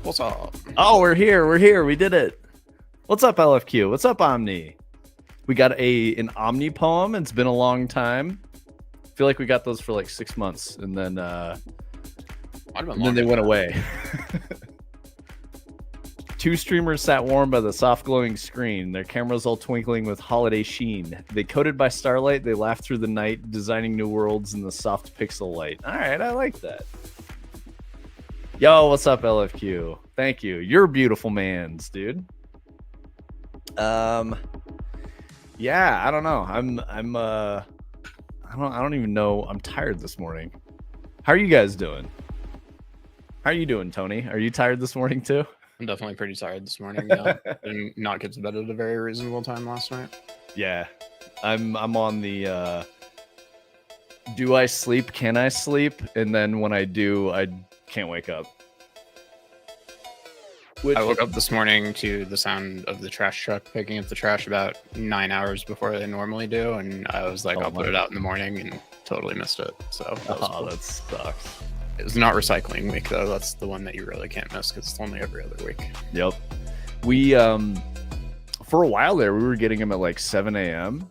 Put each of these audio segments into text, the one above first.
What's up? Oh, we're here. We're here. We did it. What's up, LFQ? What's up, Omni? We got an Omni poem. It's been a long time. I feel like we got those for like 6 months, and then they went away. Two streamers sat warm by the soft glowing screen, their cameras all twinkling with holiday sheen. They coated by starlight, they laughed through the night, designing new worlds in the soft pixel light. All right, I like that. Yo, what's up, LFQ? Thank you. You're beautiful mans, dude. Yeah, I don't know. I don't even know. I'm tired this morning. How are you guys doing? How are you doing, Tony? Are you tired this morning too? I'm definitely pretty tired this morning. Yeah, did not get to bed at a very reasonable time last night. Yeah, I'm on the do I sleep? Can I sleep? And then when I do, I can't wake up. I woke up this morning to the sound of the trash truck picking up the trash about 9 hours before they normally do, and I was like, I'll put it out in the morning, and totally missed it. So that was cool. That sucks. It was not recycling week though. That's the one that you really can't miss because it's only every other week. Yep. We for a while there, we were getting them at like 7 a.m.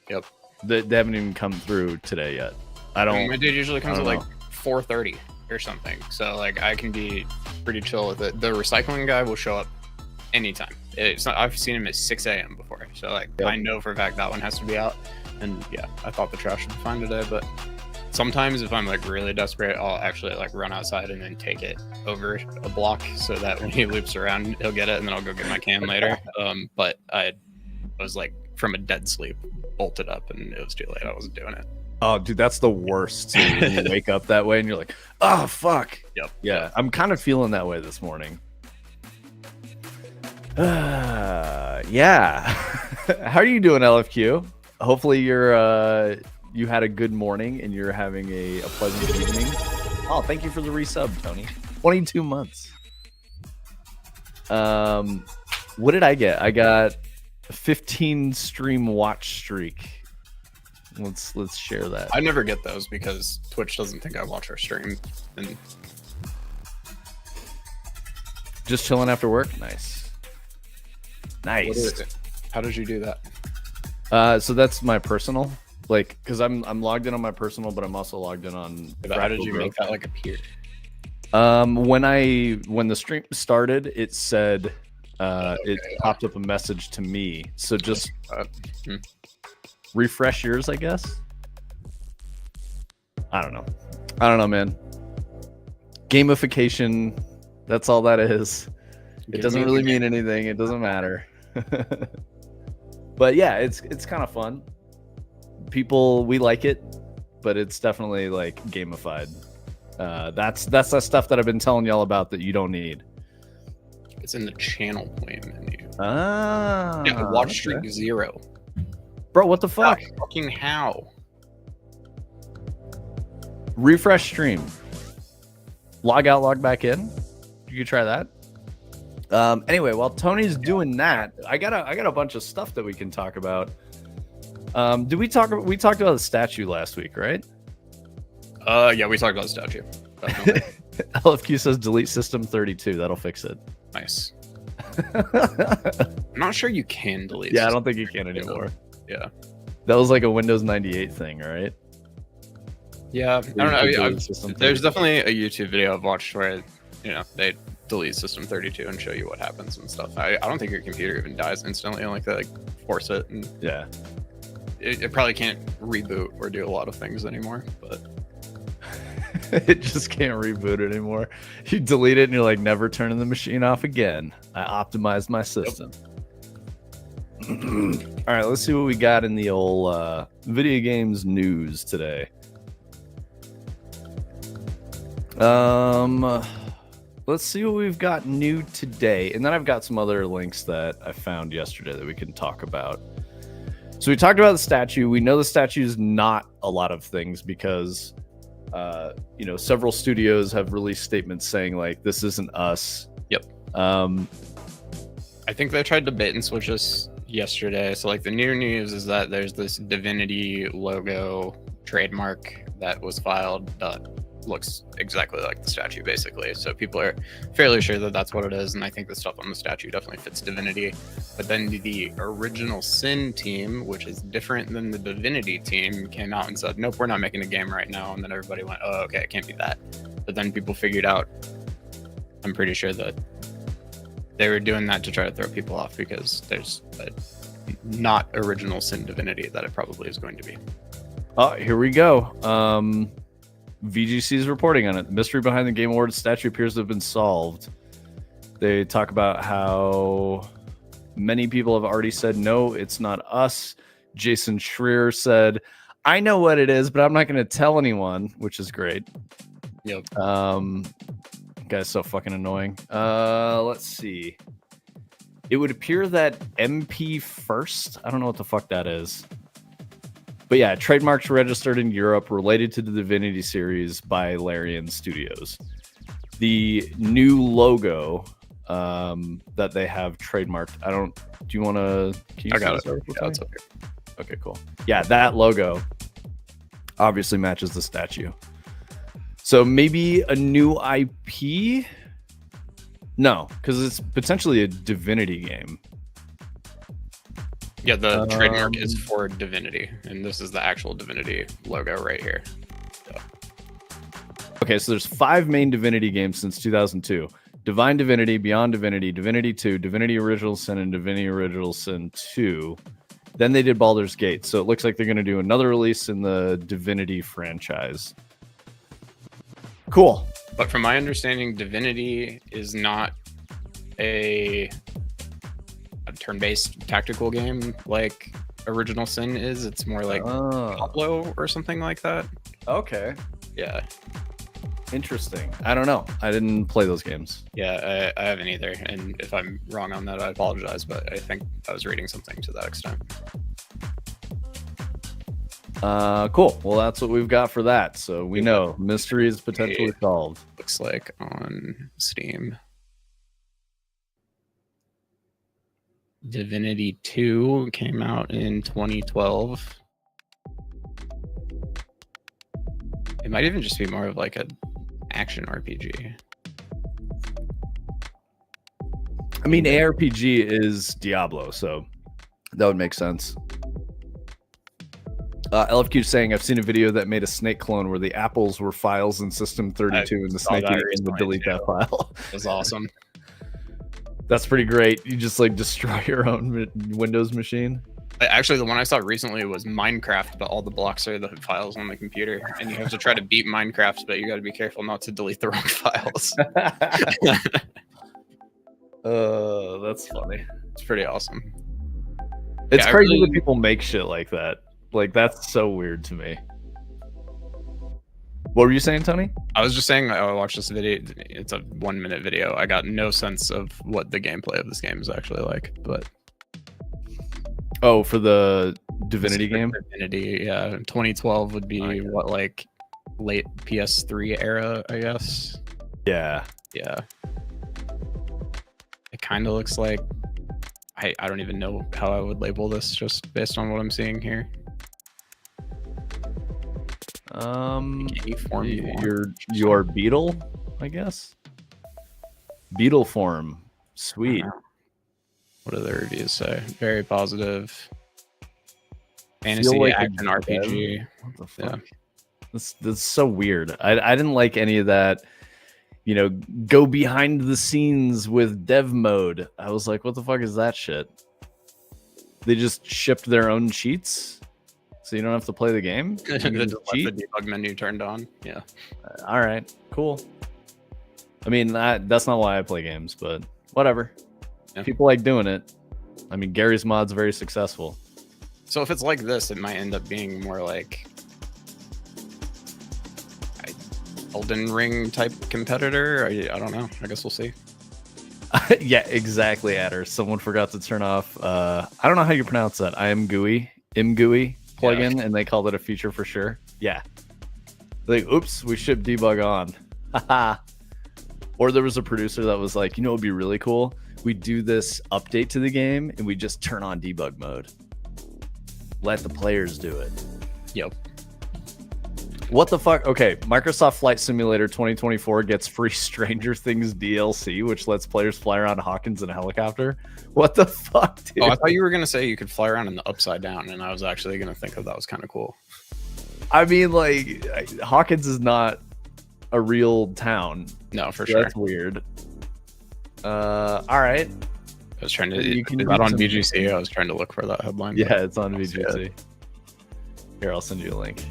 Yep. They haven't even come through today yet. My dude usually comes at like 4:30 or something. So like I can be pretty chill with it. The recycling guy will show up anytime. It's not. I've seen him at 6 a.m. before. So like I know for a fact that one has to be out. And yeah, I thought the trash would be fine today, but sometimes if I'm like really desperate, I'll actually like run outside and then take it over a block so that when he loops around, he'll get it, and then I'll go get my can later. But I was like from a dead sleep, bolted up, and it was too late. I wasn't doing it. Oh, dude, that's the worst. Too. You wake up that way and you're like, oh, fuck. Yep. Yeah, I'm kind of feeling that way this morning. Yeah. How are you doing, LFQ? Hopefully you had a good morning and you're having a pleasant evening. Oh, thank you for the resub, Tony. 22 months. What did I get? I got a 15 stream watch streak. Let's share that. I never get those because Twitch doesn't think I watch our stream. And just chilling after work. Nice. How did you do that? So that's my personal, like, because I'm logged in on my personal, but I'm also logged in on. How did you make that like appear? When the stream started, it said it popped up a message to me. So just refresh yours, I guess. I don't know, man. Gamification, that's all that is. It doesn't really mean anything. It doesn't matter. But yeah, it's kind of fun. We like it, but it's definitely like gamified. That's the stuff that I've been telling y'all about that you don't need. It's in the channel play menu. Yeah, watch streak 0. Bro, what the fuck? Fucking how? Refresh stream. Log out, log back in. You could try that. Anyway, while Tony's doing that, I got a bunch of stuff that we can talk about. We talked about the statue last week, right? Yeah, we talked about the statue. LFQ says delete system 32. That'll fix it. Nice. I'm not sure you can delete. Yeah, I don't think you can anymore. Yeah, that was like a Windows 98 thing, right? Yeah, I don't know. There's definitely a YouTube video I've watched where they delete system 32 and show you what happens and stuff. I don't think your computer even dies instantly. Like they force it, and yeah, it probably can't reboot or do a lot of things anymore. But it just can't reboot anymore. You delete it and you're like, never turning the machine off again. I optimized my system. Yep. All right, let's see what we got in the old video games news today. Let's see what we've got new today, and then I've got some other links that I found yesterday that we can talk about. So we talked about the statue. We know the statue is not a lot of things because several studios have released statements saying like this isn't us. Yep. I think they tried to bait and switch us yesterday. So like the new news is that there's this Divinity logo trademark that was filed that looks exactly like the statue basically. So people are fairly sure that that's what it is, and I think the stuff on the statue definitely fits Divinity. But then the original Sin team, which is different than the Divinity team, came out and said, nope, we're not making a game right now. And then everybody went, oh, okay, it can't be that. But then people figured out, I'm pretty sure that They were doing that to try to throw people off because there's a not original Sin Divinity that it probably is going to be. Oh, here we go. VGC is reporting on it. The mystery behind the Game Awards statue appears to have been solved. They talk about how many people have already said, no, it's not us. Jason Schreier said, I know what it is, but I'm not going to tell anyone, which is great. Yep. Guy's so fucking annoying. Let's see. It would appear that MP First, I don't know what the fuck that is. But yeah, trademarks registered in Europe related to the Divinity series by Larian Studios. The new logo that they have trademarked. Do you want to? I got it. Yeah, it's okay. Okay, cool. Yeah, that logo obviously matches the statue. So maybe a new IP? No, because it's potentially a Divinity game. Yeah, the trademark is for Divinity, and this is the actual Divinity logo right here. So. Okay, so there's 5 main Divinity games since 2002. Divine Divinity, Beyond Divinity, Divinity 2, Divinity Original Sin, and Divinity Original Sin 2. Then they did Baldur's Gate, so it looks like they're going to do another release in the Divinity franchise. Cool. But from my understanding, Divinity is not a turn-based tactical game like Original Sin is. It's more like Pablo or something like that. Okay. Yeah. Interesting. I don't know. I didn't play those games. Yeah, I haven't either. And if I'm wrong on that, I apologize. But I think I was reading something to that extent. Cool. Well, that's what we've got for that. So we know mystery is potentially solved. Looks like on Steam. Divinity 2 came out in 2012. It might even just be more of like a action RPG. I mean, ARPG is Diablo, so that would make sense. LFQ saying, I've seen a video that made a Snake clone where the apples were files in System 32 and the Snake Eater would delete that file. It was awesome. That's pretty great. You just like destroy your own Windows machine. Actually, the one I saw recently was Minecraft, but all the blocks are the files on the computer, and you have to try to beat Minecraft, but you got to be careful not to delete the wrong files. That's funny. It's pretty awesome. It's crazy that people make shit like that. Like, that's so weird to me. What were you saying, Tony? I was just saying I watched this video. It's a 1-minute video. I got no sense of what the gameplay of this game is actually like, but... Oh, for the Divinity game? Divinity, yeah. 2012 would be what, like, late PS3 era, I guess? Yeah. Yeah. It kind of looks like... I don't even know how I would label this just based on what I'm seeing here. Any form your beetle, I guess. Beetle form, sweet. What do the reviews say? Very positive. Fantasy like action RPG. What the fuck? Yeah. That's so weird. I didn't like any of that. You know, go behind the scenes with dev mode. I was like, what the fuck is that shit? They just shipped their own cheats, so you don't have to play the game. The debug menu turned on. Yeah. All right. Cool. I mean, that's not why I play games, but whatever. Yeah. People like doing it. I mean, Gary's mod's very successful. So if it's like this, it might end up being more like Elden Ring type competitor. I don't know. I guess we'll see. Yeah, exactly, Adder. Someone forgot to turn off. I don't know how you pronounce that. imGUI plugin, and they called it a feature for sure. Yeah. Like, oops, we shipped debug on. Haha. Or there was a producer that was like, you know, it'd be really cool. We do this update to the game, and we just turn on debug mode. Let the players do it. Yep. What the fuck? Okay, Microsoft Flight Simulator 2024 gets free Stranger Things DLC, which lets players fly around Hawkins in a helicopter. What the fuck, dude? Oh, I thought you were going to say you could fly around in the upside down, and I was actually going to think that was kind of cool. I mean, like, Hawkins is not a real town. No, for sure. That's weird. All right. I was trying to. You Is can that read on some- VGC? I was trying to look for that headline. Yeah, but it's on I don't see VGC. it. Here, I'll send you a link.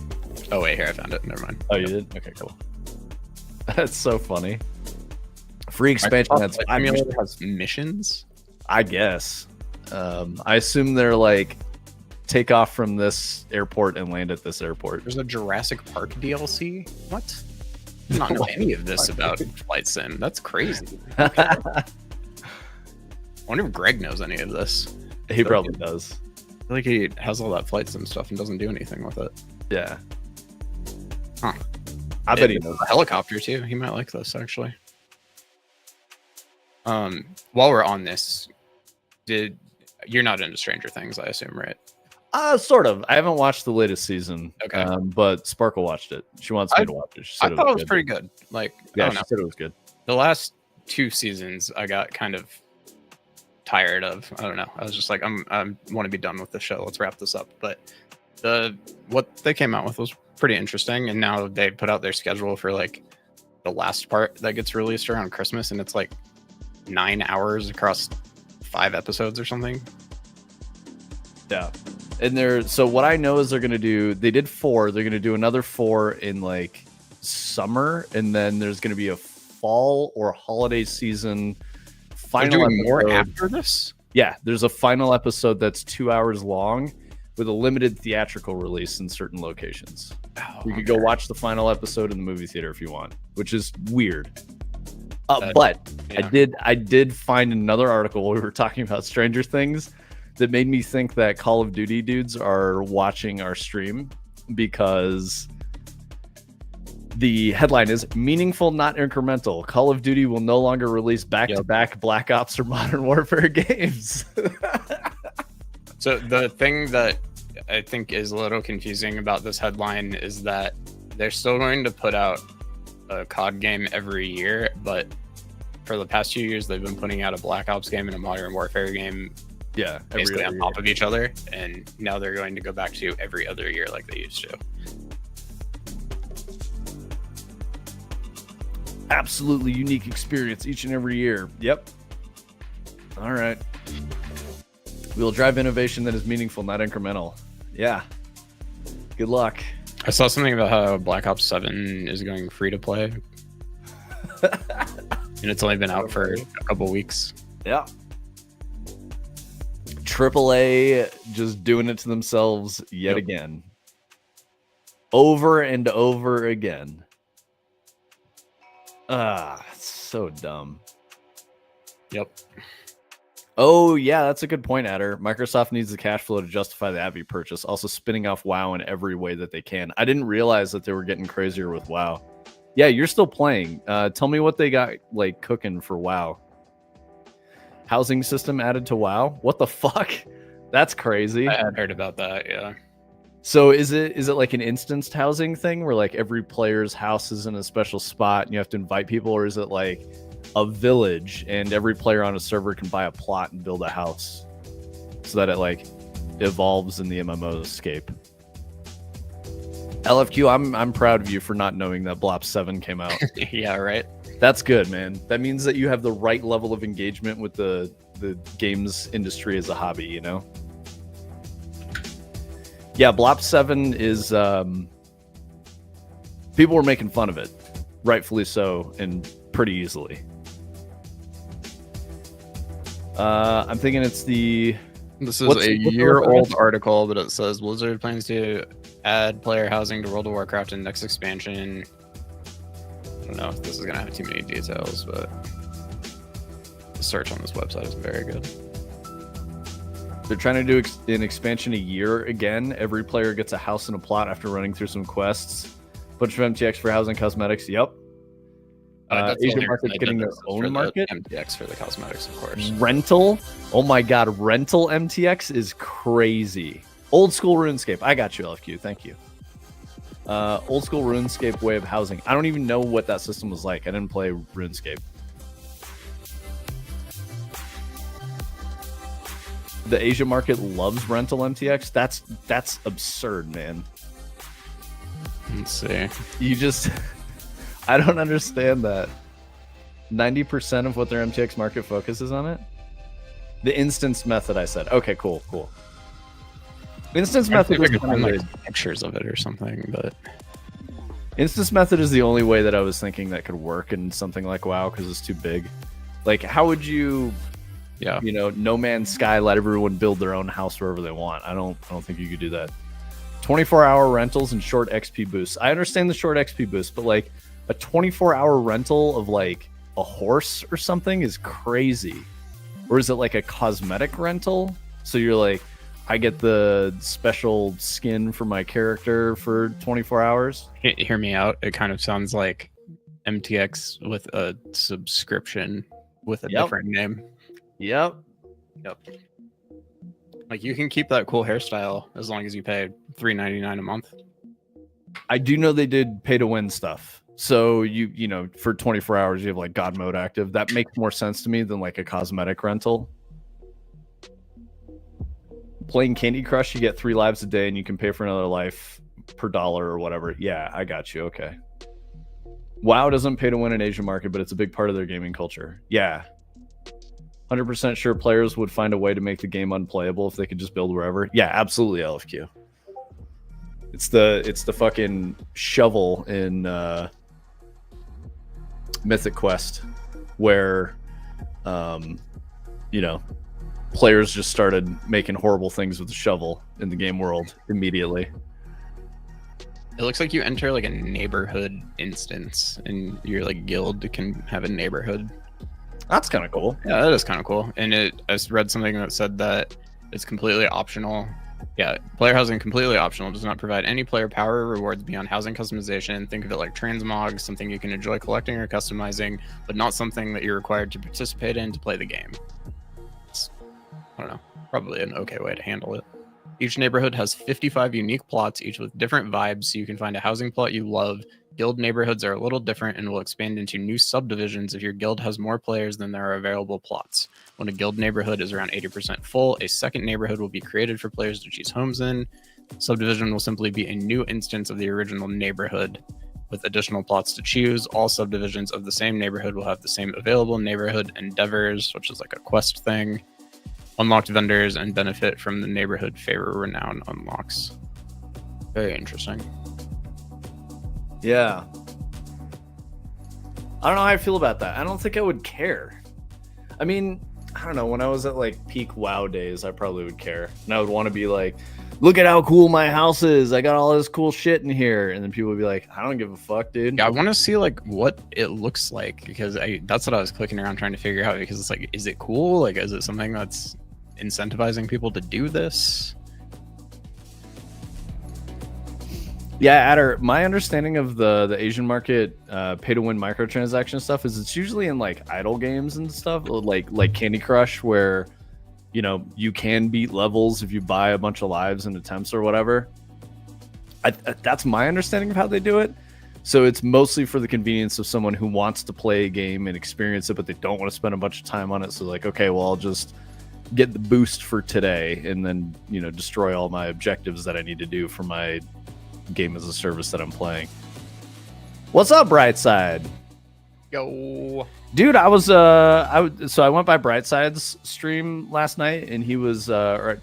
Oh wait, here I found it. Never mind. Oh, you did? Okay, cool. That's so funny. Free expansion. That's Flight Simulator has missions. I guess. I assume they're like take off from this airport and land at this airport. There's a Jurassic Park DLC. What? I don't know any of this about Flight Sim. That's crazy. I wonder if Greg knows any of this. He probably does. I feel like he has all that Flight Sim stuff and doesn't do anything with it. Yeah. Huh. I bet he knows. A helicopter too. He might like this actually. While we're on this, you're not into Stranger Things, I assume, right? Sort of. I haven't watched the latest season. Okay. But Sparkle watched it. She wants me to watch it. She I said thought it was good. pretty good. Like, Yeah, I she don't know. said it was good. The last 2 seasons, I got kind of tired of. I don't know. I was just like, I want to be done with the show. Let's wrap this up. But what they came out with was pretty interesting, and now they put out their schedule for like the last part that gets released around Christmas, and it's like 9 hours across 5 episodes or something. Yeah. And so what I know is they're going to do, they did 4. They're going to do another 4 in like summer. And then there's going to be a fall or holiday season final They're doing more episode. after this? Yeah. There's a final episode that's 2 hours long with a limited theatrical release in certain locations. Oh, You could go watch the final episode in the movie theater if you want, which is weird. That- But yeah. I did find another article where we were talking about Stranger Things that made me think that Call of Duty dudes are watching our stream, because the headline is meaningful, not incremental. Call of Duty will no longer release back-to-back Black Ops or Modern Warfare games. So the thing that I think is a little confusing about this headline is that they're still going to put out a COD game every year, but for the past 2 years, they've been putting out a Black Ops game and a Modern Warfare game Yeah, basically on top of each other, and now they're going to go back to every other year like they used to. absolutely unique experience each and every year. Yep. All right. We will drive innovation that is meaningful, not incremental. Yeah. Good luck. I saw something about how Black Ops 7 is going free to play, and it's only been out for a couple weeks. Yeah. AAA just doing it to themselves yet Yep. again. Over and over again. It's so dumb. Yep. Oh, yeah, that's a good point, Adder. Microsoft needs the cash flow to justify the Abby purchase, also spinning off WoW in every way that they can. I didn't realize that they were getting crazier with WoW. Yeah, you're still playing. Tell me what they got like cooking for WoW. Housing system added to WoW? What the fuck? That's crazy. I had heard about that, yeah. So is it like an instanced housing thing where like every player's house is in a special spot and you have to invite people, or is it like a village and every player on a server can buy a plot and build a house so that it like evolves in the MMO escape? LFQ, I'm proud of you for not knowing that Blop 7 came out. Yeah, right. That's good, man. That means that you have the right level of engagement with the games industry as a hobby, you know? Yeah, Blop 7 is people were making fun of it, rightfully so, and pretty easily. I'm thinking it's the This is What's a the year-old reference? article, but it says Blizzard plans to add player housing to World of Warcraft in next expansion. I don't know if this is going to have too many details, but the search on this website is very good. They're trying to do an expansion a year again. Every player gets a house and a plot after running through some quests. Bunch of MTX for housing cosmetics. Yep. That's the Asian only market's reason I getting did their this is own for the market. MTX for the cosmetics, of course. Rental. Oh my god, rental MTX is crazy. Old school RuneScape. I got you, LFQ. Thank you. Old school RuneScape way of housing. I don't even know what that system was like. I didn't play RuneScape. The Asia market loves rental MTX. That's absurd, man. Let's see. You just I don't understand that. 90% of what their MTX market focuses on it. The instance method, I said. Okay, cool. Instance method was kind of like pictures of it or something, but instance method is the only way that I was thinking that could work in something like WoW because it's too big. Like, how would you, No Man's Sky, let everyone build their own house wherever they want? I don't think you could do that. 24-hour rentals and short XP boosts. I understand the short XP boost, but like a 24-hour rental of like a horse or something is crazy. Or is it like a cosmetic rental? So you're like, I get the special skin for my character for 24 hours? Hear me out. It kind of sounds like MTX with a subscription with a different name. Yep. Like, you can keep that cool hairstyle as long as you pay $3.99 a month. I do know they did pay to win stuff. So you know, for 24 hours you have like God mode active. That makes more sense to me than like a cosmetic rental. Playing Candy Crush, you get 3 lives a day and you can pay for another life per dollar or whatever. Yeah, I got you. Okay. WoW doesn't pay to win in Asian market, but it's a big part of their gaming culture. Yeah. 100% sure players would find a way to make the game unplayable if they could just build wherever. Yeah, absolutely, LFQ. It's the fucking shovel in Mythic Quest where players just started making horrible things with the shovel in the game world immediately. It looks like you enter like a neighborhood instance and your like guild can have a neighborhood. That's kind of cool. Yeah, that is kind of cool. And I read something that said that it's completely optional. Yeah, player housing completely optional. Does not provide any player power or rewards beyond housing customization. Think of it like transmog, something you can enjoy collecting or customizing, but not something that you're required to participate in to play the game. It's, I don't know, probably an okay way to handle it. Each neighborhood has 55 unique plots, each with different vibes, so you can find a housing plot you love. Guild neighborhoods are a little different and will expand into new subdivisions if your guild has more players than there are available plots. When a guild neighborhood is around 80% full, a second neighborhood will be created for players to choose homes in. Subdivision will simply be a new instance of the original neighborhood with additional plots to choose. All subdivisions of the same neighborhood will have the same available neighborhood endeavors, which is like a quest thing. Unlocked vendors and benefit from the neighborhood favor renown unlocks. Very interesting. Yeah. I don't know how I feel about that. I don't think I would care. I mean, I don't know. When I was at like peak WoW days, I probably would care. And I would want to be like, look at how cool my house is. I got all this cool shit in here. And then people would be like, I don't give a fuck, dude. Yeah, I want to see like what it looks like because that's what I was clicking around trying to figure out because it's like, is it cool? Like, is it something that's incentivizing people to do this? Yeah, Adder, my understanding of the Asian market pay to win microtransaction stuff is it's usually in like idle games and stuff like Candy Crush where you can beat levels if you buy a bunch of lives and attempts or whatever. That's my understanding of how they do it. So it's mostly for the convenience of someone who wants to play a game and experience it, but they don't want to spend a bunch of time on it. So like, okay, well, I'll just get the boost for today and then destroy all my objectives that I need to do for my game as a service that I'm playing. What's up, Brightside? Yo, dude, I went by Brightside's stream last night, and he was it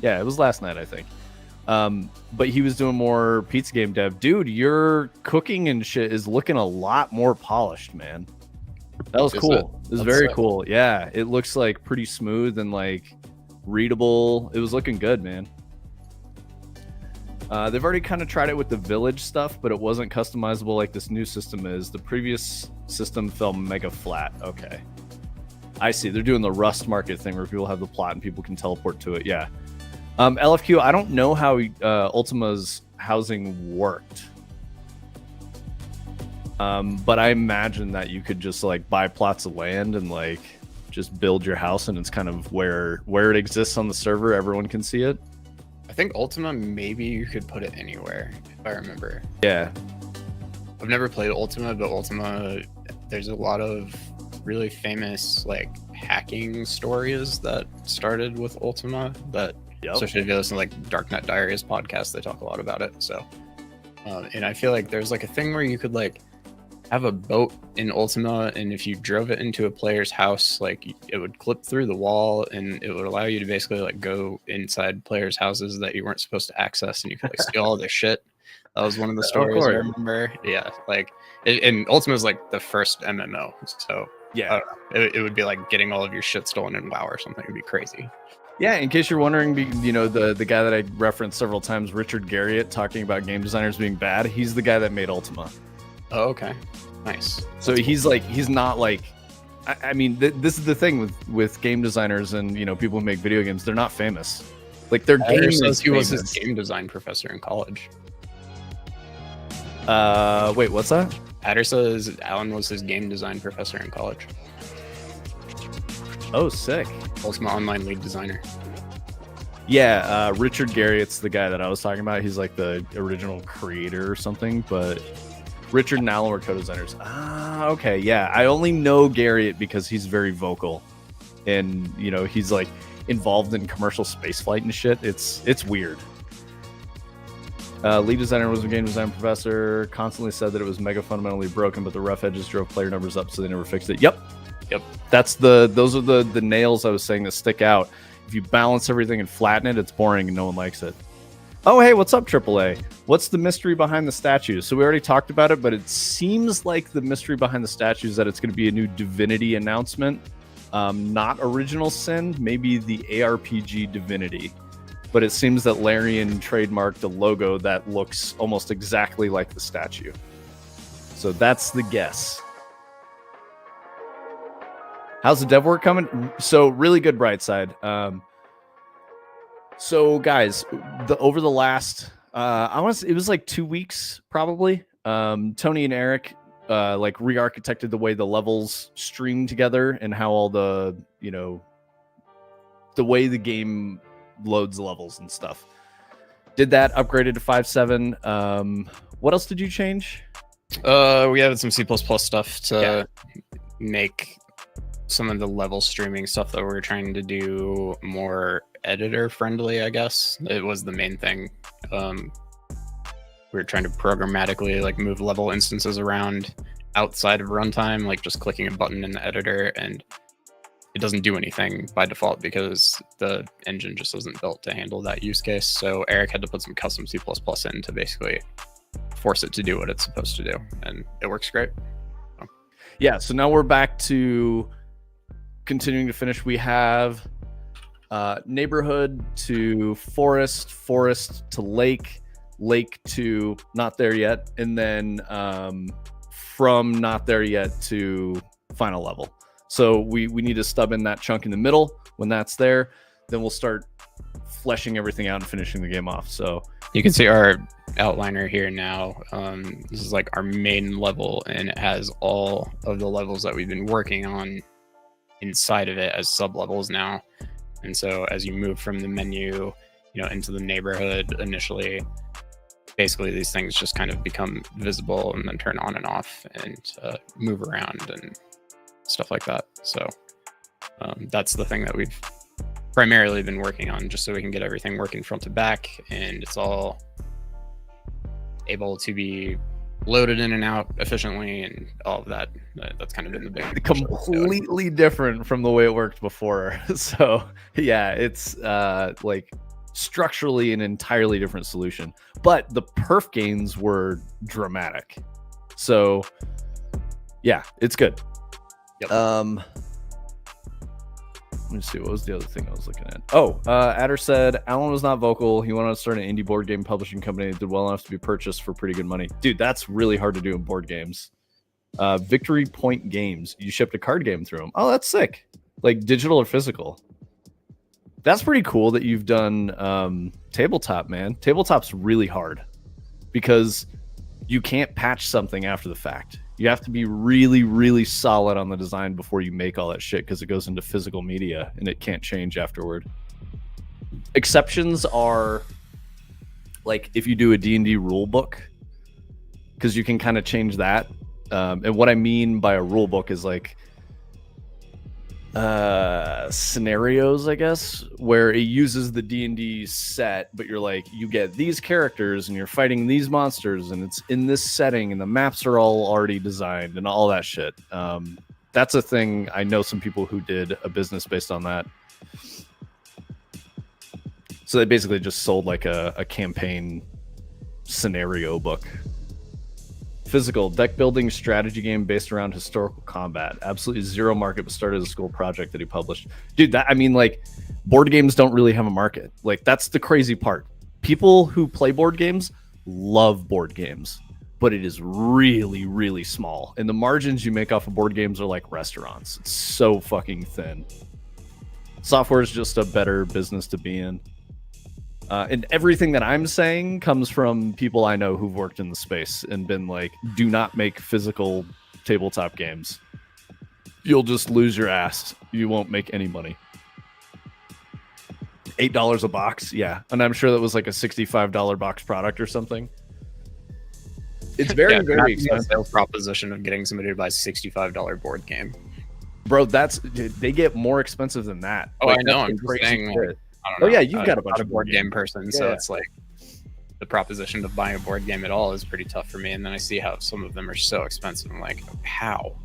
was last night, I think. But he was doing more pizza game dev. Dude, your cooking and shit is looking a lot more polished, man. That was cool. It was very cool. Yeah, it looks like pretty smooth and like readable. It was looking good, man. They've already kind of tried it with the village stuff, but it wasn't customizable like this new system is. The previous system fell mega flat. Okay. I see. They're doing the Rust market thing where people have the plot and people can teleport to it. Yeah. LFQ, I don't know how Ultima's housing worked. But I imagine that you could just like buy plots of land and like just build your house, and it's kind of where it exists on the server. Everyone can see it. I think Ultima, maybe you could put it anywhere, if I remember. Yeah. I've never played Ultima, but Ultima, there's a lot of really famous like hacking stories that started with Ultima that, especially if you listen to like Darknet Diaries podcast, they talk a lot about it. So, and I feel like there's like a thing where you could like have a boat in Ultima, and if you drove it into a player's house, like it would clip through the wall, and it would allow you to basically like go inside players' houses that you weren't supposed to access, and you could like steal all their shit. That was one of the stories I remember. Yeah, like and Ultima is like the first MMO, so yeah, it would be like getting all of your shit stolen in WoW or something. It'd be crazy. Yeah, in case you're wondering, you know, the guy that I referenced several times, Richard Garriott, talking about game designers being bad, he's the guy that made Ultima. Oh, okay. Nice. So he's cool. Like, he's not like, I mean, this is the thing with game designers and, you know, people who make video games, they're not famous. Like, their game is he was his game design professor in college. Wait, what's that? Adder says Alan was his game design professor in college. Oh, sick. Ultima Online lead designer. Yeah, Richard Garriott's the guy that I was talking about. He's like the original creator or something, but Richard and Alan were co-designers. Ah, okay, yeah. I only know Garriott because he's very vocal, and you know he's like involved in commercial spaceflight and shit. It's weird. Lead designer was a game design professor. Constantly said that it was mega fundamentally broken, but the rough edges drove player numbers up, so they never fixed it. Yep. Those are the nails I was saying that stick out. If you balance everything and flatten it, it's boring and no one likes it. Oh, hey, what's up, AAA? What's the mystery behind the statues? So we already talked about it, but it seems like the mystery behind the statues is that it's going to be a new Divinity announcement. Not Original Sin, maybe the ARPG Divinity. But it seems that Larian trademarked a logo that looks almost exactly like the statue. So that's the guess. How's the dev work coming? So really good, bright side. So guys, over the last, I want to say it was like 2 weeks probably. Tony and Eric like re-architected the way the levels stream together and how all the, you know, the way the game loads levels and stuff. Did that, upgraded to 5.7. What else did you change? We added some C++ stuff to make some of the level streaming stuff that we're trying to do more editor friendly, I guess. It was the main thing. We were trying to programmatically like move level instances around outside of runtime, like just clicking a button in the editor, and it doesn't do anything by default because the engine just wasn't built to handle that use case. So Eric had to put some custom C++ in to basically force it to do what it's supposed to do, and it works great. So. Yeah, so now we're back to continuing to finish. We have neighborhood to forest, forest to lake, lake to not there yet, and then from not there yet to final level. So we need to stub in that chunk in the middle. When that's there, then we'll start fleshing everything out and finishing the game off. So you can see our outliner here now. This is like our main level, and it has all of the levels that we've been working on inside of it as sub levels now. And so as you move from the menu, you know, into the neighborhood initially, basically these things just kind of become visible and then turn on and off and move around and stuff like that. So that's the thing that we've primarily been working on, just so we can get everything working front to back, and it's all able to be loaded in and out efficiently and all of that. That's kind of been the big completely different from the way it worked before. So yeah, it's like structurally an entirely different solution, but the perf gains were dramatic. So yeah, it's good. Yep. Let me see, what was the other thing I was looking at? Oh, Adder said Alan was not vocal. He wanted to start an indie board game publishing company that did well enough to be purchased for pretty good money. Dude, that's really hard to do in board games. Victory Point Games. You shipped a card game through them. Oh, that's sick. Like digital or physical. That's pretty cool that you've done tabletop, man. Tabletop's really hard because you can't patch something after the fact. You have to be really, really solid on the design before you make all that shit, because it goes into physical media and it can't change afterward. Exceptions are like if you do a D&D rule book, because you can kind of change that. And what I mean by a rule book is like scenarios, I guess, where it uses the D&D set, but you're like, you get these characters and you're fighting these monsters and it's in this setting and the maps are all already designed and all that shit. That's a thing. I know some people who did a business based on that. So they basically just sold like a campaign scenario book. Physical deck building strategy game based around historical combat. Absolutely zero market, but started as a school project that he published. Dude, that, I mean, like, board games don't really have a market. Like, that's the crazy part. People who play board games love board games, but it is really, really small. And the margins you make off of board games are like restaurants. It's so fucking thin. Software is just a better business to be in. And everything that I'm saying comes from people I know who've worked in the space and been like, do not make physical tabletop games. You'll just lose your ass. You won't make any money. $8 a box? Yeah. And I'm sure that was like a $65 box product or something. It's very, very expensive. Sales proposition of getting somebody to buy a $65 board game. Bro, they get more expensive than that. Oh, like, I know. I'm just saying. Like, I don't know. Oh yeah, you've got a bunch of board game person, so it's like the proposition of buying a board game at all is pretty tough for me. And then I see how some of them are so expensive. I'm like, how?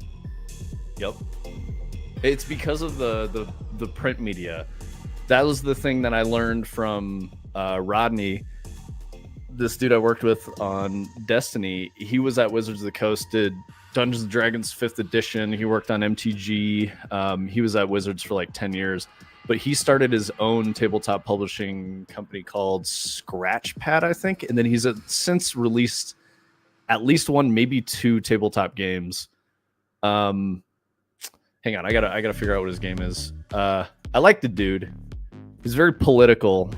Yep. It's because of the print media. That was the thing that I learned from Rodney, this dude I worked with on Destiny. He was at Wizards of the Coast, did Dungeons and Dragons 5th edition. He worked on MTG. He was at Wizards for like 10 years. But he started his own tabletop publishing company called Scratchpad, I think. And then he's since released at least one, maybe two tabletop games. Hang on, I gotta figure out what his game is. I like the dude. He's very political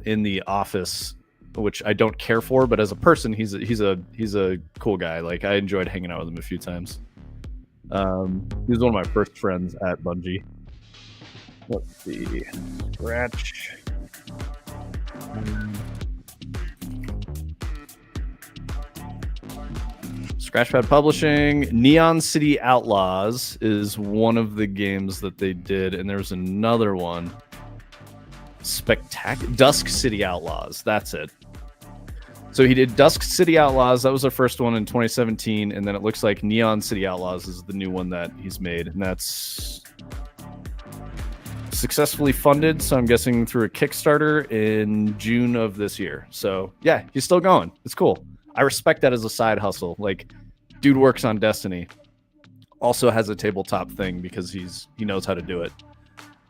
in the office, which I don't care for, but as a person, he's a cool guy. Like, I enjoyed hanging out with him a few times. He was one of my first friends at Bungie. Let's see. Scratch. Scratchpad Publishing. Neon City Outlaws is one of the games that they did, and there's another one. Dusk City Outlaws. That's it. So he did Dusk City Outlaws. That was the first one in 2017, and then it looks like Neon City Outlaws is the new one that he's made, and that's successfully funded, so I'm guessing through a Kickstarter in June of this year. So yeah, he's still going. It's cool. I respect that as a side hustle. Like, dude works on Destiny, also has a tabletop thing because he knows how to do it.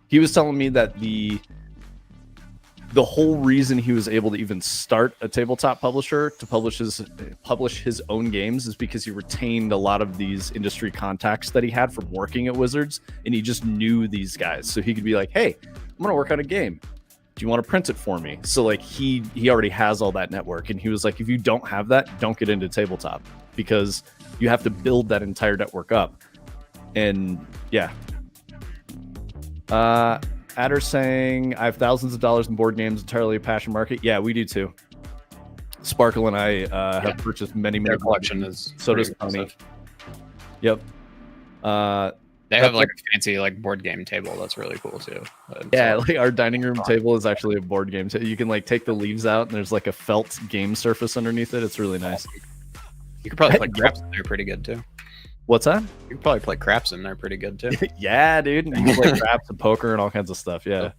He was telling me that the whole reason he was able to even start a tabletop publisher to publish his own games is because he retained a lot of these industry contacts that he had from working at Wizards, and he just knew these guys. So he could be like, hey, I'm going to work on a game. Do you want to print it for me? So like he already has all that network. And he was like, if you don't have that, don't get into tabletop, because you have to build that entire network up. And yeah. Adder saying, I have thousands of dollars in board games, entirely a passion market. Yeah, we do too. Sparkle and I have purchased many. Their collection is so does Tony. Yep. They have like a fancy like board game table that's really cool too. Yeah, like our dining room table is actually a board game. So you can like take the leaves out and there's like a felt game surface underneath it. It's really nice. You could probably play craps in there pretty good too. What's that? You could probably play craps in there pretty good too. Yeah, dude. You can play craps and poker and all kinds of stuff. Yeah.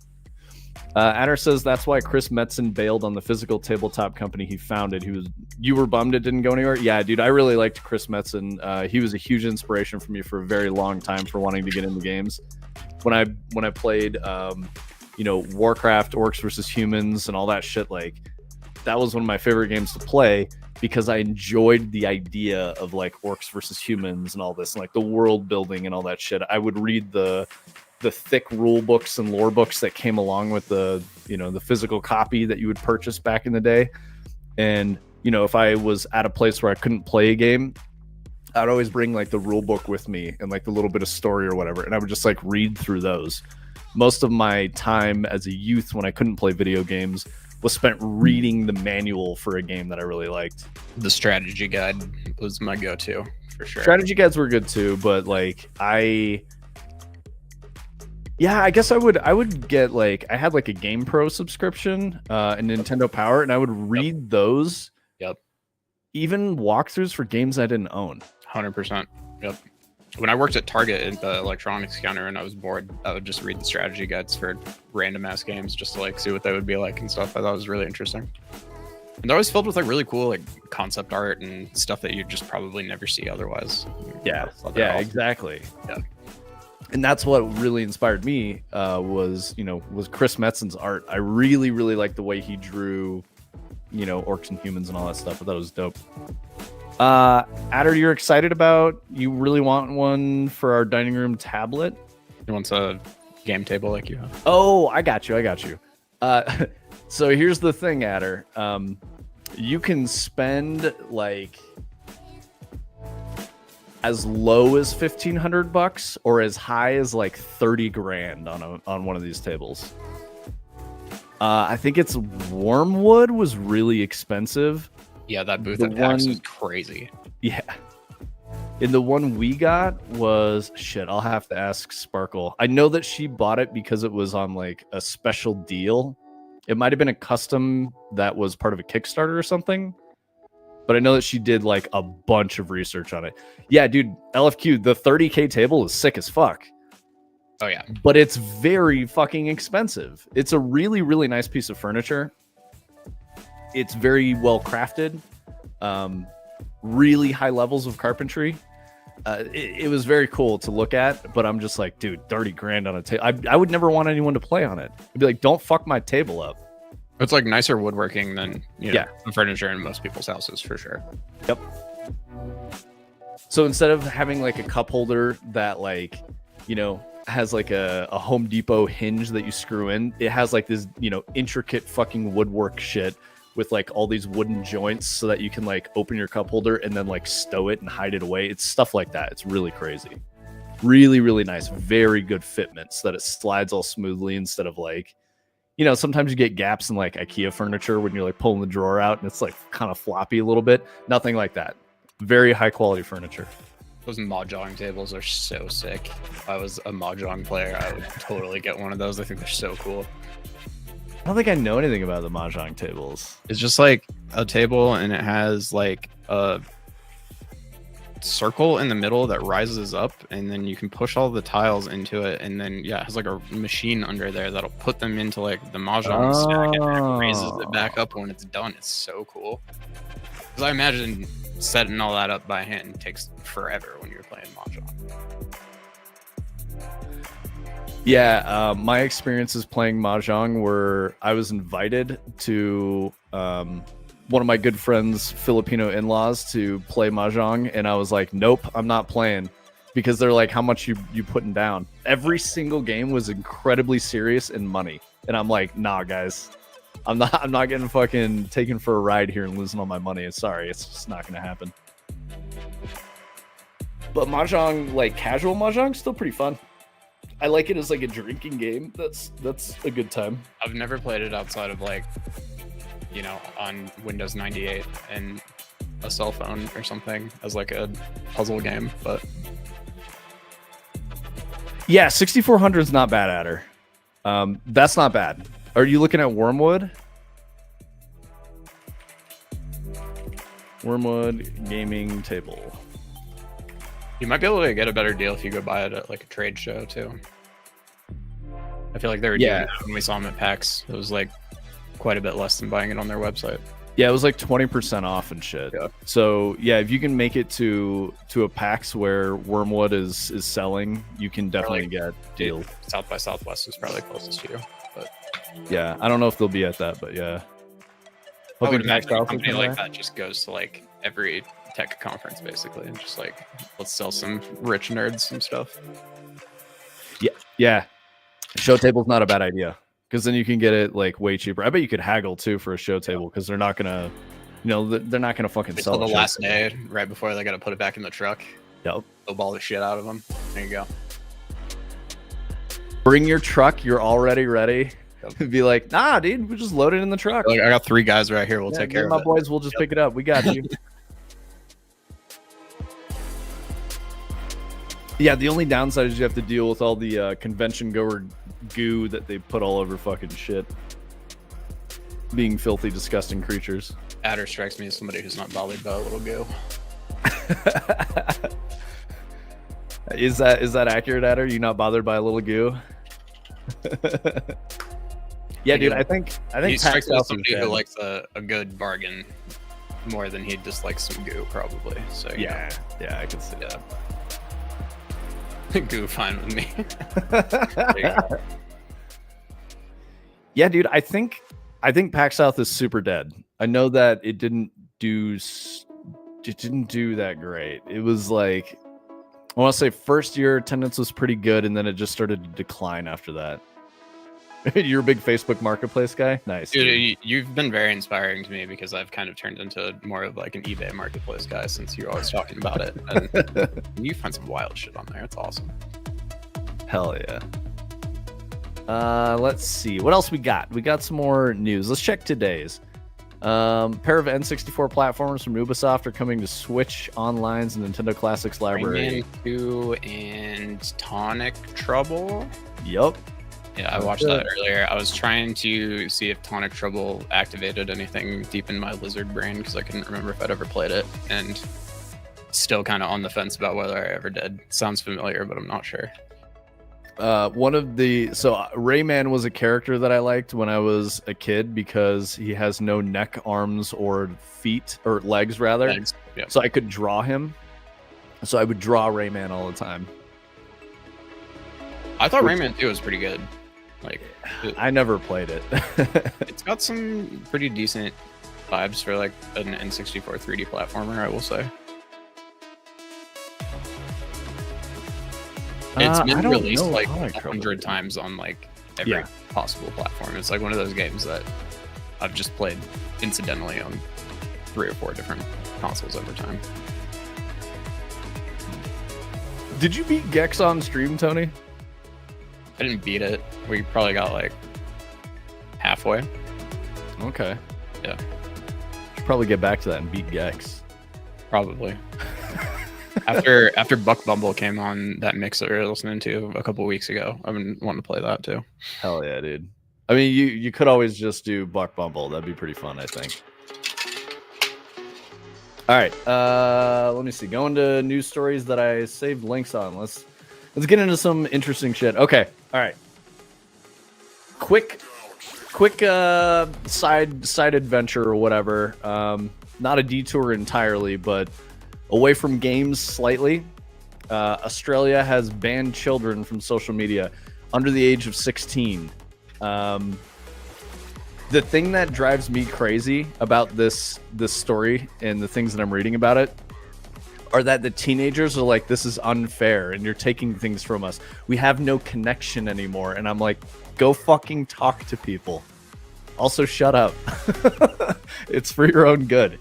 Adder says that's why Chris Metzen bailed on the physical tabletop company he founded. You were bummed it didn't go anywhere? Yeah, dude. I really liked Chris Metzen. He was a huge inspiration for me for a very long time for wanting to get into games. When I played Warcraft, Orcs versus Humans and all that shit, like that was one of my favorite games to play because I enjoyed the idea of like Orcs versus Humans and all this, and like the world building and all that shit. I would read the thick rule books and lore books that came along with the physical copy that you would purchase back in the day. And, if I was at a place where I couldn't play a game, I'd always bring like the rule book with me and like the little bit of story or whatever. And I would just like read through those. Most of my time as a youth when I couldn't play video games was spent reading the manual for a game that I really liked. The strategy guide was my go-to for sure. Strategy guides were good too, but like Yeah, I guess I would get like I had like a Game Pro subscription and Nintendo Power, and I would read those. Yep. Even walkthroughs for games I didn't own. 100%. Yep. When I worked at Target at the electronics counter and I was bored, I would just read the strategy guides for random ass games just to like see what they would be like and stuff. I thought it was really interesting. And they're always filled with like really cool like concept art and stuff that you just probably never see otherwise. Yeah, awesome. exactly. Yeah. And that's what really inspired me was Chris Metzen's art. I really, really liked the way he drew, orcs and humans and all that stuff. I thought it was dope. Adder, you're excited about? You really want one for our dining room tablet? He wants a game table like you have. Oh, I got you. So here's the thing, Adder. You can spend like as low as $1,500 or as high as like 30 grand on one of these tables. I think it's Wormwood was really expensive. Yeah, that booth at PAX is crazy. Yeah. And the one we got was shit. I'll have to ask Sparkle. I know that she bought it because it was on like a special deal. It might have been a custom that was part of a Kickstarter or something. But I know that she did like a bunch of research on it. Yeah, dude, LFQ, the 30K table is sick as fuck. Oh, yeah. But it's very fucking expensive. It's a really, really nice piece of furniture. It's very well crafted. Really high levels of carpentry. It was very cool to look at, but I'm just like, dude, 30 grand on a table. I would never want anyone to play on it. I'd be like, don't fuck my table up. It's like nicer woodworking than the furniture in most people's houses for sure. Yep. So instead of having like a cup holder that like, has like a Home Depot hinge that you screw in, it has like this, intricate fucking woodwork shit with like all these wooden joints so that you can like open your cup holder and then like stow it and hide it away. It's stuff like that. It's really crazy. Really, really nice. Very good fitment so that it slides all smoothly instead of like, sometimes you get gaps in like IKEA furniture when you're like pulling the drawer out and it's like kind of floppy a little bit. Nothing like that. Very high quality furniture. Those mahjong tables are so sick. If I was a mahjong player, I would totally get one of those. I think they're so cool. I don't think I know anything about the mahjong tables. It's just like a table and it has like a circle in the middle that rises up and then you can push all the tiles into it and then it has like a machine under there that'll put them into like the mahjong stack and then it raises it back up when it's done. It's so cool. Because I imagine setting all that up by hand takes forever when you're playing mahjong. Yeah, my experiences playing mahjong were I was invited to one of my good friends' Filipino in-laws to play mahjong, and I was like, nope, I'm not playing, because they're like, how much you putting down? Every single game was incredibly serious in money, and I'm like, nah, guys, I'm not getting fucking taken for a ride here and losing all my money. Sorry, it's just not gonna happen. But mahjong, like casual mahjong, still pretty fun. I like it as like a drinking game. That's a good time. I've never played it outside of like, on Windows 98 and a cell phone or something as like a puzzle game, but yeah, 6400 is not bad, Adder. That's not bad. Are you looking at Wormwood? Wormwood gaming table. You might be able to get a better deal if you go buy it at like a trade show too. I feel like they were doing that when we saw them at PAX. It was like quite a bit less than buying it on their website. Yeah, it was like 20% off and shit. Yeah. So yeah, if you can make it to a PAX where Wormwood is selling, you can definitely get deals. South by Southwest is probably closest to you. But yeah, I don't know if they'll be at that, but yeah. I would imagine a company like that just goes to like every tech conference basically and just like, let's sell some rich nerds some stuff. Yeah. Show table's not a bad idea. Because then you can get it like way cheaper. I bet you could haggle too for a show table because they're not gonna, they're not gonna fucking sell the last day right before they got to put it back in the truck. Yep. They'll ball the shit out of them. There you go. Bring your truck. You're already ready. Yep. Be like, nah, dude, we just load it in the truck. Like, I got 3 guys right here. We'll take care of it. My boys will just pick it up. We got you. Yeah, the only downside is you have to deal with all the convention goer goo that they put all over fucking shit. Being filthy, disgusting creatures. Adder strikes me as somebody who's not bothered by a little goo. Is that accurate, Adder? You not bothered by a little goo? Yeah, dude. I think he strikes me as somebody who likes a good bargain more than he dislikes some goo, probably. So yeah, I can see that. Goo, fine with me. Yeah, dude. I think PAX South is super dead. I know that it didn't do that great. It was like, I want to say first year attendance was pretty good, and then it just started to decline after that. You're a big Facebook Marketplace guy? Nice. Dude, you've been very inspiring to me because I've kind of turned into more of like an eBay Marketplace guy since you're always talking about it. And you find some wild shit on there. It's awesome. Hell yeah. Let's see. What else we got? We got some more news. Let's check today's. Pair of N64 platformers from Ubisoft are coming to Switch Online's Nintendo Classics library. Rayman 2 and Tonic Trouble? Yup. Yeah, I watched that earlier. I was trying to see if Tonic Trouble activated anything deep in my lizard brain because I couldn't remember if I'd ever played it, and still kind of on the fence about whether I ever did. Sounds familiar, but I'm not sure. Rayman was a character that I liked when I was a kid because he has no neck, arms, or feet, or legs rather. Legs, yeah. So I could draw him. So I would draw Rayman all the time. I thought Rayman 2 was pretty good. Like, I never played it. It's got some pretty decent vibes for like an N64 3D platformer, I will say. It's been released like 100 times on like every possible platform. It's like one of those games that I've just played incidentally on 3 or 4 different consoles over time. Did you beat Gex on stream, Tony? I didn't beat it. We probably got like halfway. Okay. Yeah. Should probably get back to that and beat Gex. Probably. After Buck Bumble came on that mix that we were listening to a couple weeks ago, I've been wanting to play that too. Hell yeah, dude. I mean, you could always just do Buck Bumble. That'd be pretty fun, I think. All right. Let me see. Going to news stories that I saved links on. Let's get into some interesting shit. Okay. All right. Quick side adventure or whatever. Not a detour entirely, but away from games slightly. Australia has banned children from social media under the age of 16. The thing that drives me crazy about this story and the things that I'm reading about it are that the teenagers are like, this is unfair and you're taking things from us. We have no connection anymore. And I'm like, go fucking talk to people. Also, shut up. It's for your own good.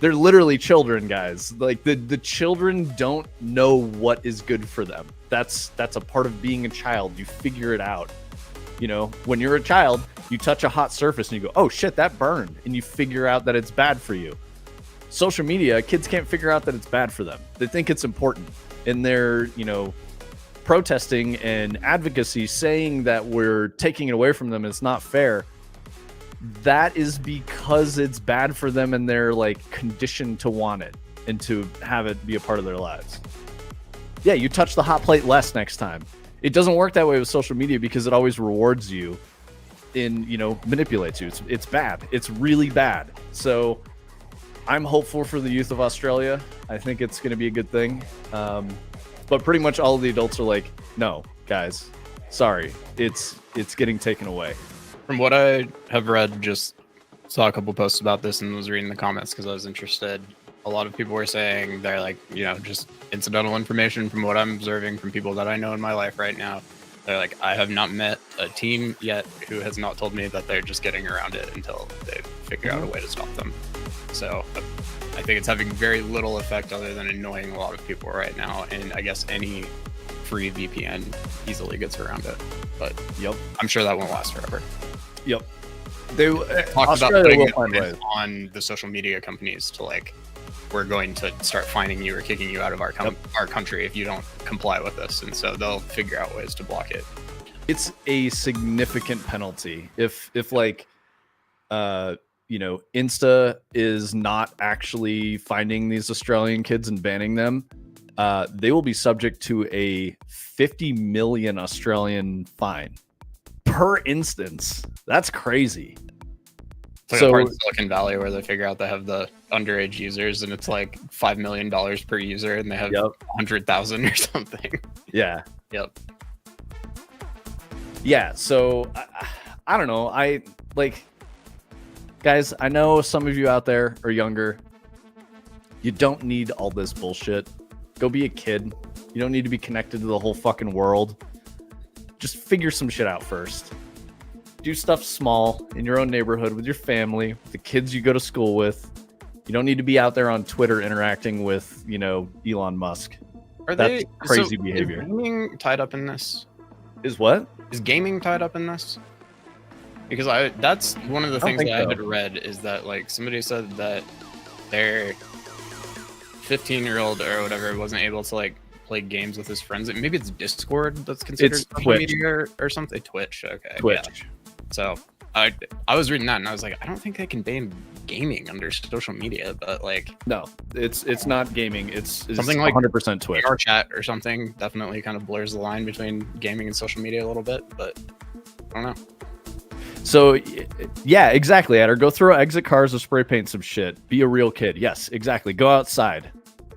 They're literally children, guys. Like the children don't know what is good for them. That's a part of being a child. You figure it out. You know, when you're a child, you touch a hot surface and you go, oh shit, that burned. And you figure out that it's bad for you. Social media, kids can't figure out that it's bad for them. They think it's important. And they're, protesting and advocacy saying that we're taking it away from them. It's not fair. That is because it's bad for them and they're like conditioned to want it and to have it be a part of their lives. Yeah, you touch the hot plate less next time. It doesn't work that way with social media because it always rewards you and, manipulates you. It's bad. It's really bad. So I'm hopeful for the youth of Australia. I think it's going to be a good thing. But pretty much all of the adults are like, no, guys, sorry. It's getting taken away. From what I have read, just saw a couple posts about this and was reading the comments because I was interested. A lot of people were saying they're like, just incidental information from what I'm observing from people that I know in my life right now. They're like, I have not met a team yet who has not told me that they're just getting around it until they figure out a way to stop them. So I think it's having very little effect other than annoying a lot of people right now. And I guess any free VPN easily gets around it. But yep, I'm sure that won't last forever. Yep. They talked about putting it on the social media companies to like we're going to start fining you or kicking you out of our country if you don't comply with this. And so they'll figure out ways to block it. It's a significant penalty if like Insta is not actually finding these Australian kids and banning them. They will be subject to a 50 million Australian fine per instance. That's crazy. It's like a part of Silicon Valley where they figure out they have the underage users and it's like $5 million per user and they have 100,000 or something. Yeah. Yep. Yeah. So I don't know. Guys, I know some of you out there are younger. You don't need all this bullshit. Go be a kid. You don't need to be connected to the whole fucking world. Just figure some shit out first. Do stuff small in your own neighborhood with your family, with the kids you go to school with. You don't need to be out there on Twitter interacting with, Elon Musk. That's crazy behavior. Is gaming tied up in this? Is what? Is gaming tied up in this? Because that's one of the things that I had read is that like somebody said that their 15-year-old or whatever wasn't able to like play games with his friends. Maybe it's Discord that's considered social media or something. Twitch. Okay. Twitch. Yeah. So I was reading that and I was like, I don't think they can ban gaming under social media, but like no, it's not gaming. It's something like 100% Twitch. Our chat or something definitely kind of blurs the line between gaming and social media a little bit, but I don't know. So yeah, exactly. Adder, go throw exit cars or spray paint some shit. Be a real kid. Yes, exactly. Go outside.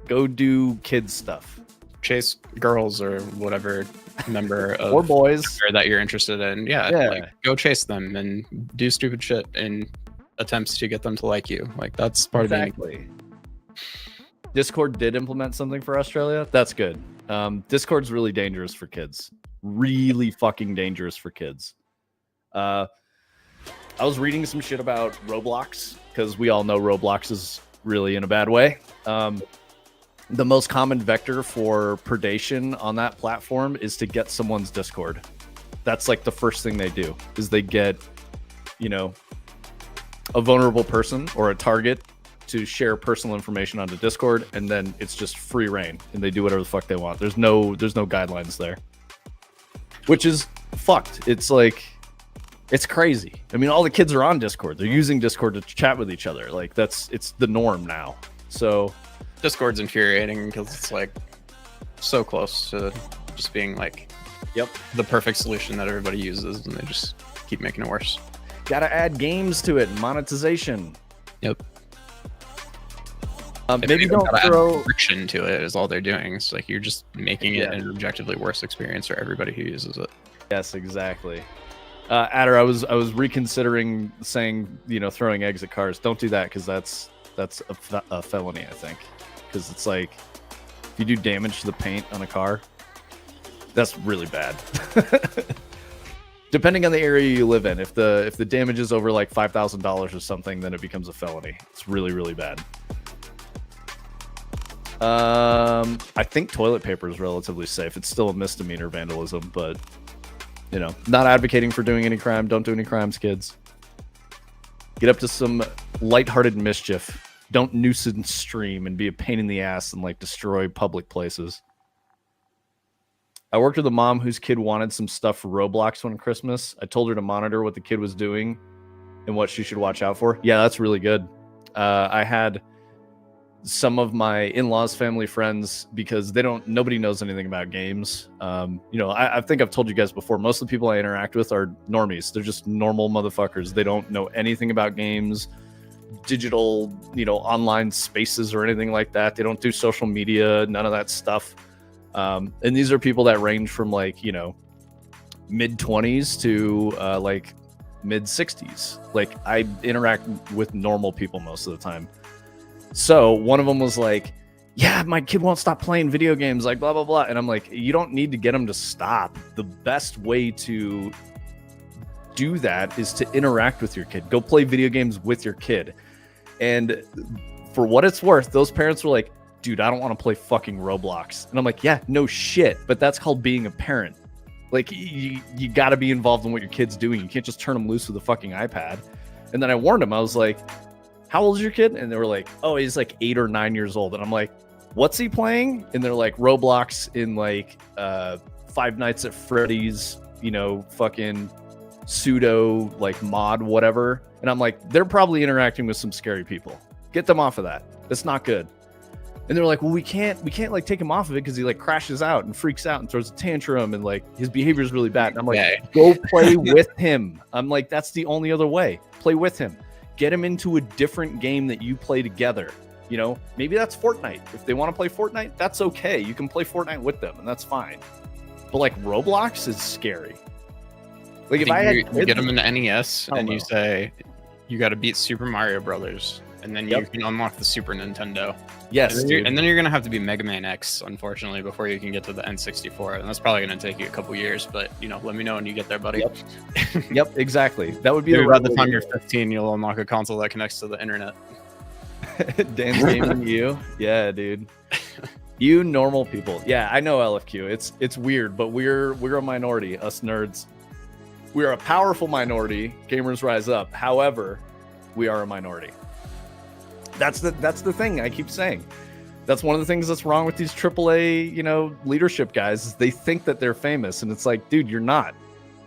Go do kid stuff. Chase girls or whatever member of or boys that you're interested in. Yeah. Like, go chase them and do stupid shit in attempts to get them to like you. Like that's part of the Discord did implement something for Australia. That's good. Discord's really dangerous for kids. Really fucking dangerous for kids. I was reading some shit about Roblox because we all know Roblox is really in a bad way. The most common vector for predation on that platform is to get someone's Discord. That's like the first thing they do is they get, a vulnerable person or a target to share personal information onto Discord, and then it's just free reign and they do whatever the fuck they want. There's no guidelines there, which is fucked. It's like, it's crazy. I mean, all the kids are on Discord. They're using Discord to chat with each other. Like it's the norm now. So Discord's infuriating because it's like so close to just being like, the perfect solution that everybody uses, and they just keep making it worse. Gotta add games to it, monetization. Yep. Maybe don't throw friction to it. Is all they're doing. It's like you're just making it an objectively worse experience for everybody who uses it. Yes, exactly. Adder, I was reconsidering saying, throwing eggs at cars. Don't do that because that's a felony, I think. Because it's like, if you do damage to the paint on a car, that's really bad. Depending on the area you live in, if the damage is over like $5,000 or something, then it becomes a felony. It's really, really bad. I think toilet paper is relatively safe. It's still a misdemeanor vandalism, but not advocating for doing any crime. Don't do any crimes, kids. Get up to some lighthearted mischief. Don't nuisance stream and be a pain in the ass and like destroy public places. I worked with a mom whose kid wanted some stuff for Roblox one Christmas. I told her to monitor what the kid was doing and what she should watch out for. Yeah, that's really good. I had some of my in-laws family friends, because nobody knows anything about games. I think I've told you guys before, most of the people I interact with are normies. They're just normal motherfuckers. They don't know anything about games, digital, online spaces or anything like that. They don't do social media, none of that stuff. And these are people that range from like, mid-20s to like mid-60s. Like I interact with normal people most of the time. So one of them was like, yeah, my kid won't stop playing video games, like blah, blah, blah. And I'm like, you don't need to get him to stop. The best way to do that is to interact with your kid. Go play video games with your kid. And for what it's worth, those parents were like, dude, I don't want to play fucking Roblox. And I'm like, yeah, no shit. But that's called being a parent. Like, you got to be involved in what your kid's doing. You can't just turn them loose with a fucking iPad. And then I warned him. I was like, how old is your kid? And they were like, oh, he's like 8 or 9 years old. And I'm like, what's he playing? And they're like, Roblox in like Five Nights at Freddy's, you know, fucking pseudo like mod whatever. And I'm like, they're probably interacting with some scary people. Get them off of that. That's not good. And they're like, well, we can't like take him off of it because he like crashes out and freaks out and throws a tantrum and like his behavior is really bad. And I'm like, go play with him. I'm like, that's the only other way. Play with him. Get him into a different game that you play together. You know, maybe that's Fortnite. If they want to play Fortnite, that's okay. You can play Fortnite with them, and that's fine. But like Roblox is scary. Like if I had you get them in the NES and you say you got to beat Super Mario Brothers, and then you can unlock the Super Nintendo. Yes, and then you're gonna have to be Mega Man X, unfortunately, before you can get to the N64, and that's probably gonna take you a couple years. But you know, let me know when you get there, buddy. Yep, exactly. That would be by the time you're 15, you'll unlock a console that connects to the internet. Dan's gaming you, yeah, dude. You normal people, yeah, I know LFQ. It's weird, but we're a minority, us nerds. We are a powerful minority. Gamers rise up. However, we are a minority. That's the thing I keep saying. That's one of the things that's wrong with these AAA, you know, leadership guys is they think that they're famous, and it's like, dude, you're not.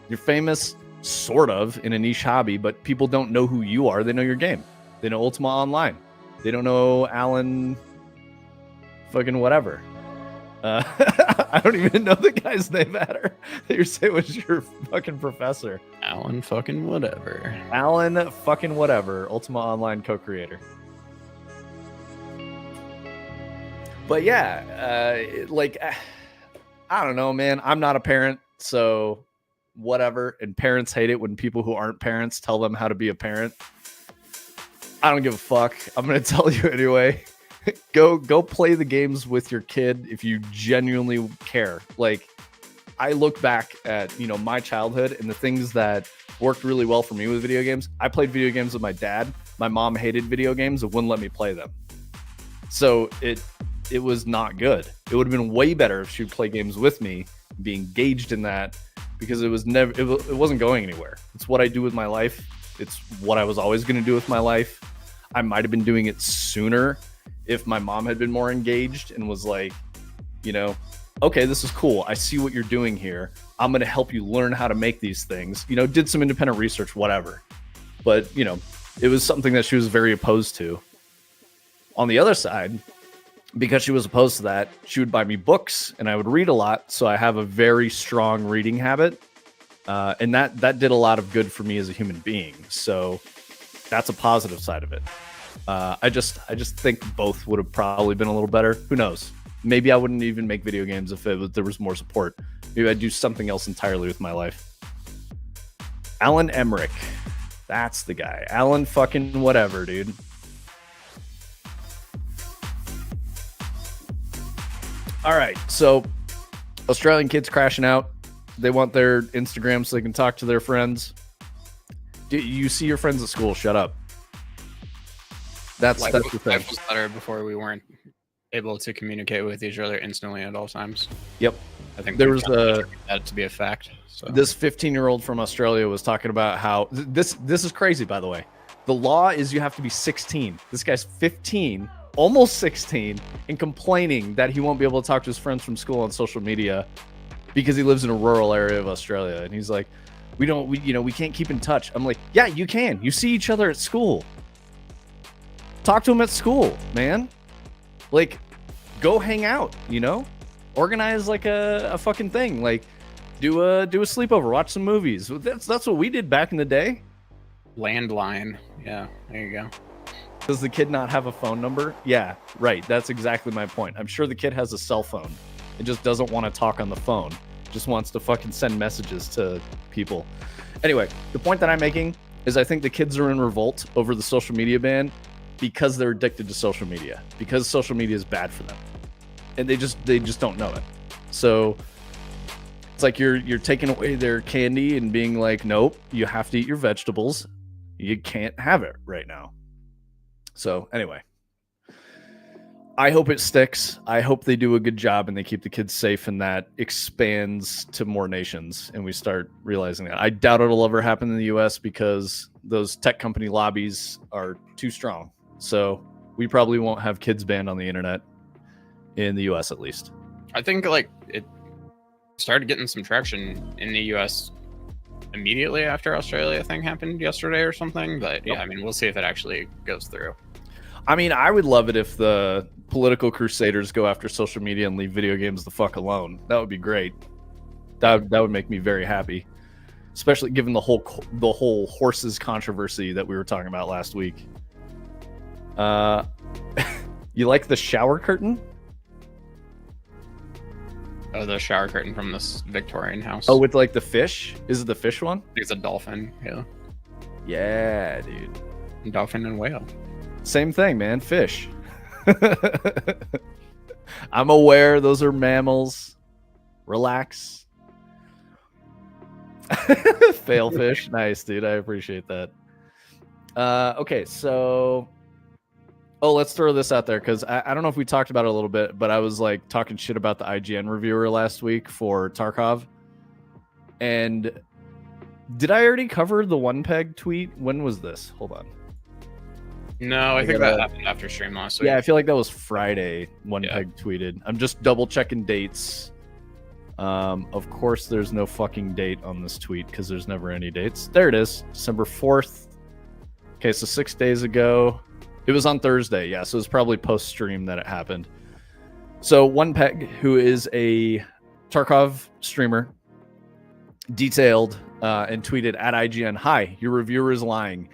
You're famous sort of in a niche hobby, but people don't know who you are. They know your game. They know Ultima Online. They don't know Alan fucking whatever. I don't even know the guy's name that you're saying was your fucking professor. Alan fucking whatever. Alan fucking whatever. Ultima Online co-creator. But yeah, I don't know, man. I'm not a parent, so whatever. And parents hate it when people who aren't parents tell them how to be a parent. I don't give a fuck. I'm gonna tell you anyway. Go play the games with your kid if you genuinely care. Like, I look back at, you know, my childhood and the things that worked really well for me with video games. I played video games with my dad. My mom hated video games and wouldn't let me play them. So it was not good. It would have been way better if she would play games with me, be engaged in that, because it wasn't going anywhere. It's what I do with my life. It's what I was always going to do with my life. I might have been doing it sooner if my mom had been more engaged and was like, you know, okay, this is cool. I see what you're doing here. I'm going to help you learn how to make these things. You know, did some independent research, whatever. But, you know, it was something that she was very opposed to. On the other side, because she was opposed to that, she would buy me books and I would read a lot. So I have a very strong reading habit. And that did a lot of good for me as a human being. So that's a positive side of it. I just think both would have probably been a little better. Who knows? Maybe I wouldn't even make video games if there was more support. Maybe I'd do something else entirely with my life. Alan Emmerich. That's the guy. Alan fucking whatever, dude. All right. So Australian kids crashing out. They want their Instagram so they can talk to their friends. Do you see your friends at school? Shut up. That's the thing. Life was better before we weren't able to communicate with each other instantly at all times. Yep. I think there was that to be a fact. So. This 15-year-old from Australia was talking about how this is crazy, by the way. The law is you have to be 16. This guy's 15, almost 16, and complaining that he won't be able to talk to his friends from school on social media because he lives in a rural area of Australia. And he's like, we can't keep in touch. I'm like, yeah, you can. You see each other at school. Talk to them at school, man. Like, go hang out, you know? Organize like a fucking thing. Like, do a sleepover, watch some movies. That's what we did back in the day. Landline. Yeah, there you go. Does the kid not have a phone number? Yeah, right. That's exactly my point. I'm sure the kid has a cell phone. It just doesn't want to talk on the phone. Just wants to fucking send messages to people. Anyway, the point that I'm making is I think the kids are in revolt over the social media ban because they're addicted to social media, because social media is bad for them. And they just don't know it. So it's like you're taking away their candy and being like, nope, you have to eat your vegetables. You can't have it right now. So anyway, I hope it sticks. I hope they do a good job and they keep the kids safe, and that expands to more nations and we start realizing that. I doubt it'll ever happen in the US because those tech company lobbies are too strong. So we probably won't have kids banned on the internet in the US at least. I think like it started getting some traction in the US immediately after Australia thing happened yesterday or something. But yeah, I mean, we'll see if it actually goes through. I mean, I would love it if the political crusaders go after social media and leave video games the fuck alone. That would be great. That would make me very happy, especially given the whole horses controversy that we were talking about last week. You like the shower curtain? Oh, the shower curtain from this Victorian house. Oh, with like the fish? Is it the fish one? I think it's a dolphin. Yeah. Yeah, dude. Dolphin and whale. Same thing, man. Fish. I'm aware those are mammals. Relax. Fail fish. Nice, dude. I appreciate that. Okay, so... Oh, let's throw this out there, because I don't know if we talked about it a little bit, but I was like talking shit about the IGN reviewer last week for Tarkov. And did I already cover the one peg tweet? When was this? Hold on. No, I think that happened after stream last week. Yeah, I feel like that was Friday. One peg tweeted. I'm just double checking dates. Of course, there's no fucking date on this tweet because there's never any dates. There it is, December 4th. Okay, so 6 days ago. It was on Thursday, yeah, so it was probably post-stream that it happened. So One Peg, who is a Tarkov streamer, detailed and tweeted at IGN, "Hi, your reviewer is lying.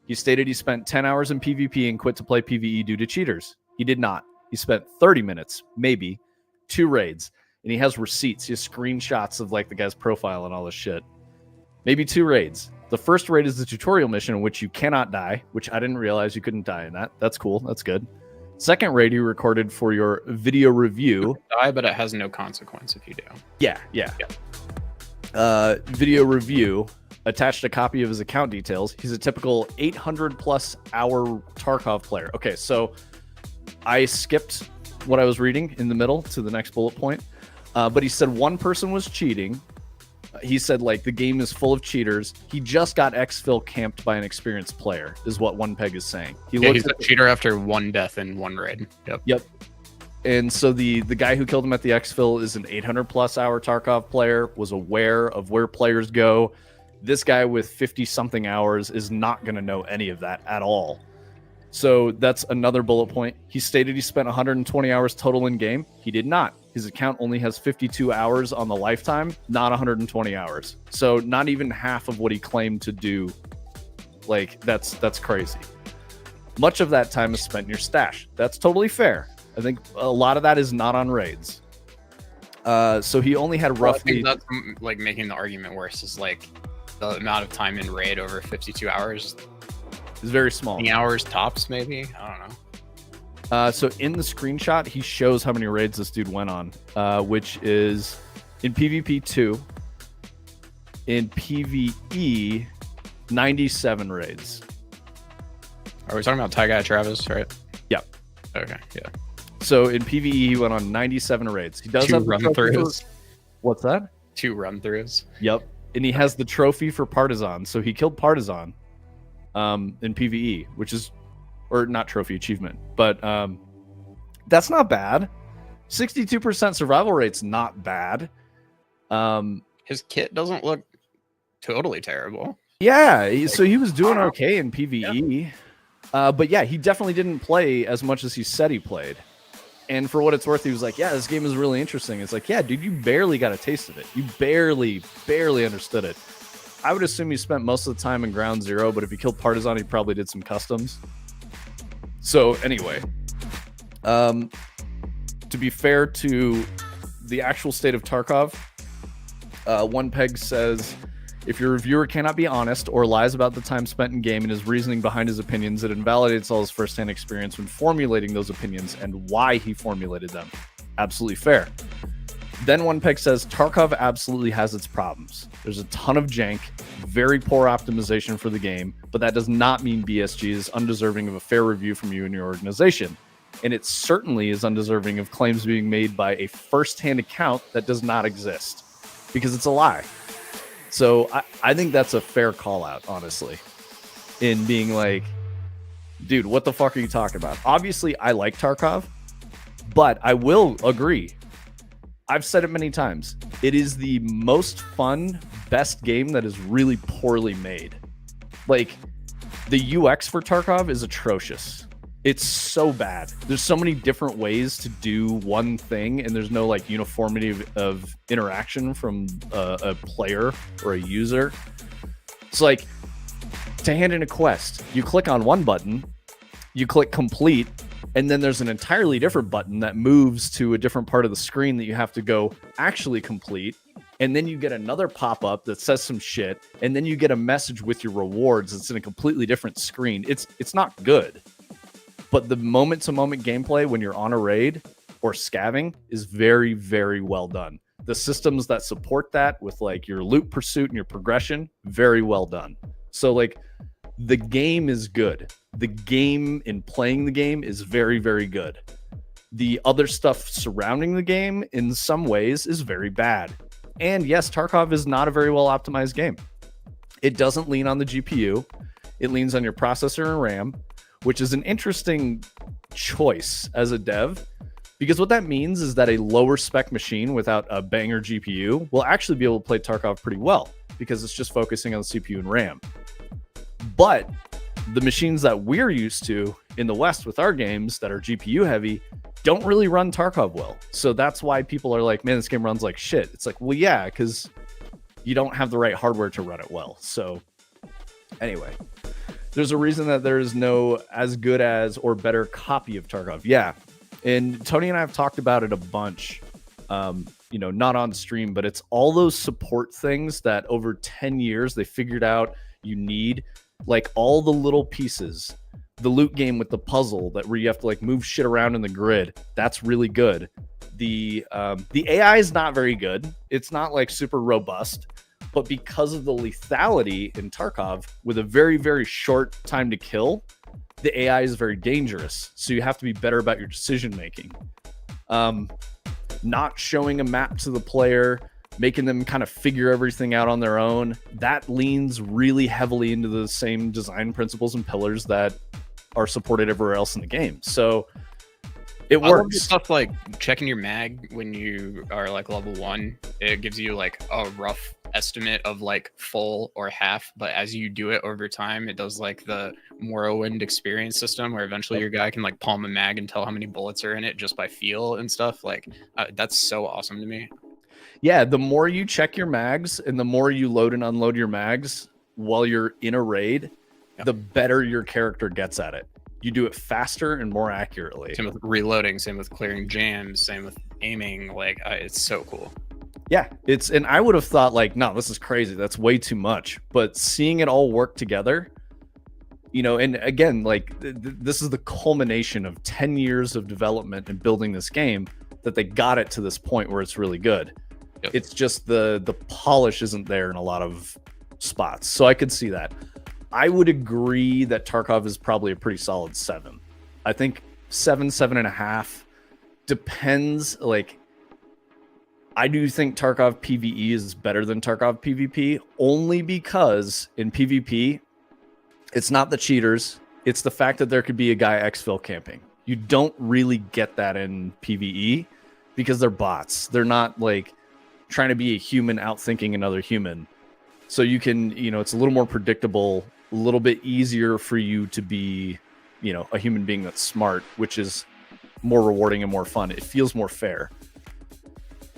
He stated he spent 10 hours in PvP and quit to play PvE due to cheaters. He did not. He spent 30 minutes, maybe, 2 raids, and he has receipts. He has screenshots of like the guy's profile and all this shit. Maybe 2 raids. The first raid is the tutorial mission in which you cannot die, which I didn't realize you couldn't die in that. That's cool. That's good. Second raid you recorded for your video review. Die, but it has no consequence if you do. Yeah. Video review. Attached a copy of his account details. He's a typical 800 plus hour Tarkov player. Okay, so I skipped what I was reading in the middle to the next bullet point. But he said one person was cheating. He said, like, the game is full of cheaters. He just got exfil camped by an experienced player, is what One Peg is saying. He's a cheater after 1 death in 1 raid. Yep. And so the guy who killed him at the exfil is an 800 plus hour Tarkov player, was aware of where players go. This guy with 50 something hours is not going to know any of that at all. So that's another bullet point. He stated he spent 120 hours total in game. He did not. His account only has 52 hours on the lifetime, not 120 hours. So not even half of what he claimed to do. Like, that's crazy. Much of that time is spent in your stash. That's totally fair. I think a lot of that is not on raids. So he only had roughly... I think that's like making the argument worse, is like the amount of time in raid over 52 hours is very small. 20 hours tops, maybe? I don't know. So in the screenshot, he shows how many raids this dude went on, which is in PvP 2, in PvE 97 raids. Are we talking about Ty Guy Travis, right? Yeah. Okay, yeah. So in PvE, he went on 97 raids. He does 2 have run-throughs. What's that? 2 run-throughs. Yep. And he has the trophy for Partisan. So he killed Partisan in PvE, which is, or not trophy, achievement. But that's not bad. 62% survival rate's not bad. His kit doesn't look totally terrible. Yeah, so he was doing okay in PvE. Yeah. But yeah, he definitely didn't play as much as he said he played. And for what it's worth, he was like, yeah, this game is really interesting. It's like, yeah, dude, you barely got a taste of it. You barely understood it. I would assume he spent most of the time in Ground Zero, but if he killed Partisan, he probably did some customs. So anyway, to be fair to the actual state of Tarkov, One Peg says, if your reviewer cannot be honest or lies about the time spent in game and his reasoning behind his opinions, it invalidates all his firsthand experience when formulating those opinions and why he formulated them. Absolutely fair. Then One Peg says, Tarkov absolutely has its problems. There's a ton of jank, very poor optimization for the game, but that does not mean BSG is undeserving of a fair review from you and your organization. And it certainly is undeserving of claims being made by a first-hand account that does not exist, because it's a lie. So I think that's a fair call out, honestly, in being like, dude, what the fuck are you talking about? Obviously, I like Tarkov, but I will agree. I've said it many times. It is the most fun, best game that is really poorly made. Like, the UX for Tarkov is atrocious. It's so bad. There's so many different ways to do one thing, and there's no like uniformity of interaction from a player or a user. It's like, to hand in a quest, you click on one button, you click complete, and then there's an entirely different button that moves to a different part of the screen that you have to go actually complete. And then you get another pop-up that says some shit, and then you get a message with your rewards. It's in a completely different screen. It's not good. But the moment-to-moment gameplay when you're on a raid or scavving is very, very well done. The systems that support that with like your loot pursuit and your progression, very well done. So like, the game is good. The game in playing the game is very, very good. The other stuff surrounding the game in some ways is very bad. And yes, Tarkov is not a very well optimized game. It doesn't lean on the GPU. It leans on your processor and RAM, which is an interesting choice as a dev, because what that means is that a lower spec machine without a banger GPU will actually be able to play Tarkov pretty well, because it's just focusing on the CPU and RAM. But the machines that we're used to in the West with our games that are GPU heavy don't really run Tarkov well. So that's why people are like, man, this game runs like shit. It's like, well, yeah, because you don't have the right hardware to run it well. So anyway, there's a reason that there is no as good as or better copy of Tarkov. Yeah. And Tony and I have talked about it a bunch, not on stream, but it's all those support things that over 10 years they figured out you need, like all the little pieces. The loot game with the puzzle that where you have to like move shit around in the grid. That's really good. The AI is not very good. It's not like super robust, but because of the lethality in Tarkov with a very, very short time to kill, the AI is very dangerous. So you have to be better about your decision making. Not showing a map to the player, making them kind of figure everything out on their own. That leans really heavily into the same design principles and pillars that are supported everywhere else in the game. So it works. Stuff like checking your mag when you are like level 1, it gives you like a rough estimate of like full or half, but as you do it over time, it does like the Morrowind experience system where eventually your guy can like palm a mag and tell how many bullets are in it just by feel and stuff. Like that's so awesome to me. Yeah, the more you check your mags and the more you load and unload your mags while you're in a raid, the better your character gets at it. You do it faster and more accurately. Same with reloading, same with clearing jams, same with aiming. Like it's so cool. Yeah, and I would have thought like, no, this is crazy. That's way too much. But seeing it all work together, and again, like this is the culmination of 10 years of development and building this game that they got it to this point where it's really good. Yep. It's just the polish isn't there in a lot of spots. So I could see that. I would agree that Tarkov is probably a pretty solid 7. I think 7.5 depends. Like, I do think Tarkov PvE is better than Tarkov PvP, only because in PvP, it's not the cheaters. It's the fact that there could be a guy exfil camping. You don't really get that in PvE because they're bots. They're not like trying to be a human outthinking another human. So you can, it's a little more predictable, a little bit easier for you to be, a human being that's smart, which is more rewarding and more fun. It feels more fair.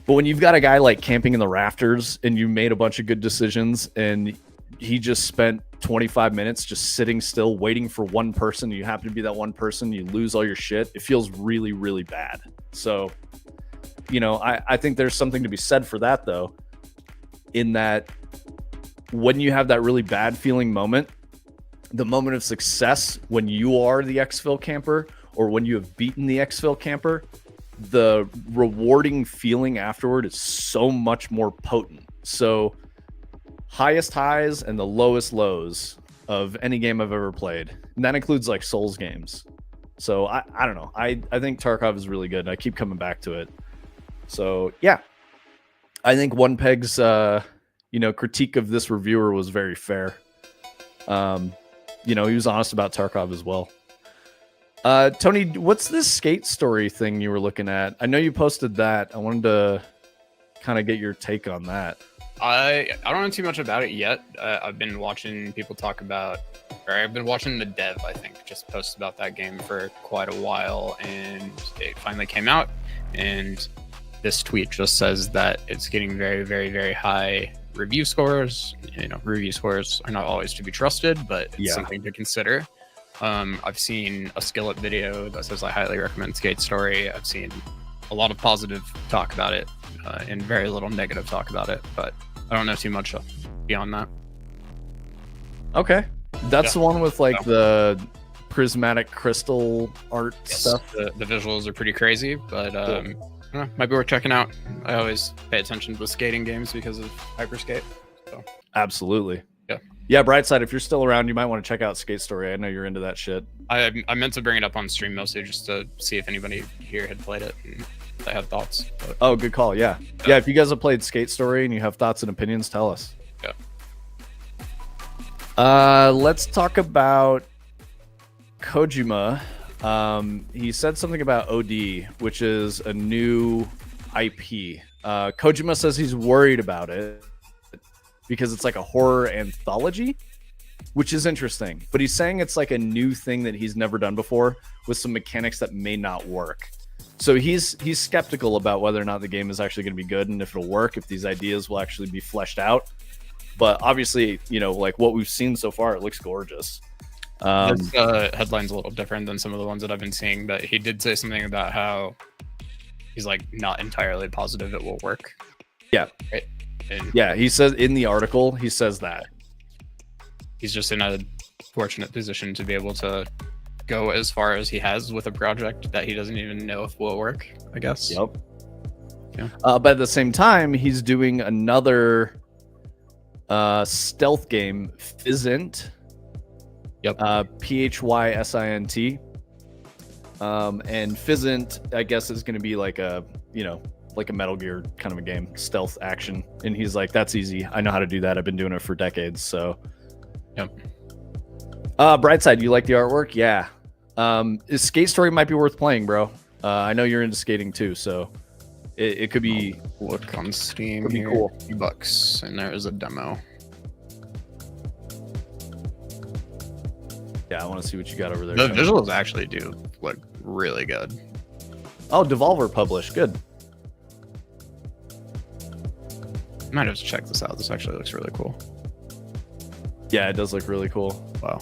But when you've got a guy like camping in the rafters and you made a bunch of good decisions and he just spent 25 minutes just sitting still waiting for one person, you happen to be that one person, you lose all your shit, it feels really, really bad. So, I think there's something to be said for that, though, in that when you have that really bad feeling moment, the moment of success when you are the exfil camper or when you have beaten the exfil camper, the rewarding feeling afterward is so much more potent. So highest highs and the lowest lows of any game I've ever played. And that includes like Souls games. So I don't know. I think Tarkov is really good. I keep coming back to it. So yeah, I think One Peg's critique of this reviewer was very fair. He was honest about Tarkov as well. Tony, what's this skate story thing you were looking at? I know you posted that. I wanted to kind of get your take on that. I don't know too much about it yet. I've been watching people talk about, or I've been watching the dev, I think, just post about that game for quite a while, and it finally came out. And this tweet just says that it's getting very, very, very high review scores. Review scores are not always to be trusted, but it's something to consider. I've seen a Skillet video that says I highly recommend Skate Story. I've seen a lot of positive talk about it and very little negative talk about it, but I don't know too much beyond that. Okay. That's the one with the prismatic crystal art stuff. The visuals are pretty crazy, but cool. Might be worth checking out. I always pay attention to skating games because of Hyperskate. So. Absolutely. Yeah, Brightside, if you're still around, you might want to check out Skate Story. I know you're into that shit. I meant to bring it up on stream mostly just to see if anybody here had played it and they had thoughts. But... Oh, good call. Yeah, if you guys have played Skate Story and you have thoughts and opinions, tell us. Yeah. Let's talk about Kojima. He said something about OD, which is a new IP. Kojima says he's worried about it because it's like a horror anthology, which is interesting. But he's saying it's like a new thing that he's never done before with some mechanics that may not work. So he's skeptical about whether or not the game is actually going to be good and if it'll work, if these ideas will actually be fleshed out. But obviously, like what we've seen so far, it looks gorgeous. This headline's a little different than some of the ones that I've been seeing, but he did say something about how he's like not entirely positive it will work. Yeah. Right? And yeah, he says in the article, he says that. He's just in a fortunate position to be able to go as far as he has with a project that he doesn't even know if will work, I guess. Yep. Yeah. But at the same time, he's doing another stealth game, Physint. Yep. Physint. And Physint, I guess, is going to be like a Metal Gear kind of a game, stealth action. And he's like, that's easy. I know how to do that. I've been doing it for decades. So, yep. Brightside, you like the artwork? Yeah. Skate Story might be worth playing, bro. I know you're into skating too, so it could be. Look on Steam. Could be here. cool. $50, and there is a demo. Yeah, I want to see what you got over there. The visuals actually do look really good. Oh, Devolver published. Good. Might have to check this out. This actually looks really cool. Yeah, it does look really cool. Wow.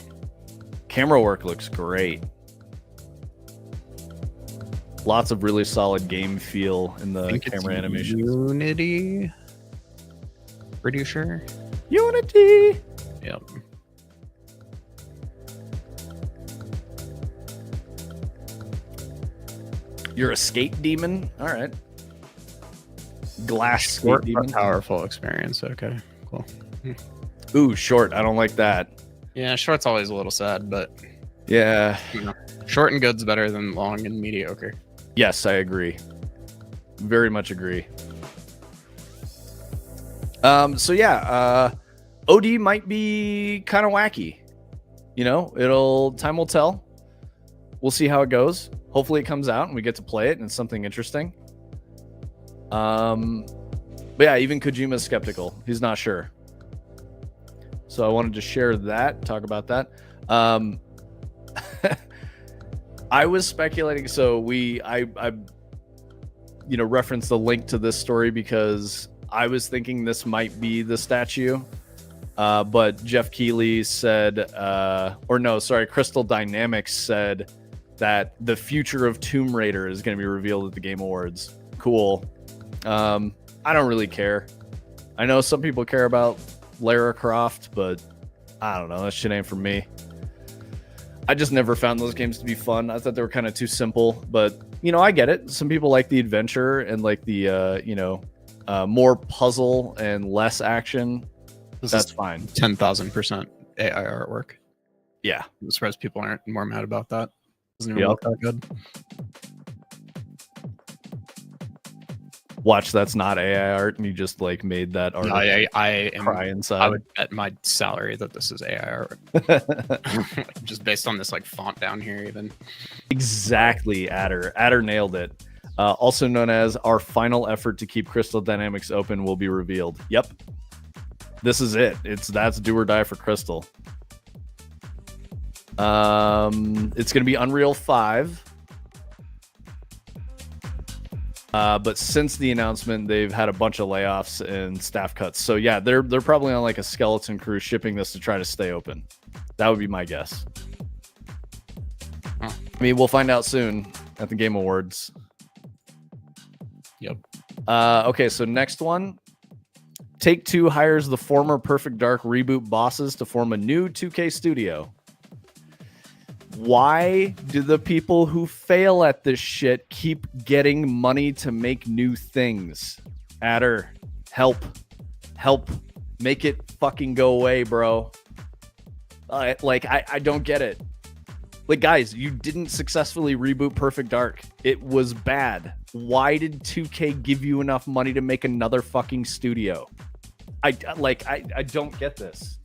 Camera work looks great. Lots of really solid game feel in the camera animation. Unity? Pretty sure. Unity! Yep. You're a skate demon? All right. Glass skate Short demon. but powerful experience. Okay, cool. Ooh, short. I don't like that. Yeah, short's always a little sad, but yeah, short and good's better than long and mediocre. Yes, I agree. Very much agree. So yeah, OD might be kind of wacky. Time will tell. We'll see how it goes. Hopefully it comes out and we get to play it and it's something interesting. But yeah, even Kojima's skeptical. He's not sure. So I wanted to share that, talk about that. I was speculating. So I referenced the link to this story because I was thinking this might be the statue. But Jeff Keighley said, Crystal Dynamics said that the future of Tomb Raider is going to be revealed at the Game Awards. Cool. I don't really care. I know some people care about Lara Croft, but I don't know. That shit ain't for me. I just never found those games to be fun. I thought they were kind of too simple, but I get it. Some people like the adventure and like the more puzzle and less action. That's fine. 10,000% AI artwork. Yeah. I'm surprised people aren't more mad about that. Doesn't even look that good. Watch, that's not AI art, and you just like made that art. No, I cry inside. I would bet my salary that this is AI art, just based on this like font down here. Even exactly, Adder. Adder nailed it. Also known as our final effort to keep Crystal Dynamics open will be revealed. Yep, this is it. That's do or die for Crystal. It's gonna be Unreal 5. But since the announcement, they've had a bunch of layoffs and staff cuts. So yeah, they're probably on like a skeleton crew shipping this to try to stay open. That would be my guess. Huh. I mean, we'll find out soon at the Game Awards. Yep. Okay, so next one. Take-Two hires the former Perfect Dark reboot bosses to form a new 2K studio. Why do the people who fail at this shit keep getting money to make new things? Adder, help. Make it fucking go away, bro. I don't get it. Like, guys, you didn't successfully reboot Perfect Dark. It was bad. Why did 2K give you enough money to make another fucking studio? I don't get this.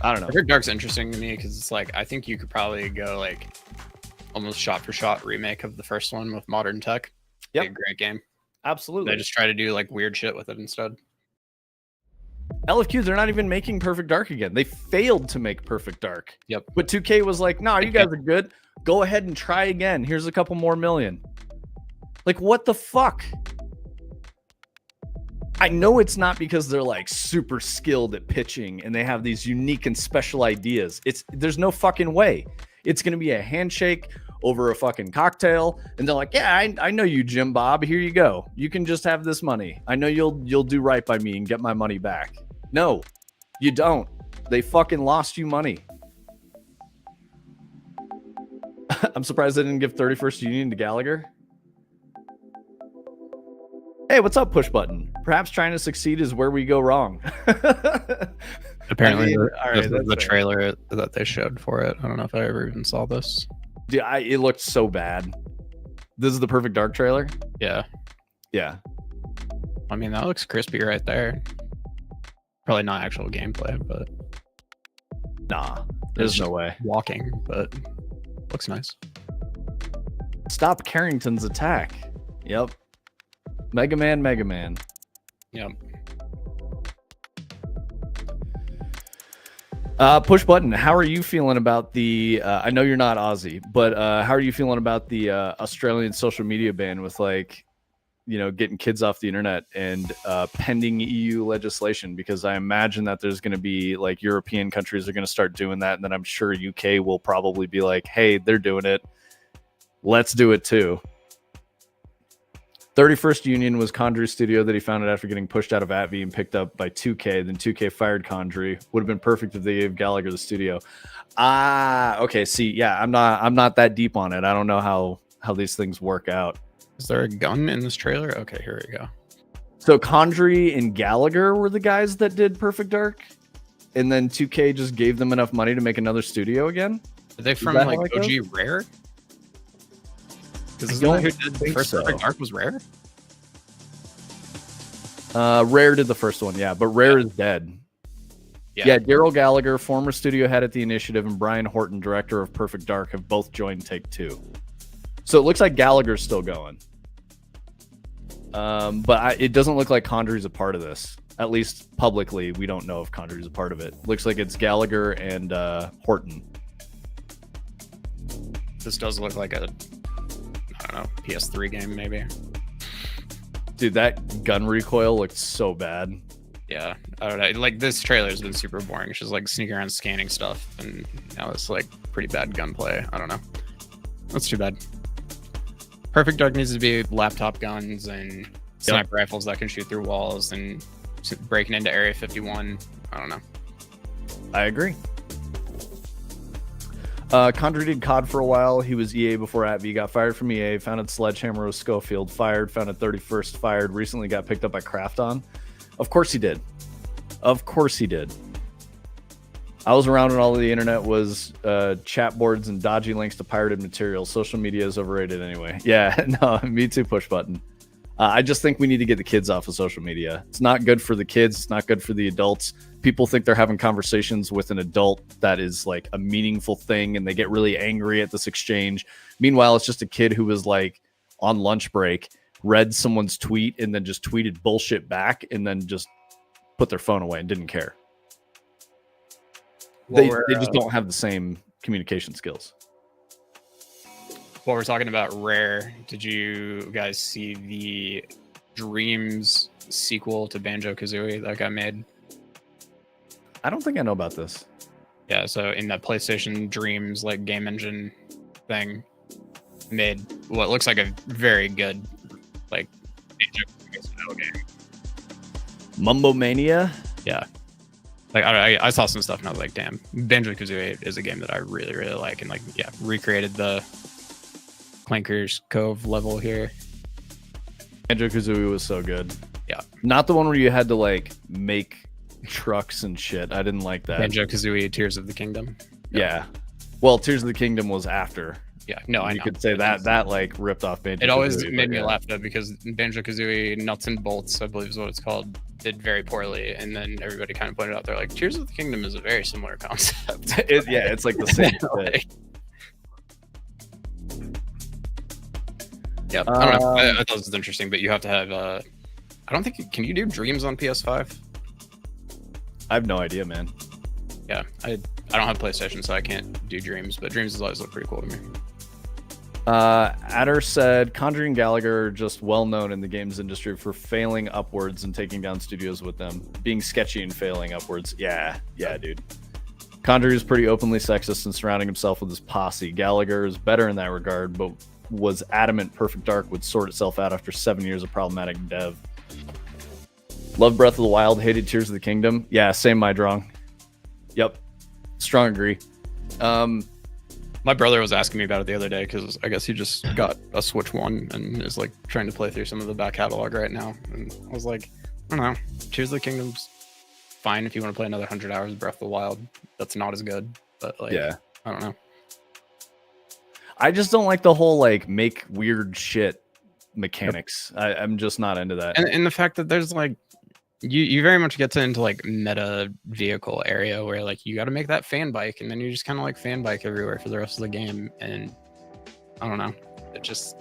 I don't know. Perfect Dark's interesting to me because it's like I think you could probably go like almost shot for shot remake of the first one with modern tech. Yep. Be a great game. Absolutely. They just try to do like weird shit with it instead. LFQ, they're not even making Perfect Dark again. They failed to make Perfect Dark. Yep. But 2K was like, "No, you guys are good. Go ahead and try again. Here's a couple more million." Like, what the fuck? I know it's not because they're like super skilled at pitching and they have these unique and special ideas. There's no fucking way. It's going to be a handshake over a fucking cocktail. And they're like, yeah, I know you, Jim Bob. Here you go. You can just have this money. I know you'll do right by me and get my money back. No, you don't. They fucking lost you money. I'm surprised they didn't give 31st Union to Gallagher. Hey, what's up, push button? Perhaps trying to succeed is where we go wrong. Apparently, this is the trailer that they showed for it. I don't know if I ever even saw this. Dude, it looked so bad. This is the Perfect Dark trailer? Yeah. Yeah. I mean, that looks crispy right there. Probably not actual gameplay, but... Nah, there's no way. Walking, but looks nice. Stop Carrington's attack. Yep. Mega Man. Yep. Push button. How are you feeling about the? I know you're not Aussie, but how are you feeling about the Australian social media ban with like, getting kids off the internet and pending EU legislation? Because I imagine that there's going to be like European countries are going to start doing that, and then I'm sure UK will probably be like, hey, they're doing it. Let's do it too. 31st Union was Condry's studio that he founded after getting pushed out of ATV and picked up by 2K. Then 2K fired Condry. Would have been perfect if they gave Gallagher the studio. Okay. See, yeah, I'm not that deep on it. I don't know how these things work out. Is there a gun in this trailer? Okay, here we go. So Condry and Gallagher were the guys that did Perfect Dark, and then 2K just gave them enough money to make another studio again. Are they from like OG Rare? Because who did the first Perfect Dark was Rare? Rare did the first one, yeah, but Rare is dead. Yeah, Daryl Gallagher, former studio head at the initiative, and Brian Horton, director of Perfect Dark, have both joined Take-Two. So it looks like Gallagher's still going. But it doesn't look like Condry's a part of this. At least publicly, we don't know if Condry's a part of it. Looks like it's Gallagher and Horton. This does look like a... I don't know, PS3 game maybe. Dude, that gun recoil looked so bad. Yeah, I don't know. Like, this trailer has been super boring. It's just like sneaking around scanning stuff, and now it's like pretty bad gunplay. I don't know. That's too bad. Perfect Dark needs to be laptop guns and sniper rifles that can shoot through walls and breaking into Area 51. I don't know. I agree. Condry did COD for a while. He was EA before ATV, got fired from EA, founded Sledgehammer with Schofield, fired, founded 31st, fired, recently got picked up by Krafton. Of course he did. Of course he did. I was around when all of the internet was chat boards and dodgy links to pirated material. Social media is overrated anyway. Yeah, no, me too, push button. I just think we need to get the kids off of social media. It's not good for the kids. It's not good for the adults. People think they're having conversations with an adult that is like a meaningful thing, and they get really angry at this exchange. Meanwhile, it's just a kid who was like on lunch break, read someone's tweet, and then just tweeted bullshit back, and then just put their phone away and didn't care. They just don't have the same communication skills. While we're talking about Rare, did you guys see the Dreams sequel to Banjo-Kazooie that got made? I don't think I know about this. Yeah, so in that PlayStation Dreams like game engine thing, made what looks like a very good like Banjo-Kazooie style game. Mumbo Mania? Yeah. Like I saw some stuff and I was like, damn, Banjo-Kazooie is a game that I really, really like, and like, yeah, recreated the Clanker's Cove level here. Banjo-Kazooie was so good. Yeah. Not the one where you had to like make trucks and shit. I didn't like that. Banjo-Kazooie Tears of the Kingdom. Yeah. Well, Tears of the Kingdom was after. Yeah, no, I know. You could say that like ripped off Banjo-Kazooie. It always made me laugh though, because Banjo-Kazooie Nuts and Bolts, I believe is what it's called, did very poorly, and then everybody kind of pointed out, they're like, Tears of the Kingdom is a very similar concept. It's like the same thing. Yeah, I don't know. I thought this was interesting, but you have to have. I don't think can you do Dreams on PS5? I have no idea, man. Yeah, I don't have PlayStation, so I can't do Dreams, but Dreams has always looked pretty cool to me. Adder said Conjuring Gallagher are just well known in the games industry for failing upwards and taking down studios with them, being sketchy and failing upwards. Yeah, dude. Conjuring is pretty openly sexist and surrounding himself with his posse. Gallagher is better in that regard, but was adamant Perfect Dark would sort itself out after 7 years of problematic dev. Love Breath of the Wild, hated Tears of the Kingdom. Yeah, same my drong. Yep. Strong agree. My brother was asking me about it the other day because I guess he just got a Switch 1 and is like trying to play through some of the back catalog right now. And I was like, I don't know. Tears of the Kingdom's fine if you want to play another 100 hours of Breath of the Wild. That's not as good, but like, yeah, I don't know. I just don't like the whole like make weird shit mechanics. I'm just not into that. And the fact that there's like you very much get into like meta vehicle area where like you got to make that fan bike, and then you just kind of like fan bike everywhere for the rest of the game. And I don't know, it just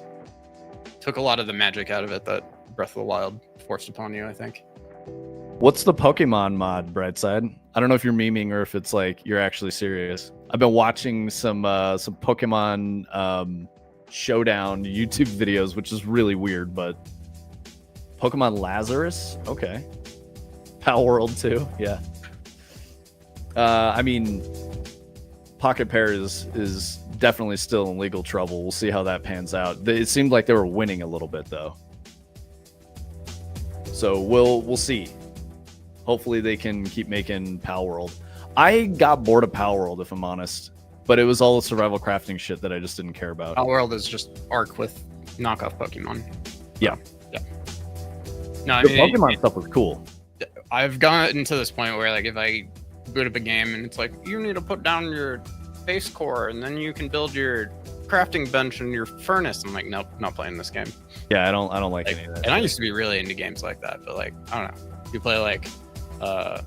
took a lot of the magic out of it that Breath of the Wild forced upon you, I think. What's the Pokemon mod, Brightside? I don't know if you're memeing or if it's like you're actually serious. I've been watching some Pokemon Showdown YouTube videos, which is really weird, but Pokemon Lazarus? Okay. Pal World 2, yeah. I mean, Pocket Pair is definitely still in legal trouble. We'll see how that pans out. It seemed like they were winning a little bit, though. So we'll see. Hopefully they can keep making Pal World. I got bored of Pal World, if I'm honest, but it was all the survival crafting shit that I just didn't care about. Pal World is just Arc with knockoff Pokemon. Yeah. No, I the mean, Pokemon stuff was cool. I've gotten to this point where like if I boot up a game and it's like you need to put down your base core and then you can build your crafting bench and your furnace, I'm like, nope, not playing this game. Yeah, I don't like any of that. And I used to be really into games like that, but like I don't know. You play like the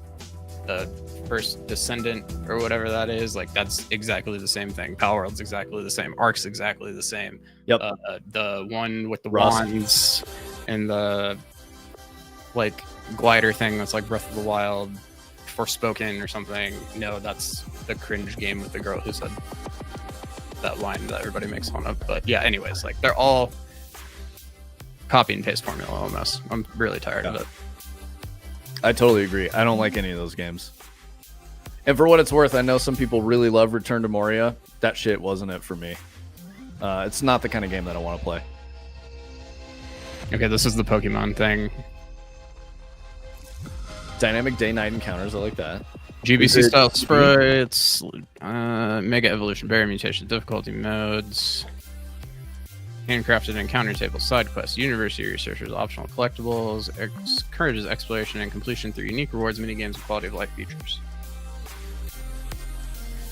first Descendant or whatever that is, like that's exactly the same thing. Power World's exactly the same. Arc's exactly the same. Yep. The one with the wands and the like glider thing that's like Breath of the Wild, Forspoken or something. No, that's the cringe game with the girl who said that line that everybody makes fun of. But yeah, anyways, like they're all copy and paste formula almost. I'm really tired of it. I totally agree. I don't like any of those games. And for what it's worth, I know some people really love Return to Moria. That shit wasn't it for me. It's not the kind of game that I want to play. Okay, this is the Pokemon thing. Dynamic day-night encounters. I like that. GBC style sprites, Mega Evolution, Berry Mutation, difficulty modes, handcrafted encounter table, side quests, university researchers, optional collectibles, encourages exploration and completion through unique rewards, minigames, and quality of life features.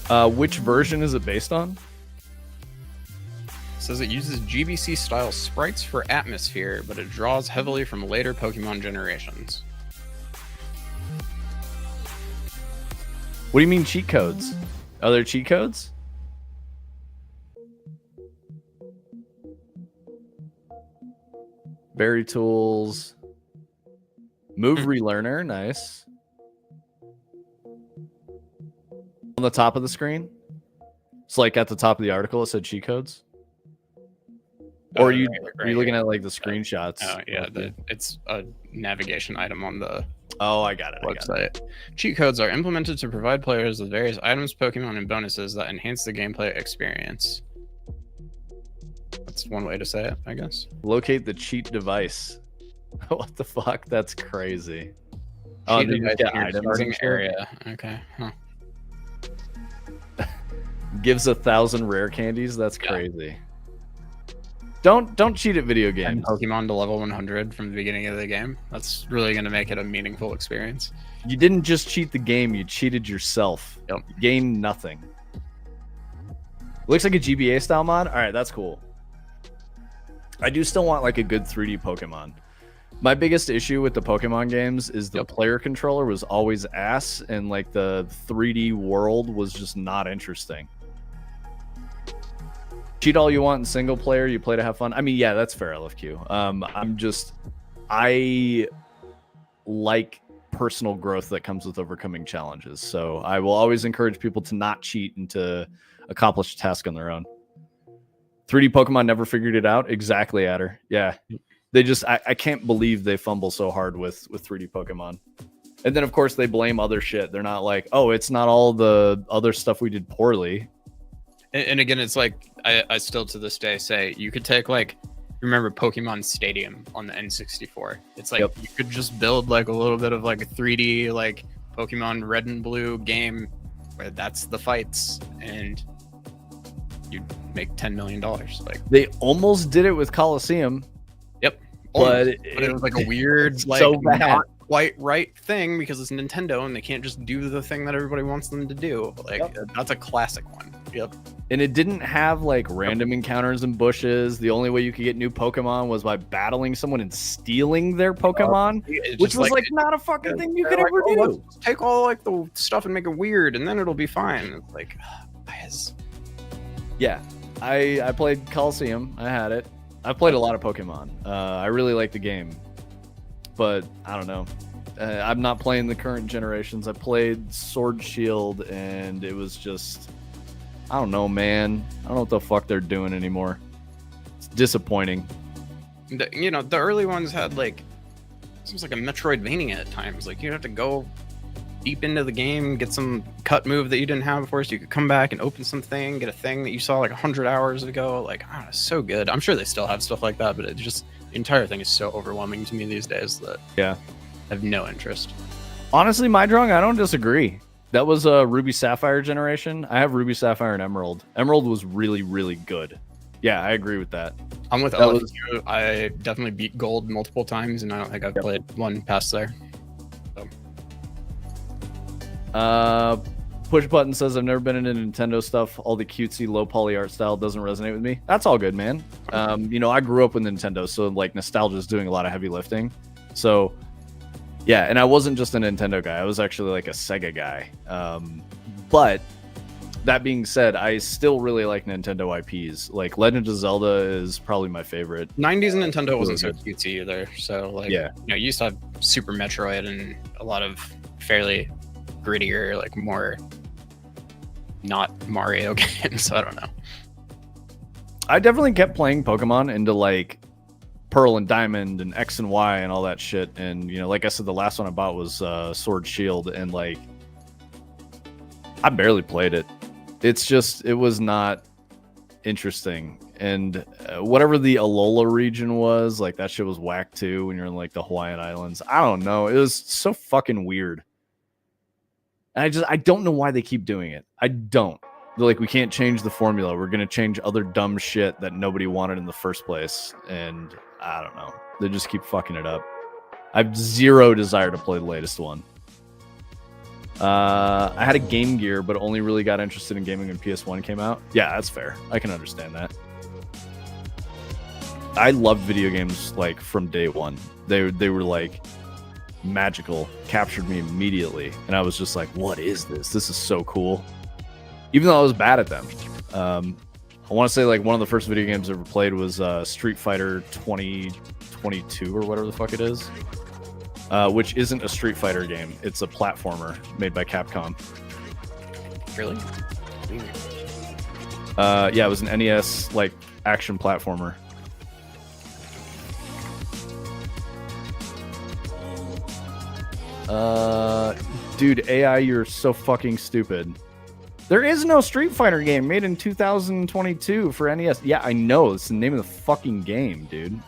Which version is it based on? Says it uses GBC style sprites for atmosphere, but it draws heavily from later Pokemon generations. What do you mean cheat codes? Are there cheat codes? Berry tools. Move relearner, nice. On the top of the screen? It's like at the top of the article it said cheat codes. Or are you looking at like the screenshots? Oh yeah, it's a navigation item on the I got it. website. Cheat codes are implemented to provide players with various items, Pokemon, and bonuses that enhance the gameplay experience. That's one way to say it, I guess. Locate the cheat device. What the fuck? That's crazy. Cheat device in your starting area. Okay. Huh. Gives 1,000 rare candies. That's crazy. Don't cheat at video games. And Pokemon to level 100 from the beginning of the game. That's really going to make it a meaningful experience. You didn't just cheat the game, you cheated yourself. Yep. You gained nothing. Looks like a GBA style mod. All right, that's cool. I do still want like a good 3D Pokemon. My biggest issue with the Pokemon games is the player controller was always ass, and like the 3D world was just not interesting. Cheat all you want in single player, you play to have fun. I mean, yeah, that's fair, LFQ. I like personal growth that comes with overcoming challenges. So I will always encourage people to not cheat and to accomplish a task on their own. 3D Pokemon never figured it out. Exactly, Adder. Yeah. They just, I can't believe they fumble so hard with 3D Pokemon. And then, of course, they blame other shit. They're not like, oh, it's not all the other stuff we did poorly. And again, it's like, I still to this day say, you could take like, remember Pokemon Stadium on the N64. It's like, you could just build like a little bit of like a 3D, like Pokemon Red and Blue game where that's the fights and you make $10 million. Like they almost did it with Coliseum. Yep. But it was like a weird, like so bad. Not quite right thing because it's Nintendo and they can't just do the thing that everybody wants them to do. Like that's a classic one. Yep. And it didn't have like random encounters in bushes. The only way you could get new Pokemon was by battling someone and stealing their Pokemon, which was like not a fucking thing you could ever do. Take all like the stuff and make it weird, and then it'll be fine. It's like, guys. Yeah, I played Coliseum. I had it. I played a lot of Pokemon. I really like the game, but I don't know. I'm not playing the current generations. I played Sword Shield, and it was just, I don't know, man. I don't know what the fuck they're doing anymore. It's disappointing. The early ones had like, seems like a Metroidvania at times. Like you'd have to go deep into the game, get some cut move that you didn't have before, so you could come back and open something, get a thing that you saw like 100 hours ago. Like, I don't know, it's so good. I'm sure they still have stuff like that, but it just, the entire thing is so overwhelming to me these days that I have no interest. Honestly, Mydrong, I don't disagree. That was a Ruby Sapphire generation. I have Ruby Sapphire and Emerald. Emerald was really, really good. Yeah, I agree with that. I'm with LFQ. I definitely beat Gold multiple times, and I don't think I've played one past there. Push Button says, I've never been into Nintendo stuff. All the cutesy low poly art style doesn't resonate with me. That's all good, man. I grew up with Nintendo, so like nostalgia is doing a lot of heavy lifting. So yeah, and I wasn't just a Nintendo guy. I was actually like a Sega guy. But that being said, I still really like Nintendo IPs. Like Legend of Zelda is probably my favorite. 90s Nintendo wasn't so cutesy either. So like, you used to have Super Metroid and a lot of fairly grittier, like more not Mario games. So I don't know. I definitely kept playing Pokemon into like Pearl and Diamond and X and Y and all that shit. And like I said, the last one I bought was Sword Shield, and like I barely played it. It was not interesting. And whatever the Alola region was, like that shit was whack too when you're in like the Hawaiian Islands. I don't know. It was so fucking weird. And I don't know why they keep doing it. I don't. They're like, we can't change the formula. We're going to change other dumb shit that nobody wanted in the first place. And I don't know. They just keep fucking it up. I have zero desire to play the latest one. I had a Game Gear, but only really got interested in gaming when PS1 came out. Yeah, that's fair. I can understand that. I loved video games like from day one. They were like magical, captured me immediately, and I was just like, "What is this? This is so cool." Even though I was bad at them. I want to say like one of the first video games I ever played was Street Fighter 2022 or whatever the fuck it is. Which isn't a Street Fighter game. It's a platformer made by Capcom. Really? Yeah, it was an NES like action platformer. Dude, AI, you're so fucking stupid. There is no Street Fighter game made in 2022 for NES. Yeah, I know. It's the name of the fucking game, dude.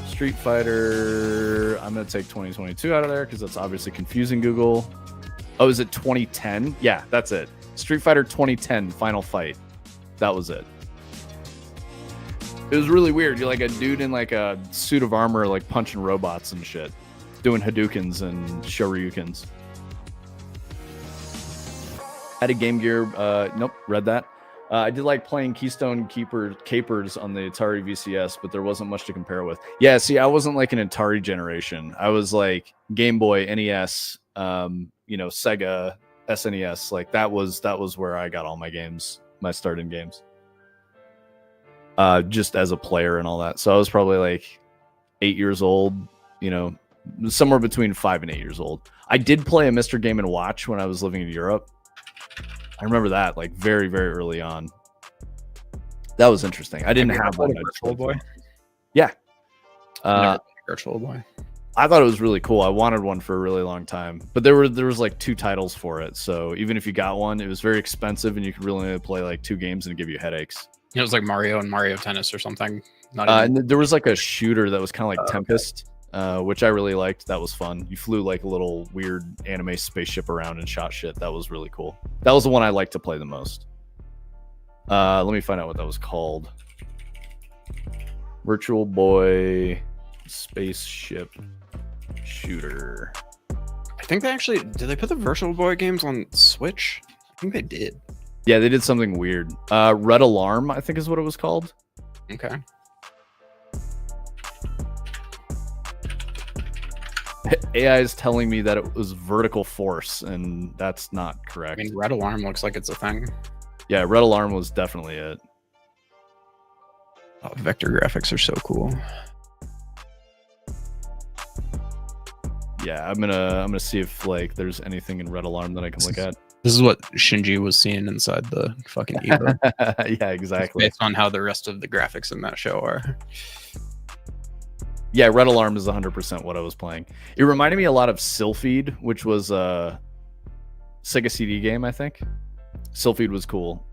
Street Fighter. I'm going to take 2022 out of there because that's obviously confusing Google. Oh, is it 2010? Yeah, that's it. Street Fighter 2010 Final Fight. That was it. It was really weird. You're like a dude in like a suit of armor, like punching robots and shit, doing Hadoukens and Shoryukens. Had a Game Gear. Nope, read that. I did like playing Keystone Capers on the Atari VCS, but there wasn't much to compare with. Yeah, see, I wasn't like an Atari generation. I was like Game Boy, NES, Sega, SNES. Like that was where I got all my games, my start in games. Just as a player and all that. So I was probably like 8 years old, somewhere between 5 and 8 years old. I did play a Mr. Game & Watch when I was living in Europe. I remember that like very, very early on. That was interesting. I didn't have one. Virtual Boy? Yeah. Virtual Boy. I thought it was really cool. I wanted one for a really long time, but there was like 2 titles for it. So even if you got one, it was very expensive and you could really only play like 2 games and it'd give you headaches. It was like Mario and Mario Tennis or something. And there was like a shooter that was kind of like Tempest, which I really liked. That was fun. You flew like a little weird anime spaceship around and shot shit. That was really cool. That was the one I liked to play the most. Let me find out what that was called. Virtual Boy Spaceship Shooter. I think did they put the Virtual Boy games on Switch? I think they did. Yeah, they did something weird. Red Alarm, I think is what it was called. Okay. AI is telling me that it was Vertical Force, and that's not correct. I mean, Red Alarm looks like it's a thing. Yeah, Red Alarm was definitely it. Oh, vector graphics are so cool. Yeah, I'm gonna see if like there's anything in Red Alarm that I can look at. This is what Shinji was seeing inside the fucking ebook. Yeah, exactly. Based on how the rest of the graphics in that show are. Yeah, Red Alarm is 100% what I was playing. It reminded me a lot of Sylphied, which was a Sega CD game, I think. Sylphied was cool.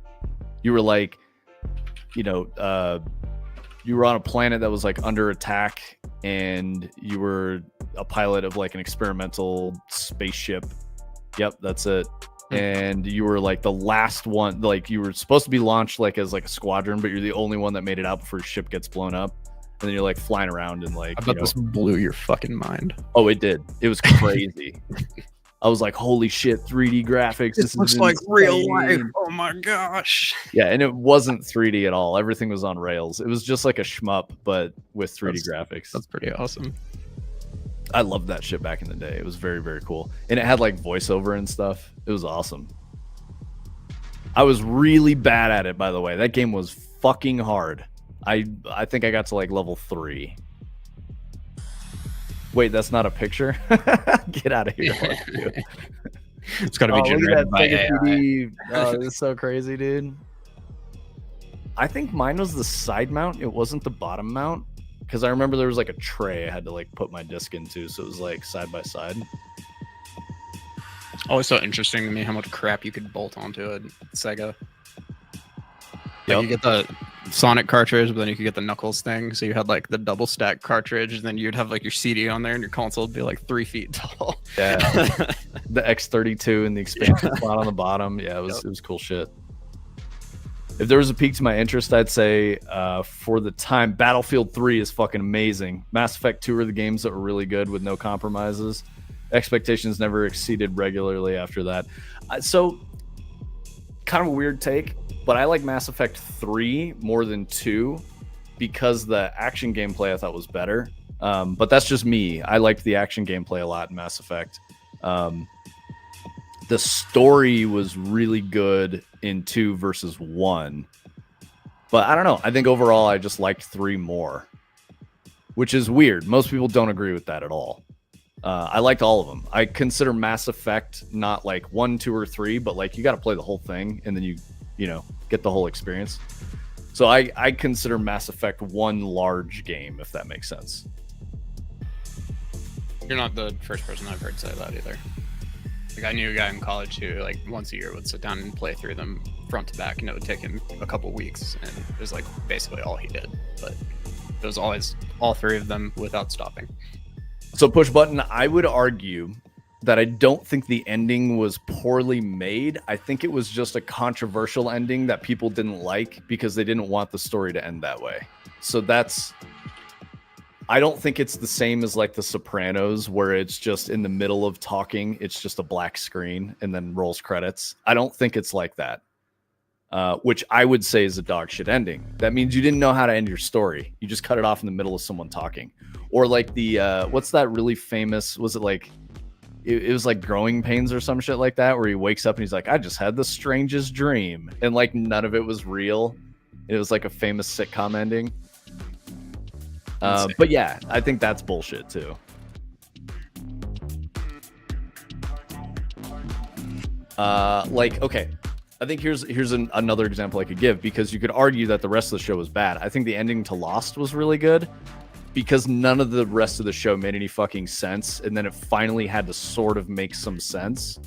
You were like, you were on a planet that was like under attack, and you were a pilot of like an experimental spaceship. Yep, that's it. And you were like the last one, like you were supposed to be launched like as like a squadron, but you're the only one that made it out before your ship gets blown up. And then you're like flying around and like, I bet this blew your fucking mind. Oh, it did. It was crazy. I was like, holy shit, 3D graphics. This looks like real life. Oh my gosh. Yeah, and it wasn't 3D at all. Everything was on rails. It was just like a shmup, but with 3D graphics. That's pretty awesome. I loved that shit back in the day. It was very, very cool. And it had like voiceover and stuff. It was awesome. I was really bad at it, by the way. That game was fucking hard. I think I got to like level 3. Wait, that's not a picture? Get out of here. It's got to be generated by AI. Oh, this is so crazy, dude. I think mine was the side mount. It wasn't the bottom mount. Because I remember there was like a tray I had to like put my disc into, so it was like side by side. Always so interesting to me how much crap you could bolt onto a Sega. Like you get the Sonic cartridge, but then you could get the Knuckles thing. So you had like the double stack cartridge, and then you'd have like your CD on there, and your console would be like 3 feet tall. Yeah, the X32 and the expansion slot on the bottom. Yeah, it was cool shit. If there was a peak to my interest, I'd say for the time, Battlefield 3 is fucking amazing. Mass Effect 2 are the games that were really good with no compromises. Expectations never exceeded regularly after that. So, kind of a weird take, but I like Mass Effect 3 more than 2 because the action gameplay I thought was better. But that's just me. I liked the action gameplay a lot in Mass Effect. The story was really good in 2 versus 1. But I don't know. I think overall I just liked 3 more, which is weird. Most people don't agree with that at all. I liked all of them. I consider Mass Effect not like 1, 2, or 3, but like you got to play the whole thing and then you know, get the whole experience. So I consider Mass Effect one large game, if that makes sense. You're not the first person I've heard say that either. Like I knew a guy in college who like once a year would sit down and play through them front to back, and it would take him a couple weeks, and it was like basically all he did. But it was always all 3 of them without stopping. So Push Button, I would argue that I don't think the ending was poorly made. I think it was just a controversial ending that people didn't like because they didn't want the story to end that way. So I don't think it's the same as like The Sopranos, where it's just in the middle of talking, it's just a black screen and then rolls credits. I don't think it's like that, which I would say is a dog shit ending. That means you didn't know how to end your story. You just cut it off in the middle of someone talking. Or like the, what's that really famous, was it like, it was like Growing Pains or some shit like that, where he wakes up and he's like, I just had the strangest dream. And like none of it was real. It was like a famous sitcom ending. But yeah, I think that's bullshit too. Like, okay, I think here's another example I could give, because you could argue that the rest of the show was bad. I think the ending to Lost was really good because none of the rest of the show made any fucking sense, and then it finally had to sort of make some sense,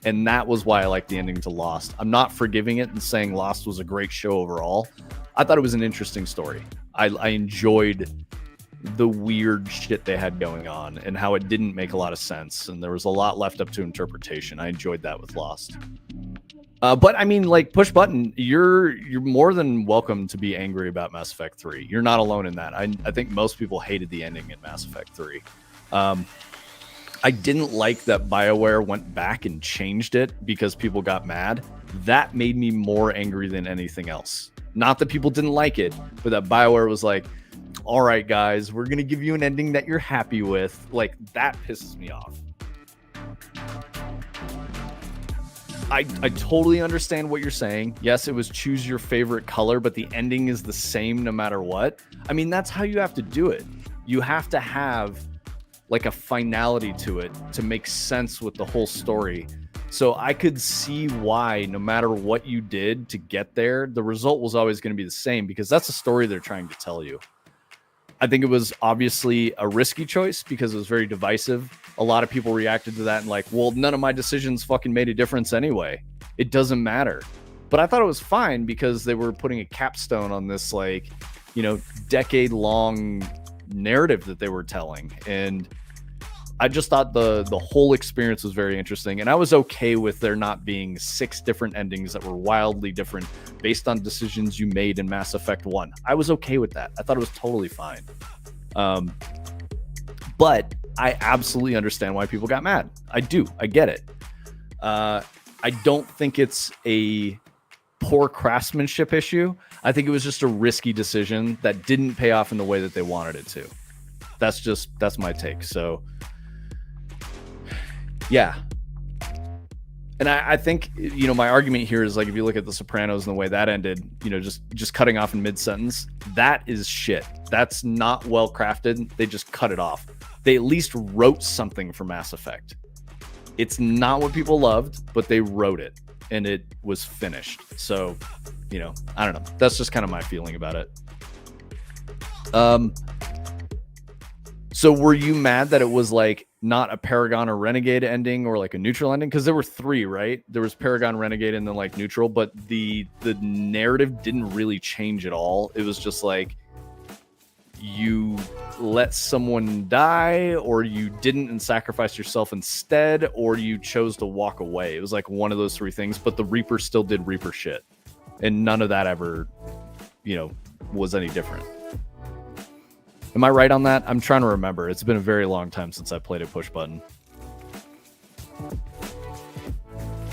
and that was why I liked the ending to Lost. I'm not forgiving it and saying Lost was a great show overall. I thought it was an interesting story. I enjoyed the weird shit they had going on and how it didn't make a lot of sense, and there was a lot left up to interpretation. I enjoyed that with Lost. But I mean, like, Push Button, you're more than welcome to be angry about Mass Effect 3. You're not alone in that. I think most people hated the ending in Mass Effect 3. I didn't like that BioWare went back and changed it because people got mad. That made me more angry than anything else. Not that people didn't like it, but that BioWare was like, all right, guys, we're going to give you an ending that you're happy with. Like, that pisses me off. I totally understand what you're saying. Yes, it was choose your favorite color, but the ending is the same no matter what. I mean, that's how you have to do it. You have to have like a finality to it to make sense with the whole story. So I could see why no matter what you did to get there, the result was always going to be the same, because that's the story they're trying to tell you. I think it was obviously a risky choice because it was very divisive. A lot of people reacted to that and like, well, none of my decisions fucking made a difference anyway. It doesn't matter. But I thought it was fine because they were putting a capstone on this, like, you know, decade-long narrative that they were telling. And I just thought the whole experience was very interesting. And I was okay with there not being 6 different endings that were wildly different based on decisions you made in Mass Effect 1. I was okay with that. I thought it was totally fine. But I absolutely understand why people got mad. I do. I get it. I don't think it's a poor craftsmanship issue. I think it was just a risky decision that didn't pay off in the way that they wanted it to. That's my take. So yeah. And I think, you know, my argument here is like, if you look at The Sopranos and the way that ended, you know, just cutting off in mid-sentence, that is shit. That's not well crafted. They just cut it off. They at least wrote something for Mass Effect. It's not what people loved, but they wrote it and it was finished. So, you know, I don't know. That's just kind of my feeling about it. So were you mad that it was like not a Paragon or Renegade ending or like a neutral ending? Because there were 3, right? There was Paragon, Renegade, and then like neutral, but the narrative didn't really change at all. It was just like you let someone die, or you didn't and sacrificed yourself instead, or you chose to walk away. It was like one of those 3 things, but the Reaper still did Reaper shit. and none of that ever, was any different. Am I right on that? I'm trying to remember. It's been a very long time since I played a push button.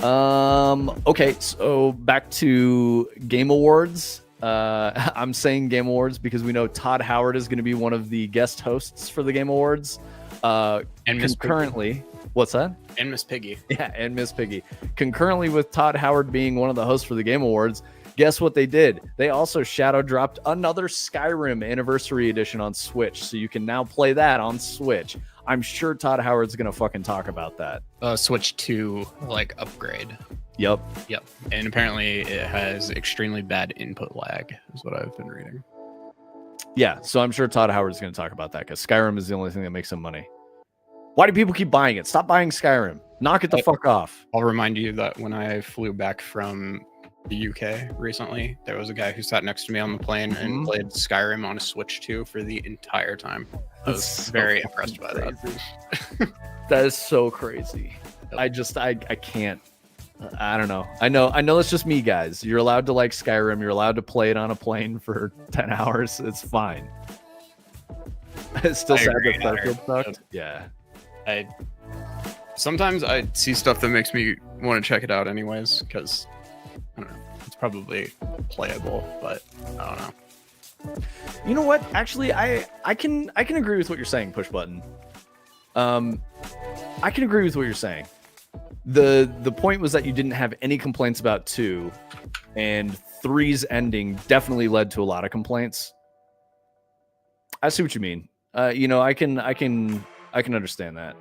Okay, so back to Game Awards. I'm saying Game Awards because we know Todd Howard is going to be one of the guest hosts for the Game Awards. And concurrently, what's that? And Miss Piggy. Yeah, and Miss Piggy. Concurrently with Todd Howard being one of the hosts for the Game Awards, guess what they did? They also shadow dropped another Skyrim Anniversary Edition on Switch, so you can now play that on Switch. I'm sure Todd Howard's gonna fucking talk about that. Switch 2 upgrade. Yep. And apparently it has extremely bad input lag, is what I've been reading. Yeah, so I'm sure Todd Howard's gonna talk about that because Skyrim is the only thing that makes him money. Why do people keep buying it? Stop buying Skyrim. Knock it the fuck off. I'll remind you that when I flew back from the UK recently, there was a guy who sat next to me on the plane and played Skyrim on a Switch 2 for the entire time. I was very impressed by that. That is so crazy. I can't. I don't know. I know it's just me, guys. You're allowed to like Skyrim. You're allowed to play it on a plane for 10 hours. It's fine. It's still sad that Starfield sucked. Yeah. Sometimes I see stuff that makes me want to check it out anyways, because I don't know, it's probably playable, but I don't know. You know what? Actually, I can agree with what you're saying, Push Button. I can agree with what you're saying. The point was that you didn't have any complaints about 2, and 3's ending definitely led to a lot of complaints. I see what you mean. I can understand that.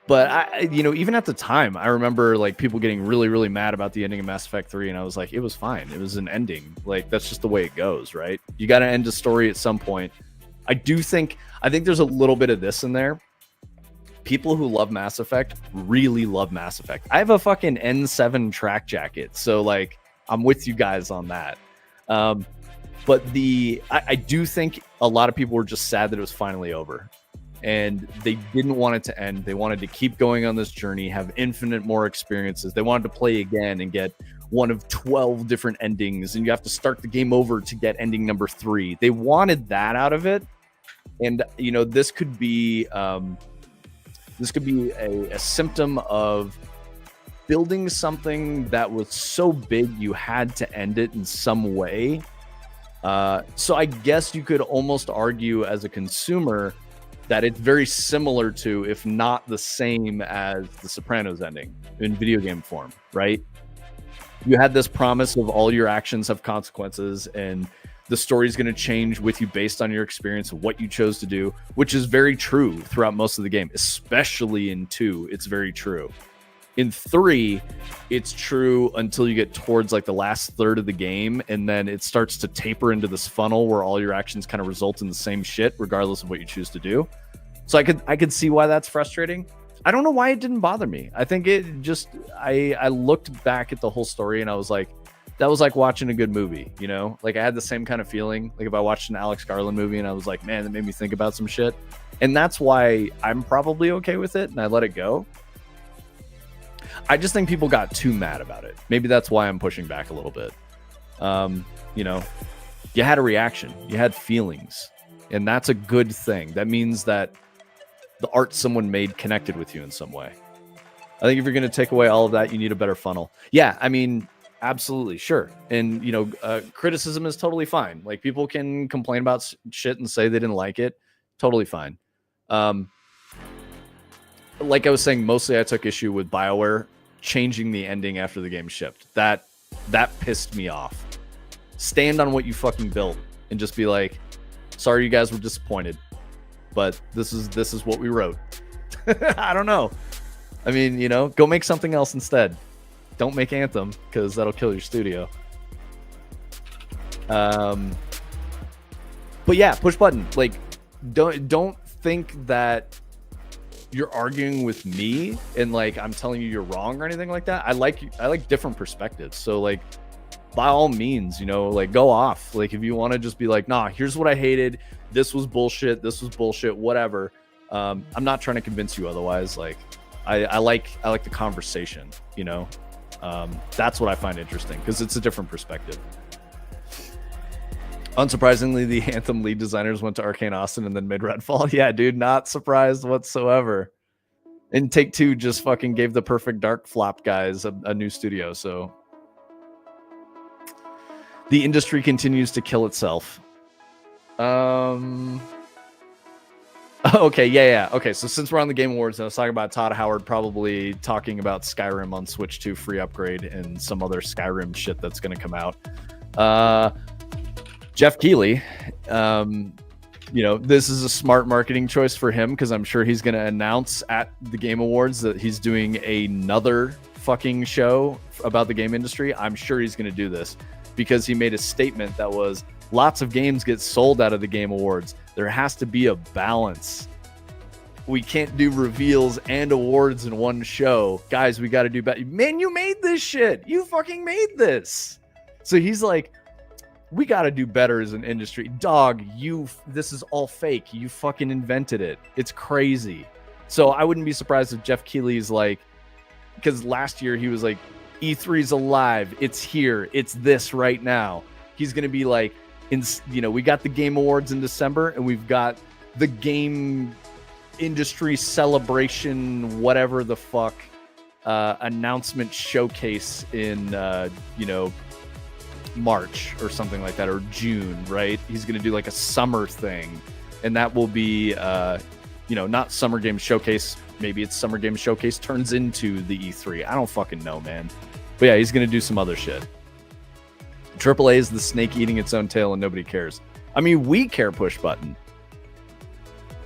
But even at the time, I remember people getting really, really mad about the ending of Mass Effect 3, and I was like, it was fine. It was an ending. That's just the way it goes, right? You got to end a story at some point. I think there's a little bit of this in there. People who love Mass Effect really love Mass Effect. I have a fucking N7 track jacket, so I'm with you guys on that. But I do think a lot of people were just sad that it was finally over. And they didn't want it to end. They wanted to keep going on this journey, have infinite more experiences. They wanted to play again and get one of 12 different endings, and you have to start the game over to get ending number 3. They wanted that out of it. And this could be a symptom of building something that was so big you had to end it in some way. So I guess you could almost argue as a consumer that it's very similar to, if not the same as, the Sopranos ending in video game form, right? You had this promise of all your actions have consequences, and the story is going to change with you based on your experience of what you chose to do, which is very true throughout most of the game, especially in 2. It's very true. In 3, it's true until you get towards the last third of the game, and then it starts to taper into this funnel where all your actions kind of result in the same shit, regardless of what you choose to do. So I could see why that's frustrating. I don't know why it didn't bother me. I think it just, I looked back at the whole story and I was like, that was like watching a good movie, I had the same kind of feeling. If I watched an Alex Garland movie and I was like, man, that made me think about some shit. And that's why I'm probably okay with it and I let it go. I just think people got too mad about it. Maybe that's why I'm pushing back a little bit. You had a reaction, you had feelings, and that's a good thing. That means that the art someone made connected with you in some way. I think if you're going to take away all of that, you need a better funnel. Yeah, I mean, absolutely, sure. And, criticism is totally fine. People can complain about shit and say they didn't like it. Totally fine. Like I was saying, mostly I took issue with BioWare changing the ending after the game shipped. That pissed me off. Stand on what you fucking built and just be like, sorry you guys were disappointed, but this is what we wrote. I don't know. I mean, go make something else instead. Don't make Anthem, because that'll kill your studio. But yeah, Push Button. Don't think that you're arguing with me and I'm telling you you're wrong or anything like that. I like different perspectives. So by all means, go off. If you want to just be like, nah, here's what I hated. This was bullshit. This was bullshit. Whatever. I'm not trying to convince you otherwise. I like the conversation, That's what I find interesting because it's a different perspective. Unsurprisingly, the Anthem lead designers went to Arcane Austin and then made Redfall. Yeah, dude, not surprised whatsoever. And Take-Two just fucking gave the Perfect Dark flop guys a new studio. So the industry continues to kill itself. Okay, yeah. Okay, so since we're on the Game Awards, I was talking about Todd Howard probably talking about Skyrim on Switch 2 free upgrade and some other Skyrim shit that's going to come out. Jeff Keighley, this is a smart marketing choice for him because I'm sure he's going to announce at the Game Awards that he's doing another fucking show about the game industry. I'm sure he's going to do this because he made a statement that was, lots of games get sold out of the Game Awards. There has to be a balance. We can't do reveals and awards in one show. Guys, we got to do better. Man, you made this shit. You fucking made this. So he's like, we got to do better as an industry. Dog, this is all fake. You fucking invented it. It's crazy. So I wouldn't be surprised if Jeff Keighley's like, because last year he was like, E3's alive. It's here. It's this right now. He's going to be like, we got the Game Awards in December and we've got the game industry celebration, whatever the fuck, announcement showcase in, March or something like that, or June, right? He's going to do like a summer thing, and that will be, not Summer Game Showcase. Maybe it's Summer Game Showcase turns into the E3. I don't fucking know, man. But yeah, he's going to do some other shit. AAA is the snake eating its own tail and nobody cares. I mean, we care, push button.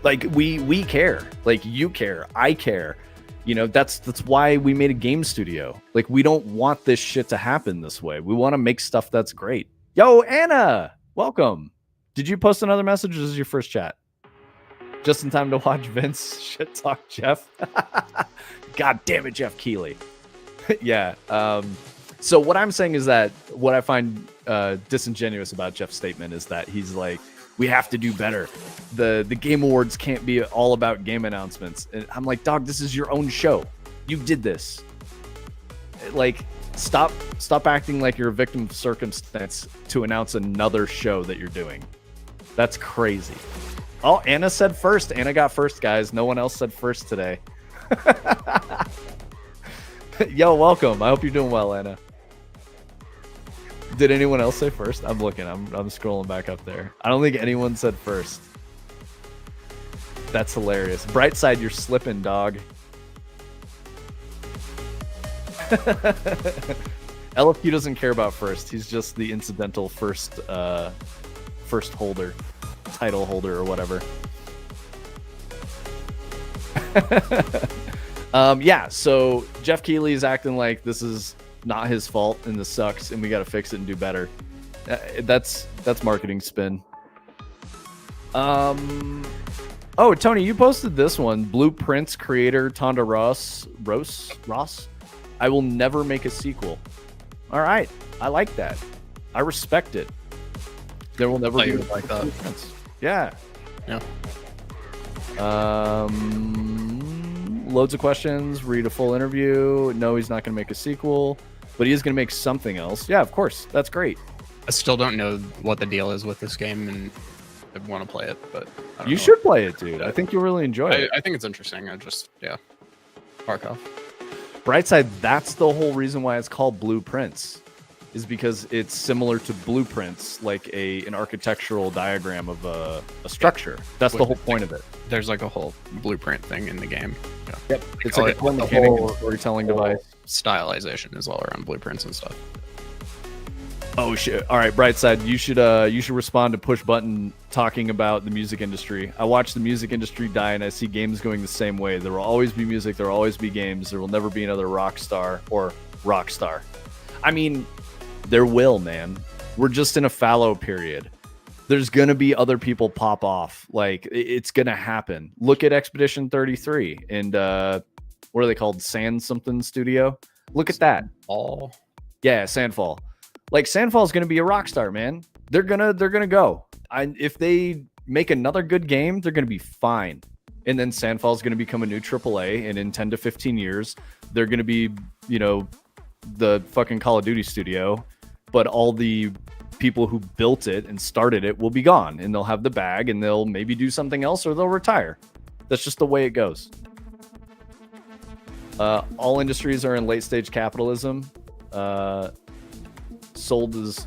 Like, we care. Like, you care. I care. That's why we made a game studio. Like, we don't want this shit to happen this way. We want to make stuff that's great. Yo, Anna, welcome. Did you post another message or is this your first chat? Just in time to watch Vince shit talk Jeff. God damn it, Jeff Keighley. Yeah. So what I'm saying is that what I find disingenuous about Jeff's statement is that he's like, we have to do better. The Game Awards can't be all about game announcements. And I'm like, dog, this is your own show. You did this. Like, stop acting like you're a victim of circumstance to announce another show that you're doing. That's crazy. Oh, Anna said first. Anna got first, guys. No one else said first today. Yo, welcome. I hope you're doing well, Anna. Did anyone else say first? I'm looking. I'm scrolling back up there. I don't think anyone said first. That's hilarious. Brightside, you're slipping, dog. LFQ doesn't care about first. He's just the incidental first holder, title holder, or whatever. Yeah. So Jeff Keighley is acting like this is not his fault and this sucks and we got to fix it and do better. That's marketing spin. Oh, Tony, you posted this one. Blueprints creator Tonda Ross. I will never make a sequel. All right, I like that. I respect it. There will never be like that. Yeah. Yeah. Loads of questions. Read a full interview. No, he's not going to make a sequel, but he is going to make something else. Yeah, of course. That's great. I still don't know what the deal is with this game, and I want to play it, but I don't know. Should play it, dude. I think you'll really enjoy it. I think it's interesting. Mark off. Brightside, that's the whole reason why it's called Blueprints, is because it's similar to blueprints, like an architectural diagram of a structure. That's the whole point of it. There's like a whole blueprint thing in the game. Yeah. Yep. It's like a whole storytelling device. Stylization is all around blueprints and stuff. Oh shit! All right, Brightside, you should respond to Push Button talking about the music industry. I watch the music industry die, and I see games going the same way. There will always be music. There will always be games. There will never be another Rockstar or Rockstar. I mean, there will, man. We're just in a fallow period. There's gonna be other people pop off. Like, it's gonna happen. Look at Expedition 33 and what are they called? Sand something Studio. Look at that. Yeah, Sandfall. Like, Sandfall's gonna be a Rockstar, man. They're gonna go. If they make another good game, they're gonna be fine. And then Sandfall's gonna become a new AAA, and in 10 to 15 years, they're gonna be, the fucking Call of Duty studio, but all the people who built it and started it will be gone, and they'll have the bag, and they'll maybe do something else, or they'll retire. That's just the way it goes. All industries are in late stage capitalism. Soul is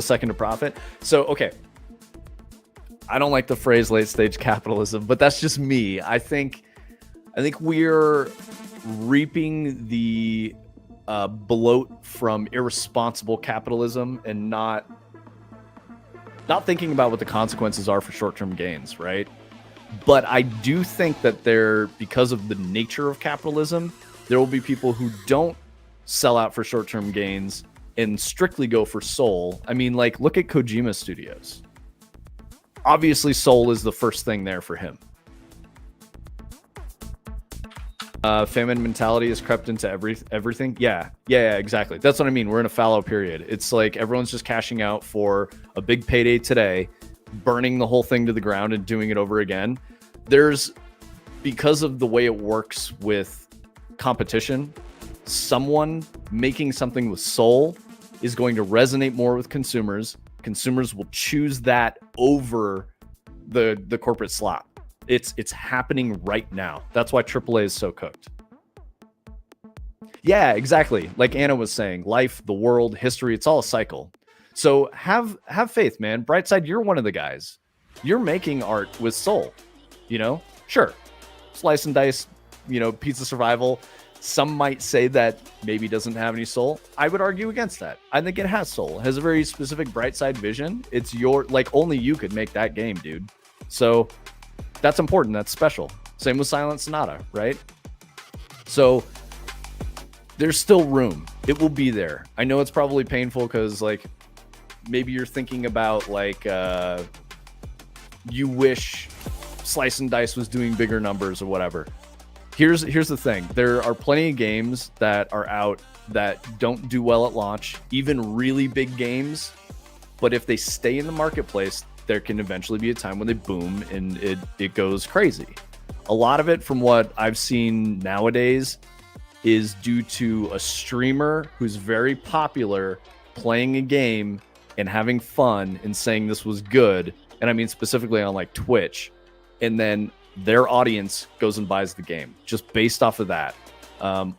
second to profit. So, okay. I don't like the phrase late stage capitalism, but that's just me. I think we're reaping the bloat from irresponsible capitalism and not thinking about what the consequences are for short-term gains, right? But I do think that because of the nature of capitalism, there will be people who don't sell out for short-term gains and strictly go for soul. I mean, like, look at Kojima Studios. Obviously, soul is the first thing there for him. Famine mentality has crept into everything. Yeah, exactly. That's what I mean. We're in a fallow period. It's like everyone's just cashing out for a big payday today, burning the whole thing to the ground and doing it over again. Because of the way it works with competition, someone making something with soul is going to resonate more with consumers. Consumers will choose that over the corporate slop. It's happening right now. That's why AAA is so cooked. Yeah, exactly. Like Anna was saying, life, the world, history, it's all a cycle. So have faith, man. Brightside, you're one of the guys. You're making art with soul. Sure. Slice and dice, pizza survival. Some might say that maybe doesn't have any soul. I would argue against that. I think it has soul. It has a very specific Brightside vision. It's only you could make that game, dude. So that's important. That's special. Same with Silent Sonata, right? So there's still room. It will be there. I know it's probably painful because, like, maybe you're thinking about, like, you wish Slice and Dice was doing bigger numbers or whatever. Here's the thing. There are plenty of games that are out that don't do well at launch, even really big games. But if they stay in the marketplace, there can eventually be a time when they boom and it goes crazy. A lot of it, from what I've seen nowadays, is due to a streamer who's very popular playing a game and having fun and saying this was good. And I mean specifically on like Twitch. And then their audience goes and buys the game just based off of that.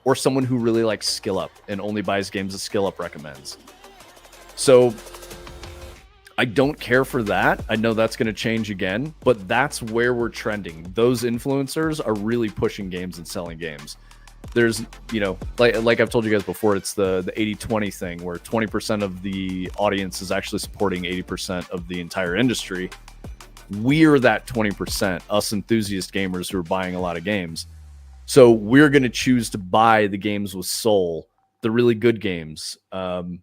Or someone who really likes Skill Up and only buys games that Skill Up recommends. So I don't care for that. I know that's going to change again, but that's where we're trending. Those influencers are really pushing games and selling games. There's, like I've told you guys before, it's the 80-20 thing where 20% of the audience is actually supporting 80% of the entire industry. We're that 20%, us enthusiast gamers who are buying a lot of games. So we're going to choose to buy the games with soul, the really good games. I'm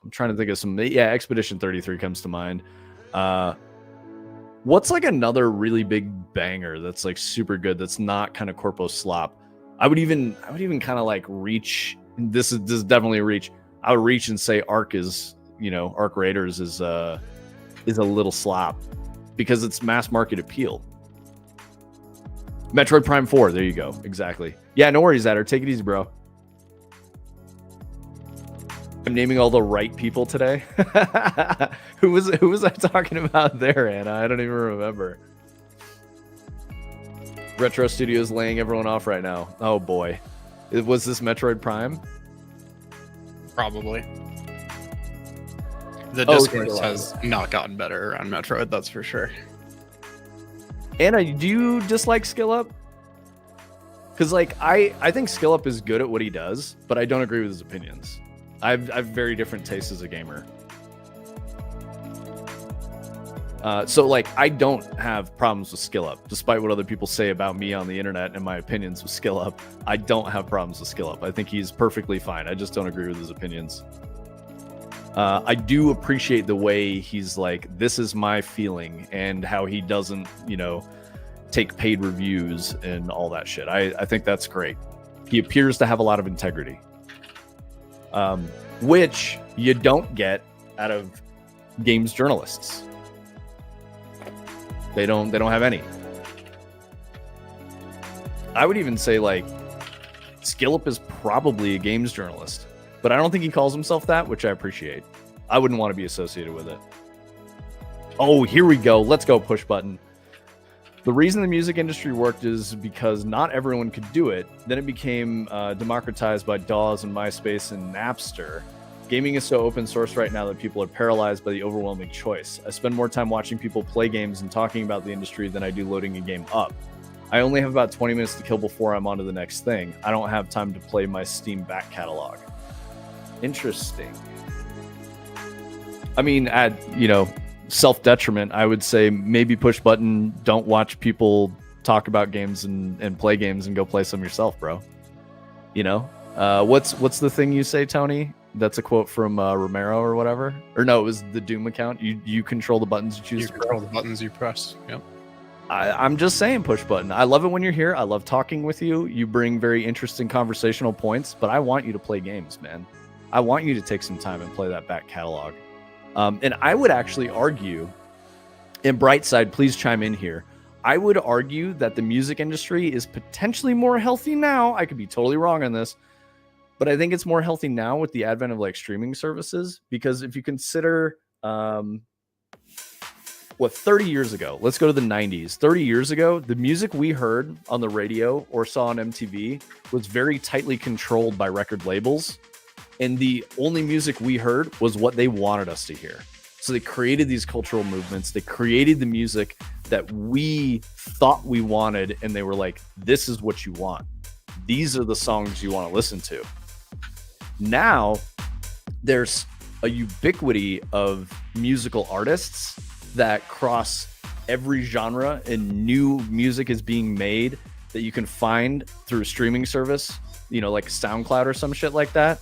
trying to think of some. Yeah, Expedition 33 comes to mind. What's like another really big banger that's like super good that's not kind of corpo slop? I would even kind of like reach. This is definitely a reach. I would reach and say Ark Raiders is a little slop because it's mass market appeal. Metroid Prime 4, there you go. Exactly. Yeah, no worries, Adder. Take it easy, bro. I'm naming all the right people today. Who was I talking about there, Anna? I don't even remember. Retro Studios laying everyone off right now. Oh boy. Was this Metroid Prime? Probably. The discourse has not gotten better around Metroid, that's for sure. Anna, do you dislike Skill Up? Because like I think Skill Up is good at what he does, but I don't agree with his opinions. I've very different tastes as a gamer. So like I don't have problems with Skill Up, despite what other people say about me on the internet and my opinions with Skill Up. I don't have problems with Skill Up. I think he's perfectly fine. I just don't agree with his opinions. I do appreciate the way he's like, this is my feeling, and how he doesn't, take paid reviews and all that shit. I think that's great. He appears to have a lot of integrity, which you don't get out of games journalists. They don't have any. I would even say like Skillup is probably a games journalist, but I don't think he calls himself that, which I appreciate. I wouldn't want to be associated with it. Oh, here we go. Let's go, push button. The reason the music industry worked is because not everyone could do it. Then it became democratized by DAWs and MySpace and Napster. Gaming is so open source right now that people are paralyzed by the overwhelming choice. I spend more time watching people play games and talking about the industry than I do loading a game up. I only have about 20 minutes to kill before I'm on to the next thing. I don't have time to play my Steam back catalog. Interesting. I mean, at, self-detriment, I would say maybe push button, don't watch people talk about games and play games and go play some yourself, bro. What's the thing you say, Tony? That's a quote from Romero or whatever. Or no, it was the Doom account. You control the buttons you choose. You control the buttons you press. Yep. I'm just saying, push button. I love it when you're here. I love talking with you. You bring very interesting conversational points, but I want you to play games, man. I want you to take some time and play that back catalog. And I would actually argue, and Brightside, please chime in here. I would argue that the music industry is potentially more healthy now. I could be totally wrong on this, but I think it's more healthy now with the advent of like streaming services, because if you consider 30 years ago, let's go to the 90s. 30 years ago, the music we heard on the radio or saw on MTV was very tightly controlled by record labels. And the only music we heard was what they wanted us to hear. So they created these cultural movements. They created the music that we thought we wanted. And they were like, this is what you want. These are the songs you want to listen to. Now, there's a ubiquity of musical artists that cross every genre, and new music is being made that you can find through a streaming service, like SoundCloud or some shit like that.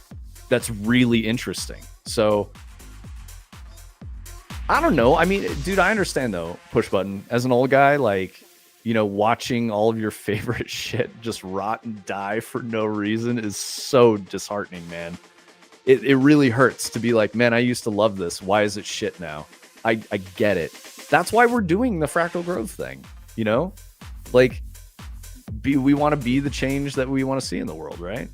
That's really interesting. So I don't know. I mean, dude, I understand though, push button, as an old guy, like, watching all of your favorite shit just rot and die for no reason is so disheartening, man. It really hurts to be like, man, I used to love this. Why is it shit now? I get it. That's why we're doing the fractal growth thing, like we want to be the change that we want to see in the world, right?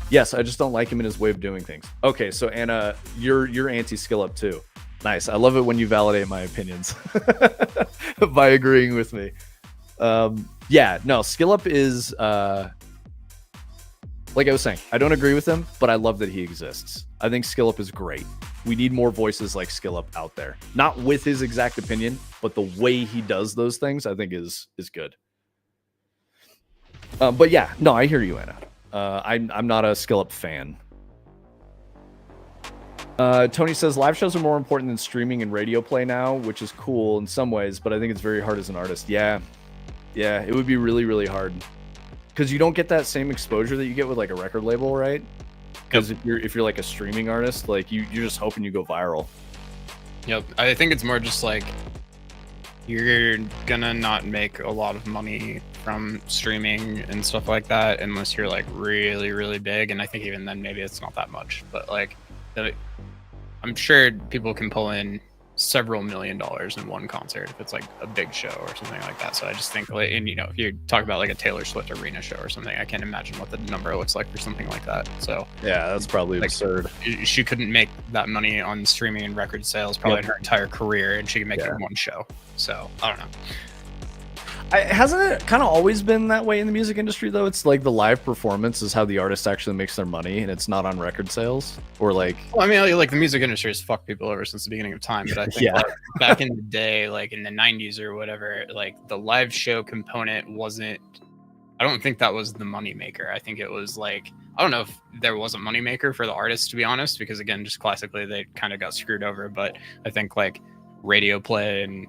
Yes, I just don't like him in his way of doing things. Okay, so Anna, you're anti-Skillup too. Nice. I love it when you validate my opinions by agreeing with me. Skillup is like I was saying, I don't agree with him, but I love that he exists. I think Skillup is great. We need more voices like Skillup out there. Not with his exact opinion, but the way he does those things, I think is good. But yeah, no, I hear you, Anna. I'm not a Skillup fan. Tony says live shows are more important than streaming and radio play now, which is cool in some ways, but I think it's very hard as an artist. Yeah, it would be really, really hard because you don't get that same exposure that you get with like a record label, right? Because if you're like a streaming artist, like you're just hoping you go viral. Yep, I think it's more just like you're gonna not make a lot of money from streaming and stuff like that unless you're like really, really big. And I think even then maybe it's not that much, but like I'm sure people can pull in several $1 million in one concert if it's like a big show or something like that. So I just think, like, and if you talk about like a Taylor Swift arena show or something, I can't imagine what the number looks like for something like that. So yeah, that's probably like, absurd. She couldn't make that money on streaming and record sales probably in her entire career, and she can make it in one show. So I don't know. Hasn't it kind of always been that way in the music industry though? It's like the live performance is how the artist actually makes their money, and it's not on record sales or like. Well, I mean, like the music industry has fucked people over since the beginning of time, but I think like, back in the day, like in the 90s or whatever, like the live show component wasn't. I don't think that was the money maker. I think it was like, I don't know if there was a money maker for the artists, to be honest, because again, just classically they kind of got screwed over. But I think like radio play and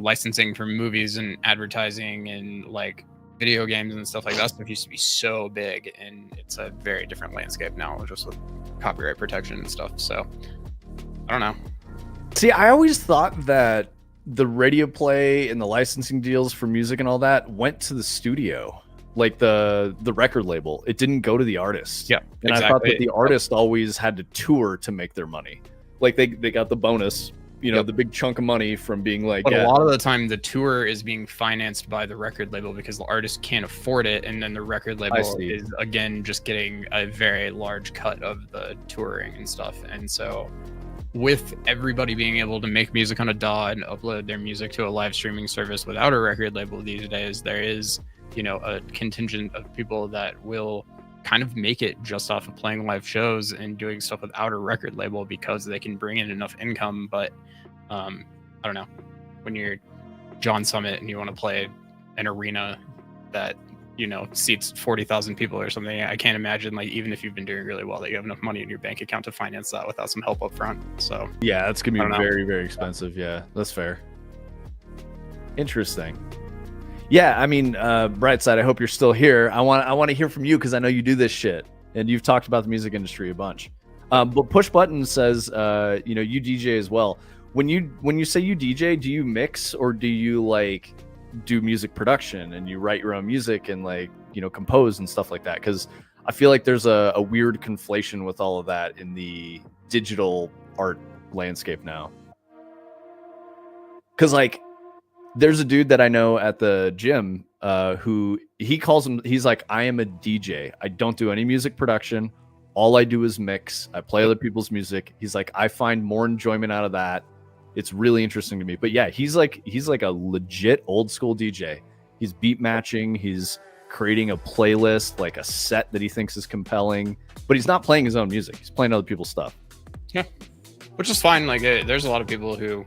licensing for movies and advertising and like video games and stuff like that stuff used to be so big, and it's a very different landscape now just with copyright protection and stuff. So I don't know. See, I always thought that the radio play and the licensing deals for music and all that went to the studio, like the record label. It didn't go to the artist. Yeah, and exactly. I thought that the artist always had to tour to make their money. Like they got the bonus, you know, the big chunk of money from being like. But a lot of the time, the tour is being financed by the record label because the artist can't afford it, and then the record label is again just getting a very large cut of the touring and stuff. And so, with everybody being able to make music on a DAW and upload their music to a live streaming service without a record label these days, there is, you know, a contingent of people that will kind of make it just off of playing live shows and doing stuff without a record label because they can bring in enough income. But I don't know, when you're John Summit and you want to play an arena that, you know, seats 40,000 people or something, I can't imagine, like, even if you've been doing really well, that you have enough money in your bank account to finance that without some help up front. So yeah, that's gonna be very, very expensive. Yeah, that's fair. Interesting. Yeah, I mean, Brightside, I hope you're still here. I want to hear from you because I know you do this shit and you've talked about the music industry a bunch. But Push Button says, you know, you DJ as well. When you say you DJ, do you mix or do you like do music production and you write your own music and, like, you know, compose and stuff like that? Because I feel like there's a weird conflation with all of that in the digital art landscape now. Because, like, there's a dude that I know at the gym who he's like, I am a DJ. I don't do any music production. All I do is mix. I play other people's music. He's like, I find more enjoyment out of that. It's really interesting to me. But yeah, he's like a legit old school DJ. He's beat matching. He's creating a playlist, like a set that he thinks is compelling. But he's not playing his own music. He's playing other people's stuff. Yeah, which is fine. Like, there's a lot of people who,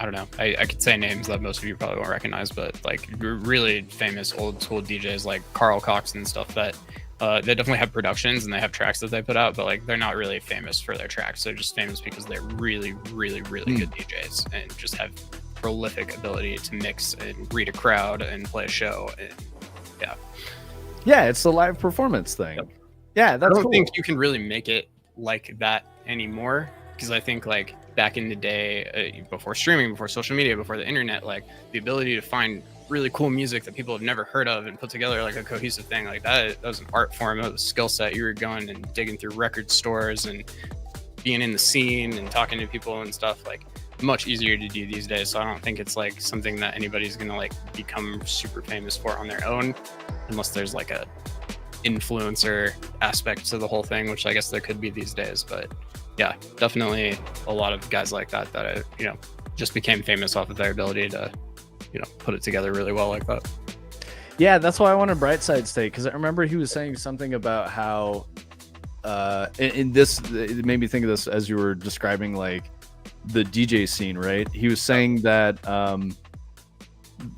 I don't know, I could say names that most of you probably won't recognize, but like really famous old school DJs like Carl Cox and stuff that they definitely have productions and they have tracks that they put out, but like they're not really famous for their tracks. They're just famous because they're really, really, really good DJs and just have prolific ability to mix and read a crowd and play a show. And yeah, it's the live performance thing. Yep. Yeah, that's I don't think you can really make it like that anymore, because I think, like, back in the day, before streaming, before social media, before the internet, like the ability to find really cool music that people have never heard of and put together like a cohesive thing like that was an art form. It was a skill set. You were going and digging through record stores and being in the scene and talking to people and stuff, like much easier to do these days. So I don't think it's like something that anybody's gonna like become super famous for on their own, unless there's like a influencer aspect to the whole thing, which I guess there could be these days. But yeah, definitely a lot of guys like that you know, just became famous off of their ability to, you know, put it together really well like that. Yeah, that's why I wanted Brightside State, because I remember he was saying something about how in this, it made me think of this as you were describing like the DJ scene, right? He was saying that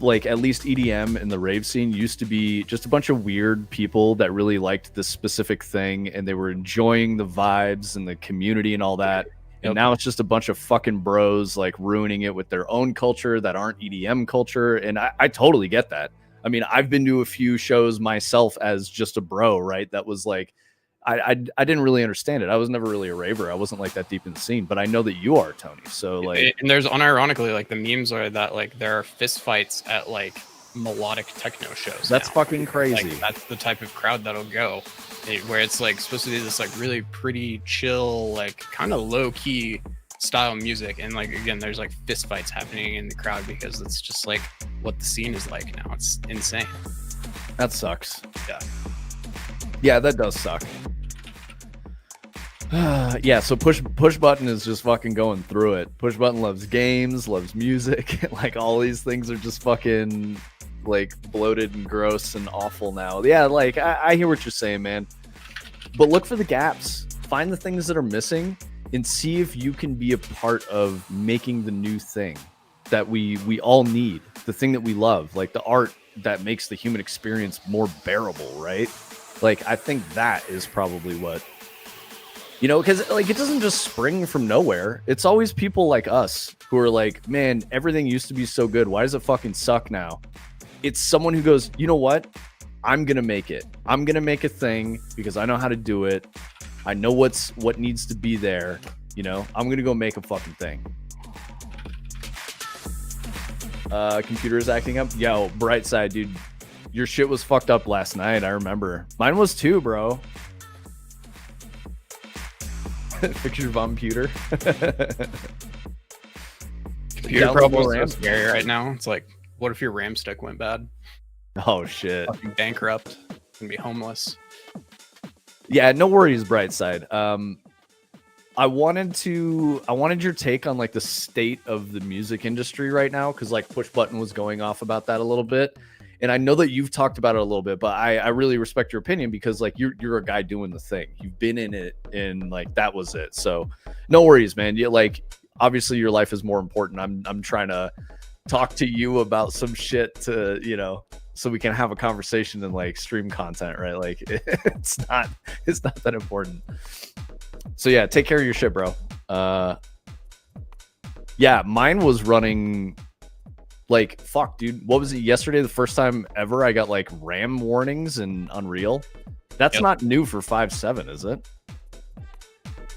like at least EDM in the rave scene used to be just a bunch of weird people that really liked this specific thing and they were enjoying the vibes and the community and all that. And now it's just a bunch of fucking bros like ruining it with their own culture that aren't EDM culture. And I totally get that. I mean, I've been to a few shows myself as just a bro, right? That was like, I didn't really understand it. I was never really a raver. I wasn't like that deep in the scene, but I know that you are, Tony. So like, and there's unironically like the memes are that like there are fist fights at like melodic techno shows. That's now. Fucking crazy. Like, that's the type of crowd that'll go, where it's like supposed to be this like really pretty chill, like kind of low key style music, and like again, there's like fist fights happening in the crowd because it's just like what the scene is like now. It's insane. That sucks. Yeah, that does suck. Yeah, so push button is just fucking going through it. Push button loves games, loves music. Like all these things are just fucking like bloated and gross and awful now. Yeah, like I hear what you're saying, man. But look for the gaps. Find the things that are missing and see if you can be a part of making the new thing that we all need. The thing that we love, like the art that makes the human experience more bearable, right? Like I think that is probably what, you know, because like it doesn't just spring from nowhere. It's always people like us who are like, man, everything used to be so good. Why does it fucking suck now? It's someone who goes, you know what? I'm going to make it. I'm going to make a thing because I know how to do it. I know what needs to be there. You know, I'm going to go make a fucking thing. Computer is acting up. Yo, Brightside, dude. Your shit was fucked up last night. I remember. Mine was too, bro. Fix your computer. Computer download problems more are RAM. scary right now. It's like, what if your RAM stick went bad? Oh shit. Fucking bankrupt. Gonna be homeless. Yeah, no worries, Brightside. I wanted your take on like the state of the music industry right now, because like Push Button was going off about that a little bit. And I know that you've talked about it a little bit, but I really respect your opinion, because like you're a guy doing the thing. You've been in it, and like that was it. So no worries, man. You like, obviously your life is more important. I'm trying to talk to you about some shit to, so we can have a conversation and like stream content, right? Like it's not that important. So yeah, take care of your shit, bro. Yeah, mine was running like, fuck, dude. What was it yesterday? The first time ever I got like RAM warnings in Unreal. That's not new for 5.7, is it?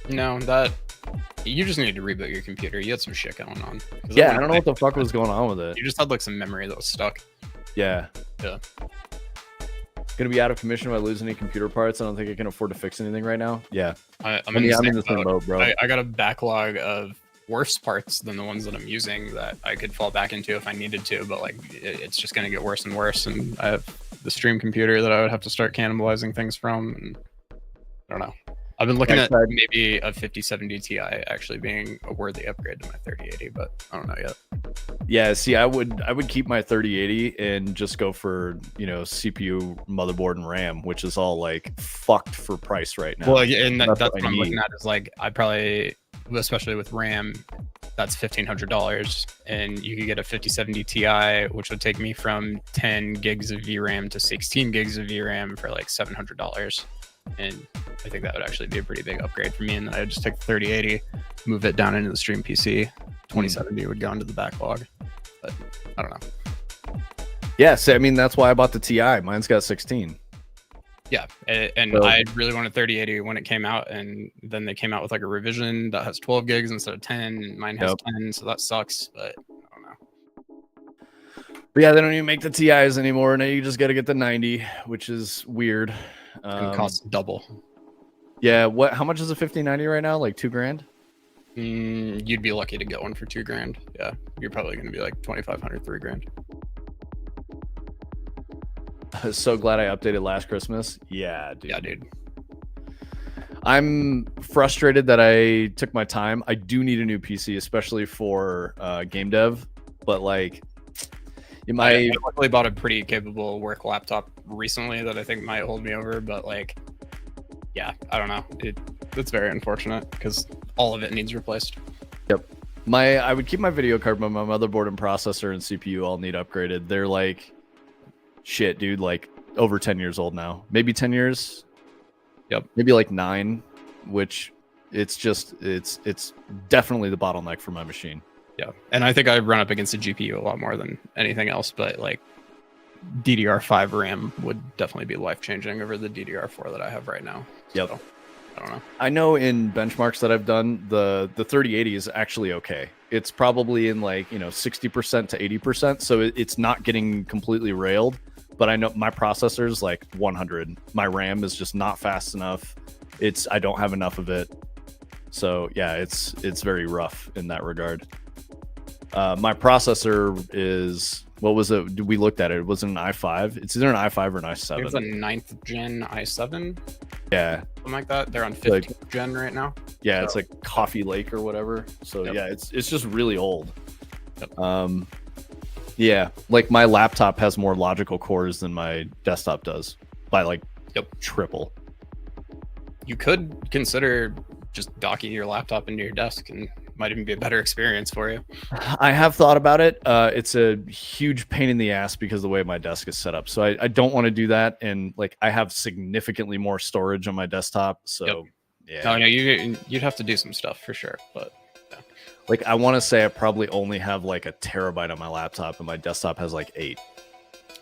No, you just need to reboot your computer. You had some shit going on. Yeah, I don't know what the fuck was going on with it. You just had like some memory that was stuck. Yeah. Yeah. Gonna be out of commission if I lose any computer parts. I don't think I can afford to fix anything right now. Yeah. I'm in in the same boat, bro. I got a backlog of worse parts than the ones that I'm using that I could fall back into if I needed to, but like it's just gonna get worse and worse. And I have the stream computer that I would have to start cannibalizing things from, and I don't know. I've been looking at maybe a 5070 Ti actually being a worthy upgrade to my 3080, but I don't know yet. Yeah, see, I would keep my 3080 and just go for, CPU, motherboard, and RAM, which is all like fucked for price right now. Well, yeah, and that's what I'm looking at is like, I probably, especially with RAM, that's $1,500, and you could get a 5070 Ti, which would take me from 10 gigs of VRAM to 16 gigs of VRAM for like $700. And I think that would actually be a pretty big upgrade for me. And then I would just take the 3080, move it down into the stream PC. 2070 would go into the backlog, but I don't know. Yeah, so I mean, that's why I bought the Ti. Mine's got 16. Yeah, and so, I really wanted 3080 when it came out, and then they came out with like a revision that has 12 gigs instead of 10, and mine has 10, so that sucks, but I don't know. But yeah, they don't even make the TIs anymore. Now you just got to get the 90, which is weird. And costs double. Yeah, how much is a 5090 right now? Like $2,000? You'd be lucky to get one for $2,000. Yeah, you're probably going to be like 2,500, $3,000. I was so glad I updated last Christmas. Yeah, dude. Yeah, dude. I'm frustrated that I took my time. I do need a new PC, especially for game dev. But like, I luckily bought a pretty capable work laptop recently that I think might hold me over. But like, yeah, I don't know. It's very unfortunate because all of it needs replaced. Yep. I would keep my video card, but my motherboard and processor and CPU all need upgraded. They're like, shit, dude, like over 10 years old now. Maybe 10 years. Yep. Maybe like 9, which it's definitely the bottleneck for my machine. Yeah. And I think I run up against the GPU a lot more than anything else, but like DDR5 RAM would definitely be life-changing over the DDR4 that I have right now. Yep. So, I don't know. I know in benchmarks that I've done, the 3080 is actually okay. It's probably in like, 60% to 80%. So it's not getting completely railed, but I know my processor's like 100. My RAM is just not fast enough. I don't have enough of it. So yeah, it's very rough in that regard. My processor is, what was it? We looked at it. It was an i5. It's either an i5 or an i7. It's a 9th gen i7. Yeah. Something like that. They're on 15th gen right now. Yeah, so. It's like Coffee Lake or whatever. So yep. Yeah, it's just really old. Yep. Yeah, like my laptop has more logical cores than my desktop does by like triple. You could consider just docking your laptop into your desk, and might even be a better experience for you. I have thought about it. It's a huge pain in the ass because of the way my desk is set up. So I don't want to do that. And like I have significantly more storage on my desktop. So yeah. No, you'd have to do some stuff for sure. But yeah. Like I want to say I probably only have like a terabyte on my laptop, and my desktop has like 8.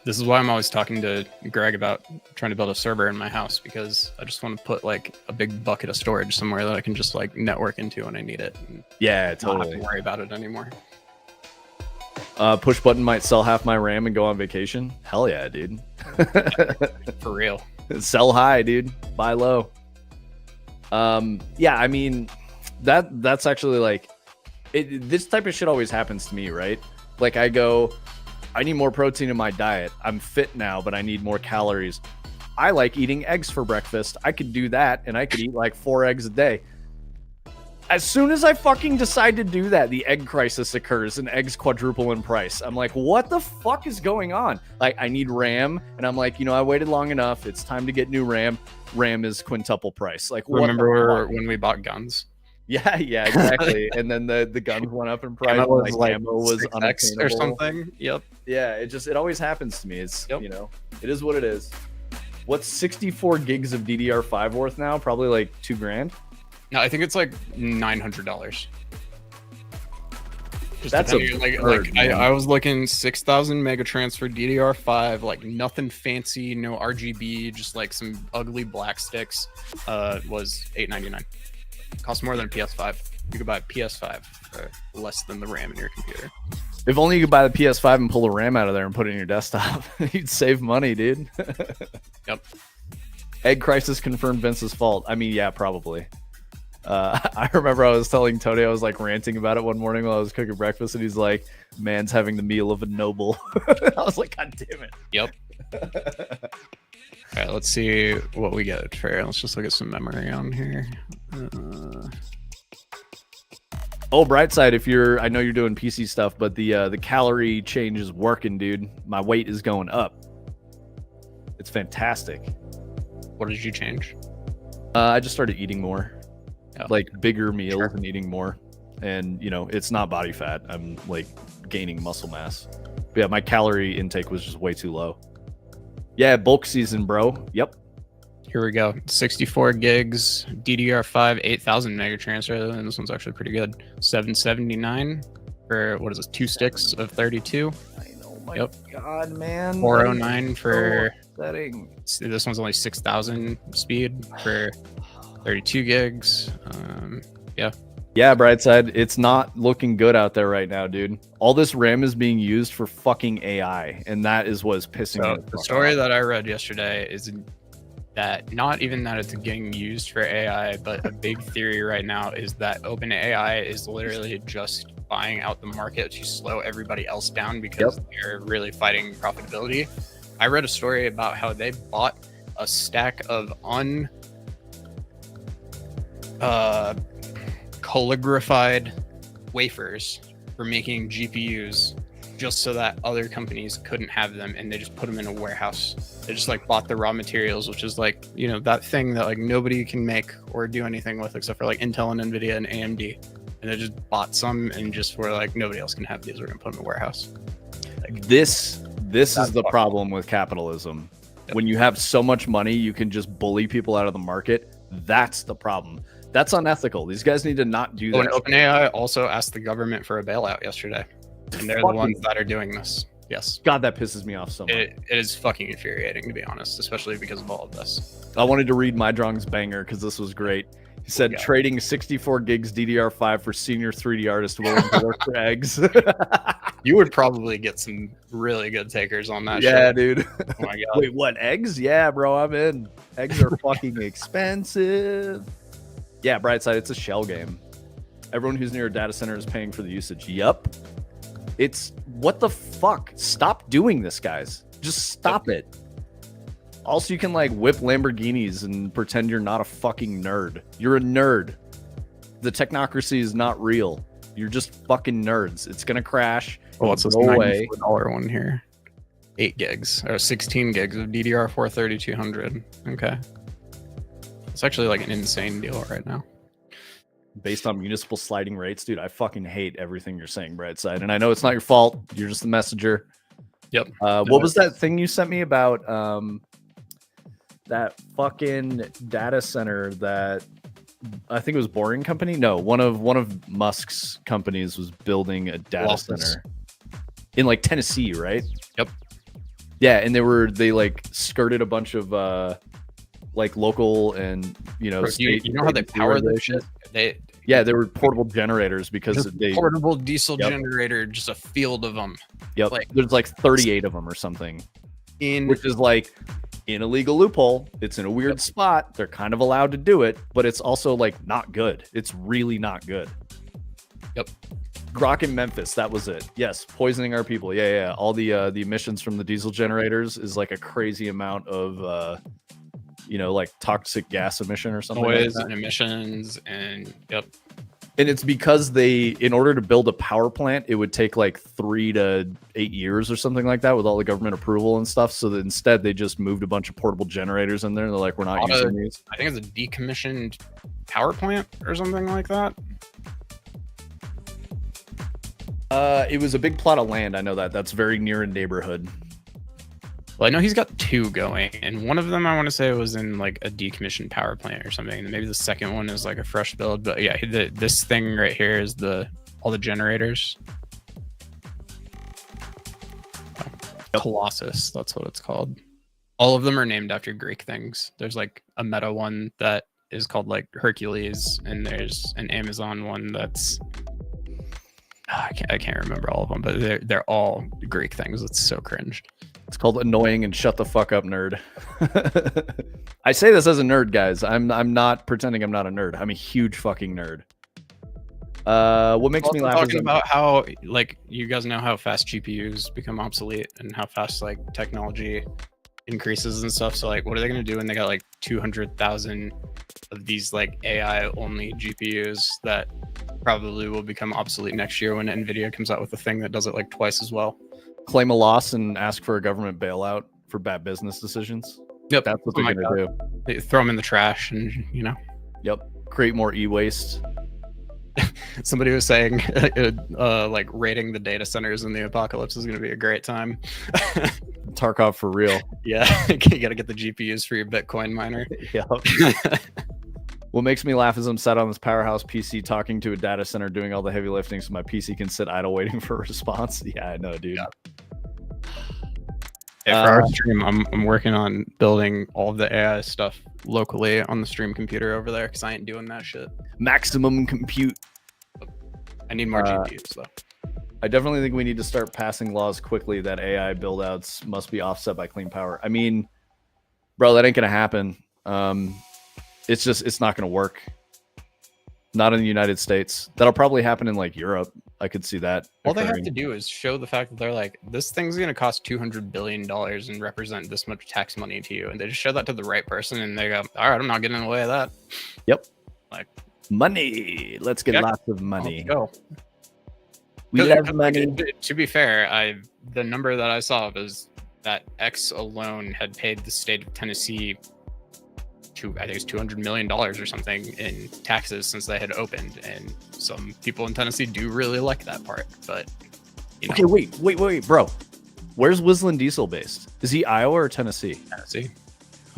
This is why I'm always talking to Greg about trying to build a server in my house, because I just want to put like a big bucket of storage somewhere that I can just like network into when I need it. And yeah, totally. Not have to worry about it anymore. Push button might sell half my RAM and go on vacation. Hell yeah, dude. For real. Sell high, dude. Buy low. Yeah, I mean, that's actually like, This type of shit always happens to me, right? Like I go, I need more protein in my diet. I'm fit now, but I need more calories. I like eating eggs for breakfast. I could do that, and I could eat like 4 eggs a day. As soon as I fucking decide to do that, the egg crisis occurs and eggs quadruple in price. I'm like, what the fuck is going on? Like, I need RAM, and I'm like, I waited long enough. It's time to get new RAM. RAM is quintuple price. Like, remember when we bought guns? Yeah, exactly. And then the guns went up in price. Ammo was ammo was unattainable or something. Yep. Yeah, it always happens to me. It's it is what it is. What's 64 gigs of DDR5 worth now? Probably like $2,000. No, I think it's like $900. That's I was looking 6,000 mega transfer DDR5, like nothing fancy, no RGB, just like some ugly black sticks. Was $899. Costs more than a PS5. You could buy a PS5 for less than the RAM in your computer. If only you could buy the PS5 and pull the RAM out of there and put it in your desktop. You'd save money, dude. Yep. Egg crisis confirmed Vince's fault. I mean, yeah, probably. I remember I was telling Tony, I was like ranting about it one morning while I was cooking breakfast, and he's like, man's having the meal of a noble. I was like, God damn it. Yep. All right, let's see what we get for. Let's just look at some memory on here. Oh, bright side, I know you're doing PC stuff, but the calorie change is working, dude. My weight is going up. It's fantastic. What did you change? I just started eating more. Like bigger meals and eating more. And, it's not body fat. I'm like gaining muscle mass. But yeah, my calorie intake was just way too low. Yeah, bulk season, bro. Yep. Here we go. 64 gigs, DDR5, 8,000 mega transfer. And this one's actually pretty good. 779 for, what is this, 2 sticks of 32? I know, my God, man. 409 for, setting. This one's only 6,000 speed for 32 gigs. Yeah, Brightside, it's not looking good out there right now, dude. All this RAM is being used for fucking AI, and that is what's pissing me off. The story that I read yesterday is that not even that it's getting used for AI, but a big theory right now is that OpenAI is literally just buying out the market to slow everybody else down because they're really fighting profitability. I read a story about how they bought a stack of calligraphied wafers for making GPUs just so that other companies couldn't have them, and they just put them in a warehouse. They just like bought the raw materials, which is like, that thing that like nobody can make or do anything with except for like Intel and Nvidia and AMD. And they just bought some and just were like, nobody else can have these. We're gonna put them in a warehouse. Like, this is the problem with capitalism. Yep. When you have so much money, you can just bully people out of the market. That's the problem. That's unethical. These guys need to not do that. And OpenAI also asked the government for a bailout yesterday, and they're the ones that are doing this. Yes. God, that pisses me off so much. It is fucking infuriating, to be honest, especially because of all of this. I wanted to read Mydrong's banger because this was great. He said, trading 64 gigs DDR5 for senior 3D artist willing to work for eggs. You would probably get some really good takers on that. Yeah, dude. Oh my God. Wait, what? Eggs? Yeah, bro, I'm in. Eggs are fucking expensive. Yeah, Brightside, it's a shell game. Everyone who's near a data center is paying for the usage. Yup. It's what the fuck? Stop doing this, guys. Just stop it. Also, you can like whip Lamborghinis and pretend you're not a fucking nerd. You're a nerd. The technocracy is not real. You're just fucking nerds. It's gonna crash. Oh, it's this $94 one here. 8 gigs or 16 gigs of DDR4 3200. Okay. It's actually like an insane deal right now. Based on municipal sliding rates, dude, I fucking hate everything you're saying, Brightside. And I know it's not your fault. You're just the messenger. Yep. What was that thing you sent me about that fucking data center that I think it was Boring Company? No, one of Musk's companies was building a data center in like Tennessee, right? Yep. Yeah, and they like skirted a bunch of like local and state. You know how they power their shit? They were portable generators because they portable diesel generator, just a field of them. Yep. There's like 38 of them or something. Which is like an illegal loophole. It's in a weird spot. They're kind of allowed to do it, but it's also like not good. It's really not good. Yep. Grok in Memphis, that was it. Yes, poisoning our people. Yeah. All the emissions from the diesel generators is like a crazy amount of like toxic gas emission or something like Noise that. and emissions and yep. And it's because in order to build a power plant, it would take like 3 to 8 years or something like that with all the government approval and stuff. So that instead they just moved a bunch of portable generators in there. And they're like, we're not using these. I think it's a decommissioned power plant or something like that. It was a big plot of land. I know that. That's very near a neighborhood. Well, I know he's got 2 going, and one of them I want to say was in like a decommissioned power plant or something, and maybe the second one is like a fresh build. But yeah, this thing right here is all the generators. Colossus, that's what it's called. All of them are named after Greek things. There's like a meta one that is called like Hercules, and there's an Amazon one that's I can't remember all of them, but they're all Greek things. It's so cringe. It's called annoying and shut the fuck up, nerd. I say this as a nerd, guys. I'm not pretending I'm not a nerd. I'm a huge fucking nerd. What makes me laugh talking about how like you guys know how fast GPUs become obsolete and how fast like technology increases and stuff. So like, what are they going to do when they got like 200,000 of these like AI only GPUs that probably will become obsolete next year when Nvidia comes out with a thing that does it like twice as well? Claim a loss and ask for a government bailout for bad business decisions. Yep, that's what they're going to do. They throw them in the trash, and Yep, create more e-waste. Somebody was saying like raiding the data centers in the apocalypse is going to be a great time. Tarkov for real. Yeah, you got to get the GPUs for your Bitcoin miner. Yep. What makes me laugh is I'm sat on this powerhouse PC talking to a data center doing all the heavy lifting so my PC can sit idle waiting for a response. Yeah, I know, dude. Yeah. Hey, for our stream, I'm working on building all of the AI stuff locally on the stream computer over there because I ain't doing that shit. Maximum compute. I need more GPUs though. I definitely think we need to start passing laws quickly that AI buildouts must be offset by clean power. I mean, bro, that ain't gonna happen. It's not going to work. Not in the United States. That'll probably happen in like Europe. I could see that. All they have to do is show the fact that they're like, this thing's going to cost $200 billion and represent this much tax money to you. And they just show that to the right person and they go, all right, I'm not getting in the way of that. Yep. Like money. Let's get lots of money. Go. We love money. To be fair, the number that I saw was that X alone had paid the state of Tennessee I think it's $200 million or something in taxes since they had opened, and some people in Tennessee do really like that part. But okay, wait, bro. Where's Whistling Diesel based? Is he Iowa or Tennessee? Tennessee.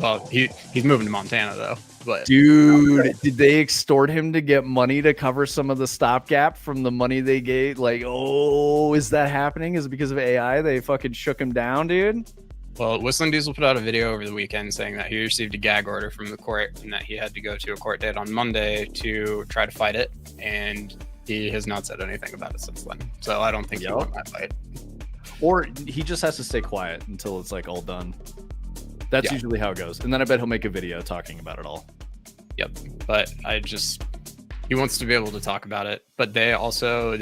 Well, he's moving to Montana though. But dude, did they extort him to get money to cover some of the stopgap from the money they gave? Like, oh, is that happening? Is it because of AI? They fucking shook him down, dude. Well, Whistling Diesel put out a video over the weekend saying that he received a gag order from the court and that he had to go to a court date on Monday to try to fight it. And he has not said anything about it since then. So I don't think he won that fight. Or he just has to stay quiet until it's like all done. That's usually how it goes. And then I bet he'll make a video talking about it all. Yep. But he wants to be able to talk about it. But they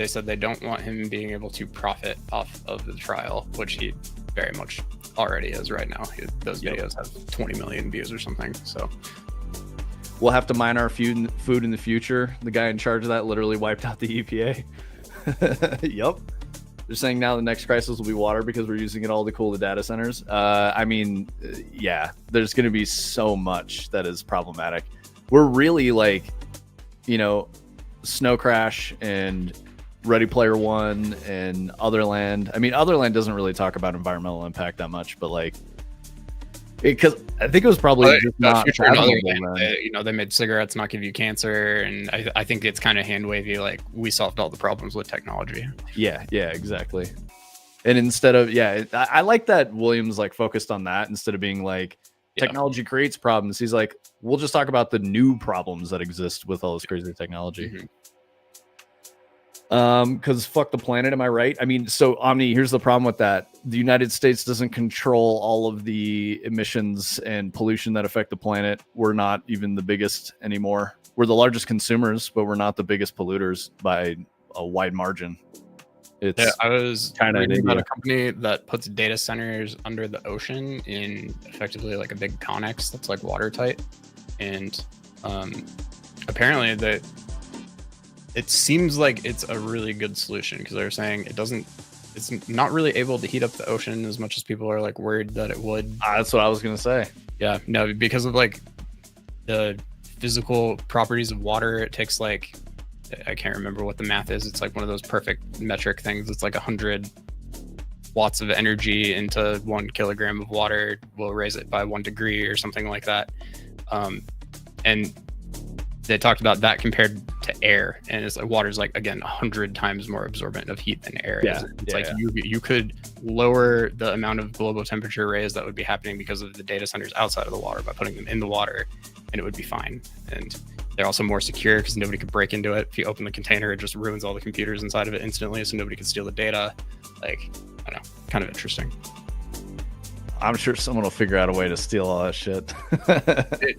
said they don't want him being able to profit off of the trial, which he very much already is right now. Those videos have 20 million views or something. So we'll have to mine our food in the future. The guy in charge of that literally wiped out the EPA. Yep. They're saying now the next crisis will be water because we're using it all to cool the data centers. I mean, yeah, there's going to be so much that is problematic. We're really like, Snow Crash and Ready Player One and Otherland. I mean, Otherland doesn't really talk about environmental impact that much, but like, because I think it was probably just not they made cigarettes not give you cancer, and I think it's kind of hand wavy. Like, we solved all the problems with technology. Yeah, exactly. And instead of I like that Williams like focused on that instead of being like technology creates problems. He's like, we'll just talk about the new problems that exist with all this crazy technology. Mm-hmm. Because fuck the planet, am I right? I mean, so Omni, here's the problem with that. The United States doesn't control all of the emissions and pollution that affect the planet. We're not even the biggest anymore. We're the largest consumers, but we're not the biggest polluters by a wide margin. It's Yeah, I was China and reading about India. a company that puts data centers under the ocean in effectively like a big connex that's like watertight, and apparently it seems like it's a really good solution because they're saying it's not really able to heat up the ocean as much as people are like worried that it would. That's what I was gonna say. Yeah, no, because of like the physical properties of water, it takes like, I can't remember what the math is. It's like one of those perfect metric things. It's like 100 watts of energy into 1 kilogram of water will raise it by 1 degree or something like that. And they talked about that compared to air, and it's like water's like, again, 100 times more absorbent of heat than air is. It's like you could lower the amount of global temperature raise that would be happening because of the data centers outside of the water by putting them in the water, and it would be fine. And they're also more secure because nobody could break into it. If you open the container, it just ruins all the computers inside of it instantly, so nobody could steal the data. Like, I don't know, kind of interesting. I'm sure someone will figure out a way to steal all that shit.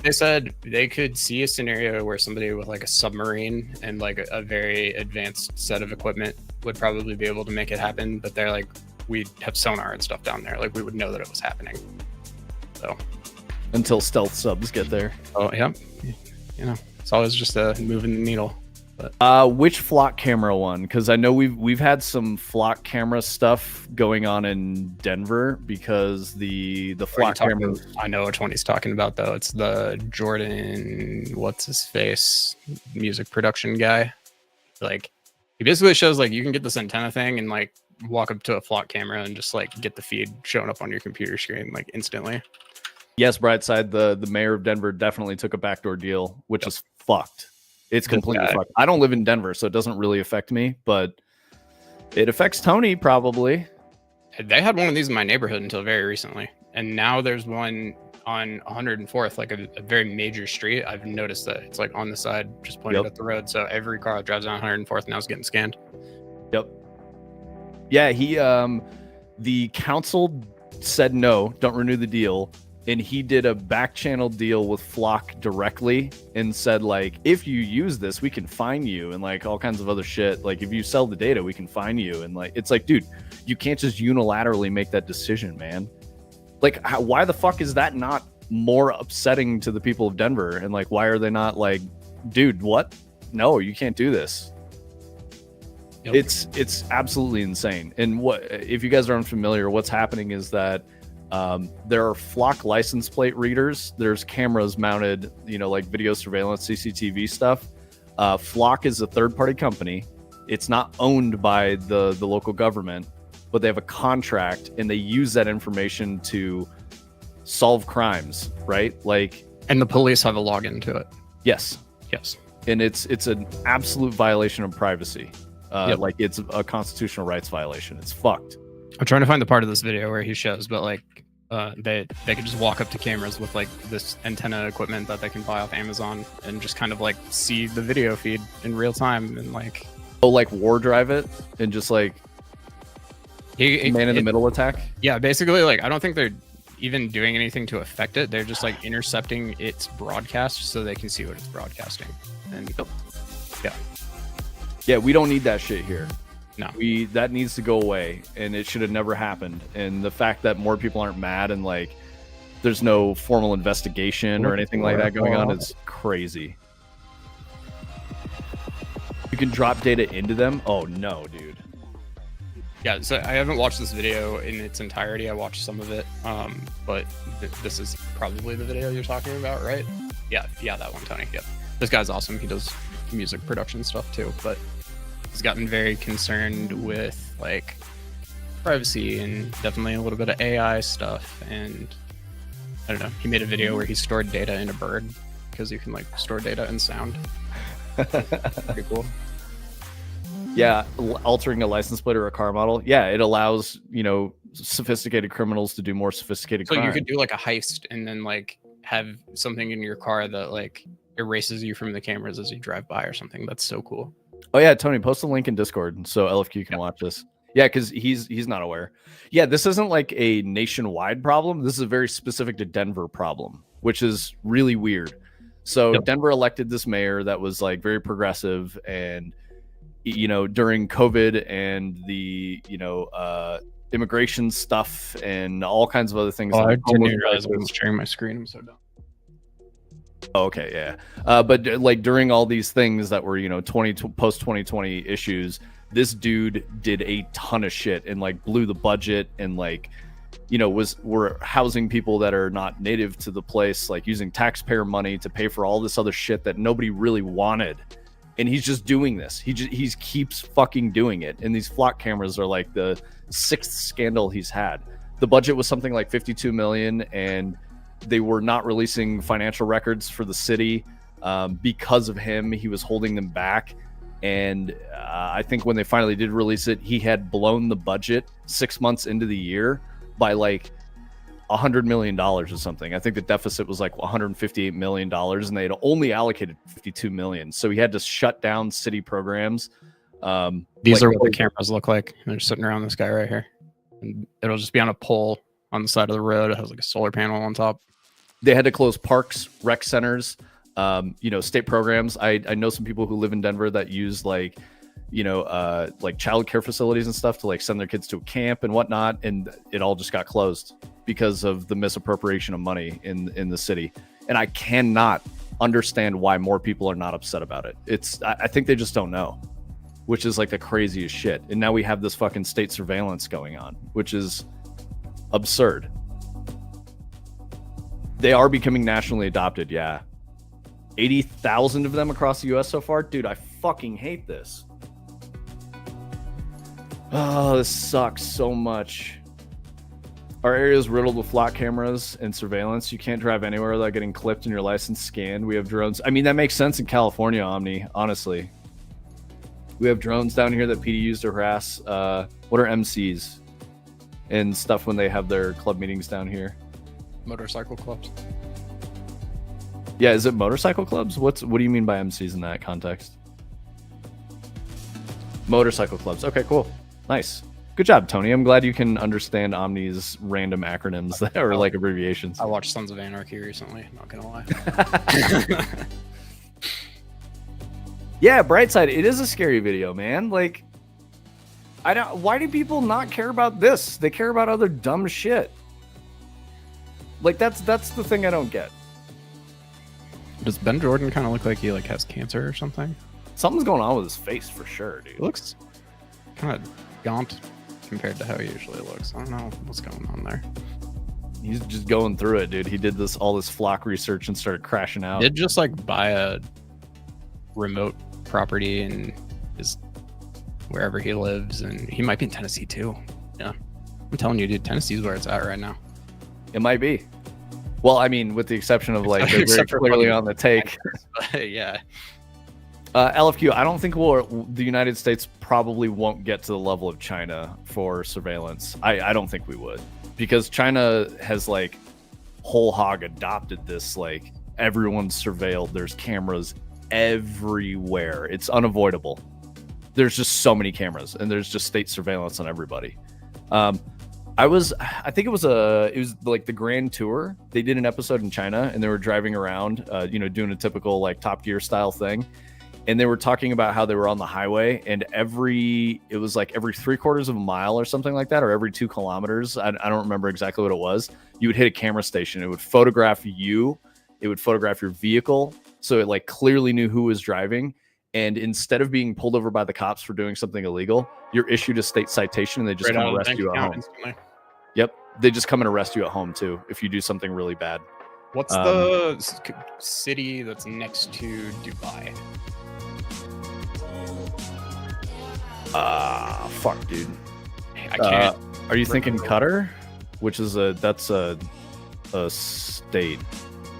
They said they could see a scenario where somebody with like a submarine and like a very advanced set of equipment would probably be able to make it happen, but they're like, we have sonar and stuff down there, like we would know that it was happening. So until stealth subs get there. Oh yeah, you know, it's always just moving the needle. But which flock camera one? Because I know we've had some flock camera stuff going on in Denver because the flock camera. I know which one he's talking about though. It's the Jordan, what's his face, music production guy. Like, he basically shows like you can get this antenna thing and like walk up to a flock camera and just like get the feed showing up on your computer screen like instantly. Yes, Brightside, the mayor of Denver definitely took a backdoor deal, which is fucked. It's completely fucked. I don't live in Denver, so it doesn't really affect me, but it affects Tony probably. They had one of these in my neighborhood until very recently, and now there's one on 104th, like a very major street. I've noticed that it's like on the side, just pointed at the road, so every car that drives down 104th now is getting scanned. Yep. Yeah, the council said no, don't renew the deal. And he did a back channel deal with Flock directly and said, like, if you use this, we can fine you, and like all kinds of other shit. Like, if you sell the data, we can fine you. And like, it's like, dude, you can't just unilaterally make that decision, man. Like, why the fuck is that not more upsetting to the people of Denver? And like, why are they not like, dude, what? No, you can't do this. Yep. It's absolutely insane. And what, if you guys are unfamiliar, what's happening is that there are Flock license plate readers. There's cameras mounted, you know, like video surveillance, CCTV stuff. Flock is a third-party company. It's not owned by the local government, but they have a contract, and they use that information to solve crimes, right? Like, and the police have a login to it. Yes. And it's an absolute violation of privacy. Like, it's a constitutional rights violation. It's fucked. I'm trying to find the part of this video where he shows, but like they could just walk up to cameras with like this antenna equipment that they can buy off Amazon and just kind of like see the video feed in real time and like war drive it and just like man in the middle attack. Yeah, basically, like, I don't think they're even doing anything to affect it. They're just like intercepting its broadcast so they can see what it's broadcasting. And yeah, we don't need that shit here. No, that needs to go away, and it should have never happened. And the fact that more people aren't mad and like there's no formal investigation or anything like that going on is crazy. You can drop data into them. Oh no, dude. Yeah, so I haven't watched this video in its entirety. I watched some of it, but this is probably the video you're talking about, right? Yeah, that one, Tony. Yep, this guy's awesome. He does music production stuff too, but he's gotten very concerned with like privacy and definitely a little bit of AI stuff. And I don't know, he made a video where he stored data in a bird because you can like store data in sound. Pretty cool. Yeah, altering a license plate or a car model. Yeah, it allows, you know, sophisticated criminals to do more sophisticated crime. So you could do like a heist and then like have something in your car that like erases you from the cameras as you drive by or something. That's so cool. Oh yeah, Tony, post a link in Discord so LFQ can watch this. Yeah, because he's not aware. Yeah, this isn't like a nationwide problem. This is a very specific to Denver problem, which is really weird. So Denver elected this mayor that was like very progressive, and during COVID and the, immigration stuff and all kinds of other things. Oh, I didn't even realize I was sharing my screen. I'm so dumb. Oh, okay, yeah. But like during all these things that were, post 2020 issues, this dude did a ton of shit and like blew the budget and like, we're housing people that are not native to the place, like using taxpayer money to pay for all this other shit that nobody really wanted. And he's just doing this. He keeps fucking doing it. And these flock cameras are like the 6th scandal he's had. The budget was something like 52 million, and they were not releasing financial records for the city because of him. He was holding them back. And I think when they finally did release it, he had blown the budget 6 months into the year by like $100 million or something. I think the deficit was like $158 million, and they had only allocated 52 million. So he had to shut down city programs. These are what the cameras look like. They're sitting around this guy right here. And it'll just be on a pole on the side of the road. It has like a solar panel on top. They had to close parks, rec centers, state programs. I know some people who live in Denver that use like childcare facilities and stuff to like send their kids to a camp and whatnot. And it all just got closed because of the misappropriation of money in the city. And I cannot understand why more people are not upset about it. I think they just don't know, which is like the craziest shit. And now we have this fucking state surveillance going on, which is absurd. They are becoming nationally adopted. Yeah. 80,000 of them across the US so far. Dude, I fucking hate this. Oh, this sucks so much. Our area is riddled with flock cameras and surveillance. You can't drive anywhere without getting clipped and your license scanned. We have drones. I mean, that makes sense in California, Omni, honestly. We have drones down here that PD used to harass, what are MCs and stuff when they have their club meetings down here? Motorcycle clubs. Yeah, is it motorcycle clubs? What do you mean by MCs in that context? Motorcycle clubs. Okay, cool. Nice. Good job, Tony. I'm glad you can understand Omni's random acronyms that are like abbreviations. I watched Sons of Anarchy recently, not gonna lie. Yeah, Brightside, it is a scary video, man. Like, why do people not care about this? They care about other dumb shit. Like, that's the thing I don't get. Does Ben Jordan kind of look like he like has cancer or something? Something's going on with his face for sure, dude. He looks kind of gaunt compared to how he usually looks. I don't know what's going on there. He's just going through it, dude. He did all this flock research and started crashing out. Did just like buy a remote property in wherever he lives, and he might be in Tennessee too. Yeah, I'm telling you, dude, Tennessee's where it's at right now. It might be. Well, I mean, with the exception of like they're very clearly on the take. Yeah. LFQ, I don't think the United States probably won't get to the level of China for surveillance. I don't think we would, because China has like whole hog adopted this, like everyone's surveilled. There's cameras everywhere. It's unavoidable. There's just so many cameras, and there's just state surveillance on everybody. I think it was like the Grand Tour. They did an episode in China, and they were driving around, doing a typical like Top Gear style thing. And they were talking about how they were on the highway, and it was like every 3/4 of a mile or something like that, or every 2 kilometers. I don't remember exactly what it was. You would hit a camera station. It would photograph you. It would photograph your vehicle. So it like clearly knew who was driving. And instead of being pulled over by the cops for doing something illegal, you're issued a state citation, and they just come and arrest you at home. Instantly. Yep. They just come and arrest you at home too if you do something really bad. What's the city that's next to Dubai? Fuck, dude. I can't. Are you thinking Qatar? Which is that's a state.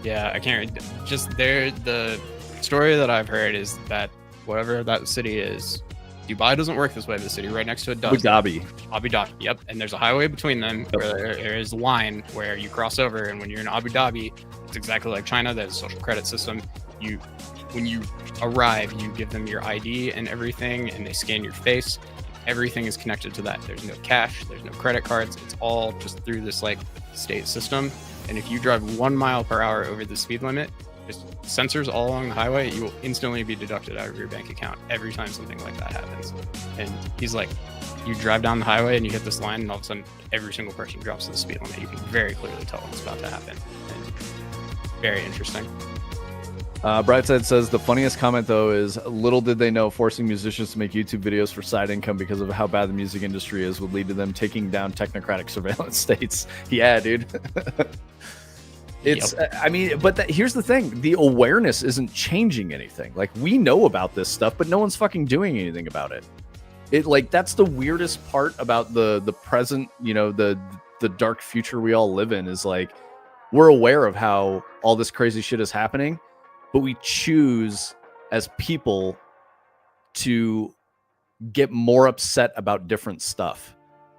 Yeah, I can't. Just the story that I've heard is that whatever that city is, Dubai doesn't work this way. The city right next to it does. Abu Dhabi. Yep. And there's a highway between them where there is a line where you cross over, and when you're in Abu Dhabi, it's exactly like China. There's a social credit system. When you arrive, you give them your ID and everything, and they scan your face. Everything is connected to that. There's no cash, there's no credit cards. It's all just through this like state system. And if you drive 1 mile per hour over the speed limit, just sensors all along the highway, you will instantly be deducted out of your bank account every time something like that happens. And he's like, you drive down the highway and you hit this line, and all of a sudden every single person drops to the speed limit. You can very clearly tell what's about to happen. And very interesting. Brightside says the funniest comment though is little did they know forcing musicians to make YouTube videos for side income because of how bad the music industry is would lead to them taking down technocratic surveillance states. Yeah, dude. It's I mean, but here's the thing, the awareness isn't changing anything. Like, we know about this stuff, but no one's fucking doing anything about it. Like, that's the weirdest part about the present, you know, the dark future we all live in, is like, we're aware of how all this crazy shit is happening, but we choose as people to get more upset about different stuff.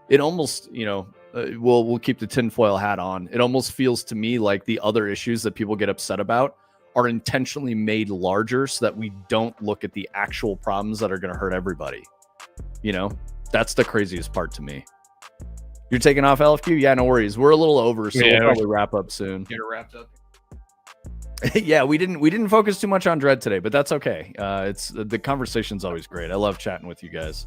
It almost, you know, we'll keep the tinfoil hat on. It almost feels to me like the other issues that people get upset about are intentionally made larger so that we don't look at the actual problems that are going to hurt everybody. You know, that's the craziest part to me. You're taking off, LFQ? Yeah, no worries. We're a little over, so we'll probably wrap up soon. Get it wrapped up. Yeah, we didn't focus too much on Dread today, but that's okay. It's the conversation's always great. I love chatting with you guys.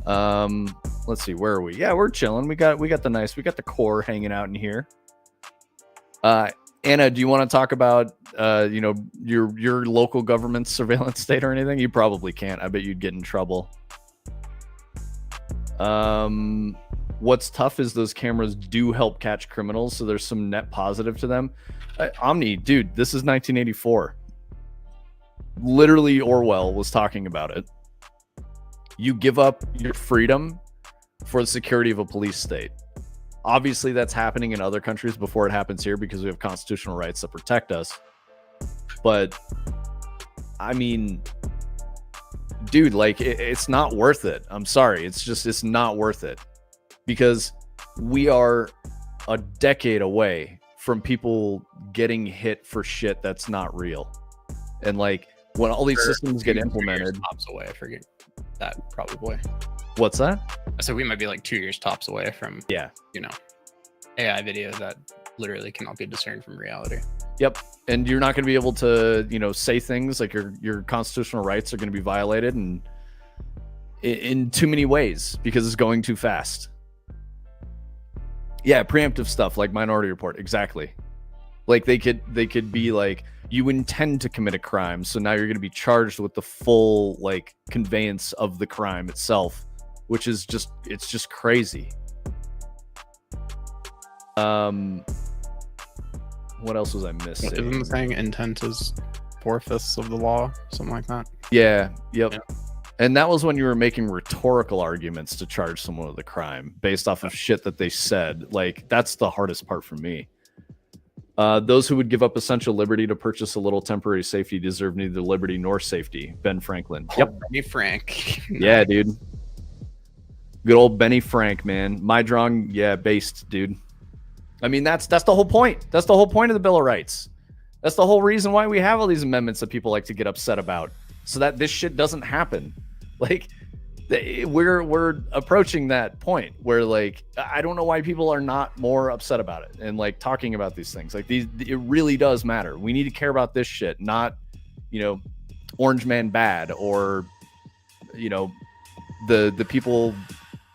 Let's see, where are we? Yeah, we're chilling. We got the core hanging out in here. Anna, do you want to talk about you know, your local government surveillance state or anything? You probably can't. I bet you'd get in trouble. What's tough is those cameras do help catch criminals, so there's some net positive to them. Omni, dude, this is 1984. Literally, Orwell was talking about it. You give up your freedom for the security of a police state. Obviously, that's happening in other countries before it happens here because we have constitutional rights that protect us. But, I mean, dude, like, it's not worth it. I'm sorry. It's not worth it. Because we are a decade away from people getting hit for shit that's not real. And, like, when all these systems get implemented... Tops away, I forget that, probably. What's that? So we might be like 2 years tops away from, yeah, you know, AI videos that literally cannot be discerned from reality. Yep. And you're not going to be able to, you know, say things like your constitutional rights are going to be violated and in too many ways because it's going too fast. Yeah, preemptive stuff like Minority Report, exactly. Like they could be like, you intend to commit a crime, so now you're going to be charged with the full like conveyance of the crime itself, which is just, it's just crazy. What else was I missing? Isn't the saying intent is 4/5 of the law, something like that? Yeah. Yep. Yeah. And that was when you were making rhetorical arguments to charge someone with a crime based off of shit that they said. Like, that's the hardest part for me. Those who would give up essential liberty to purchase a little temporary safety deserve neither liberty nor safety. Ben Franklin. Yep. Benny Frank. Yeah, dude. Good old Benny Frank, man. My drawing, yeah, based, dude. I mean, that's the whole point. That's the whole point of the Bill of Rights. That's the whole reason why we have all these amendments that people like to get upset about, so that this shit doesn't happen. Like, we're approaching that point where, like, I don't know why people are not more upset about it and like talking about these things. Like, these, it really does matter. We need to care about this shit, not, you know, Orange Man bad, or, you know, the people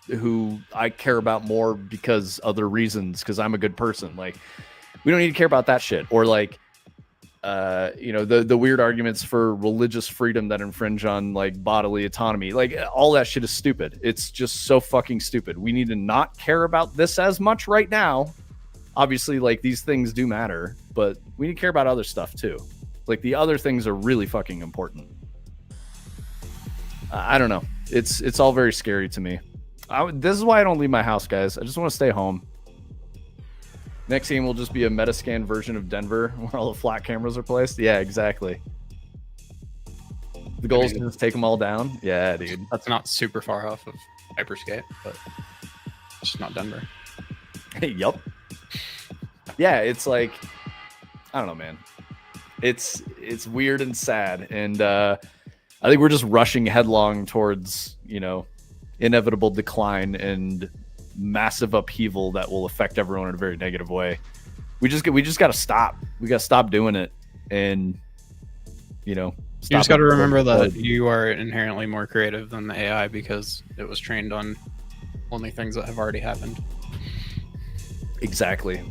who I care about more because other reasons, because I'm a good person. Like, we don't need to care about that shit. Or like, you know, the weird arguments for religious freedom that infringe on like bodily autonomy. Like, all that shit is stupid. It's just so fucking stupid. We need to not care about this as much right now. Obviously, like, these things do matter, but we need to care about other stuff too. Like, the other things are really fucking important. I don't know. It's all very scary to me. This is why I don't leave my house, guys. I just want to stay home. Next game will just be a Metascan version of Denver where all the flat cameras are placed. Yeah, exactly. The goal is to just take them all down. Yeah, dude. That's not super far off of Hyperscape, but it's just not Denver. Yup. Yeah, it's like, I don't know, man. It's weird and sad. And I think we're just rushing headlong towards, you know, inevitable decline and massive upheaval that will affect everyone in a very negative way. We just got to stop. We got to stop doing it. and you stop just got to it. remember that you are inherently more creative than the AI because it was trained on only things that have already happened. Exactly.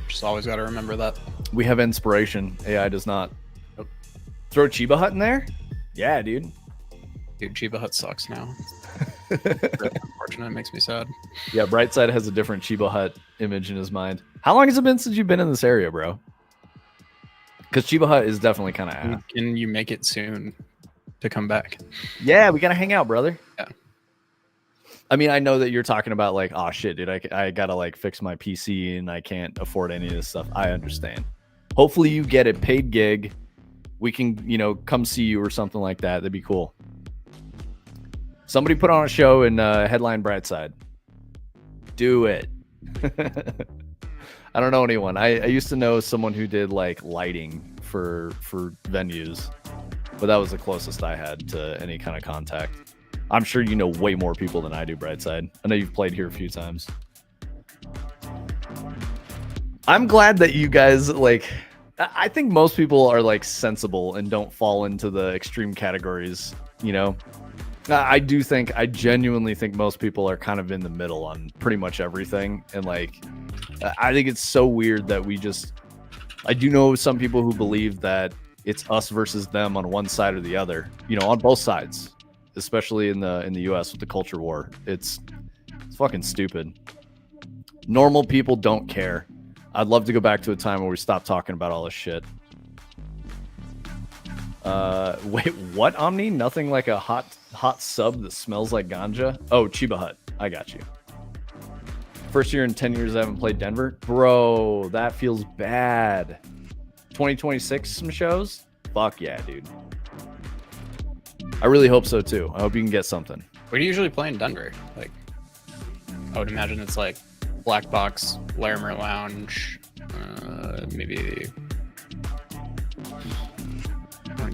Just always got to remember that. We have inspiration. AI does not. Nope. Throw Chiba Hut in there? Yeah, dude. Dude, Chiba Hut sucks now. Really unfortunate. It makes me sad. Yeah, Brightside has a different Chiba Hut image in his mind. How long has it been since you've been in this area, bro? Because Chiba Hut is definitely kind of ass. Can you make it soon to come back? Yeah, we gotta hang out, brother. Yeah. I mean, I know that you're talking about like, oh shit, dude, I gotta like fix my PC and I can't afford any of this stuff. I understand. Hopefully you get a paid gig. We can, come see you or something like that. That'd be cool. Somebody put on a show and headline Brightside. Do it. I don't know anyone. I used to know someone who did like lighting for venues, but that was the closest I had to any kind of contact. I'm sure you know way more people than I do, Brightside. I know you've played here a few times. I'm glad that you guys I think most people are like sensible and don't fall into the extreme categories, I genuinely think most people are kind of in the middle on pretty much everything. And like, I think it's so weird that I do know some people who believe that it's us versus them on one side or the other, on both sides, especially in the US with the culture war. It's fucking stupid. Normal people don't care. I'd love to go back to a time where we stopped talking about all this shit. Wait, what, Omni? Nothing like a hot sub that smells like ganja? Oh, Chiba Hut. I got you. First year in 10 years I haven't played Denver. Bro, that feels bad. 2026 some shows? Fuck yeah, dude. I really hope so too. I hope you can get something. What do you usually play in Denver? Like, I would imagine it's like Black Box, Larimer Lounge, maybe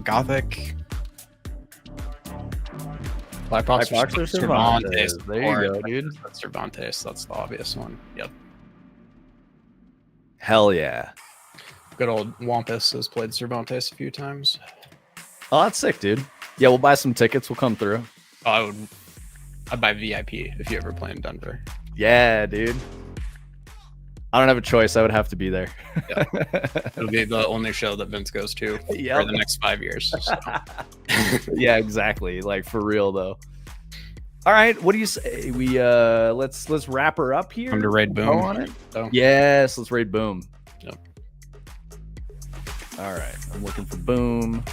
Gothic. Black Box or Cervantes. There you go, dude. That's Cervantes. That's the obvious one. Yep. Hell yeah. Good old Wampus has played Cervantes a few times. Oh, that's sick, dude. Yeah, we'll buy some tickets. We'll come through. I'd buy VIP if you ever play in Denver. Yeah, dude. I don't have a choice. I would have to be there. Yeah. It'll be the only show that Vince goes to for the next 5 years. So. Yeah, exactly. Like for real though. All right, what do you say? We let's wrap her up here. Come to raid Boom. On it. So. Yes, let's raid Boom. Yep. All right, I'm looking for Boom.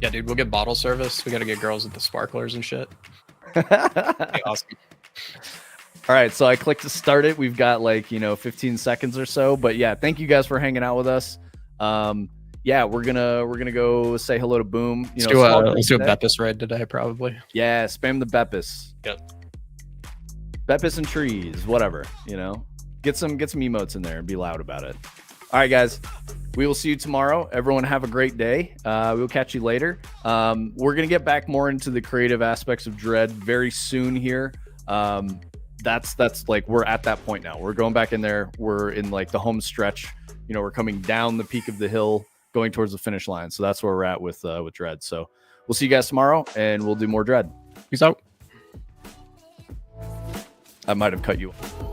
Yeah, dude, we'll get bottle service. We got to get girls at the sparklers and shit. Awesome. All right, so I clicked to start it. We've got 15 seconds or so, but yeah, thank you guys for hanging out with us. Yeah, we're gonna go say hello to Boom. Let's do a Beppis raid today, probably. Yeah, spam the Beppis. Yep. Beppis and trees, whatever. Get some emotes in there and be loud about it. All right, guys. We will see you tomorrow. Everyone have a great day. We'll catch you later. We're going to get back more into the creative aspects of Dread very soon here. That's like, we're at that point now. We're going back in there. We're in like the home stretch. We're coming down the peak of the hill, going towards the finish line. So that's where we're at with Dread. So we'll see you guys tomorrow and we'll do more Dread. Peace out. I might have cut you off.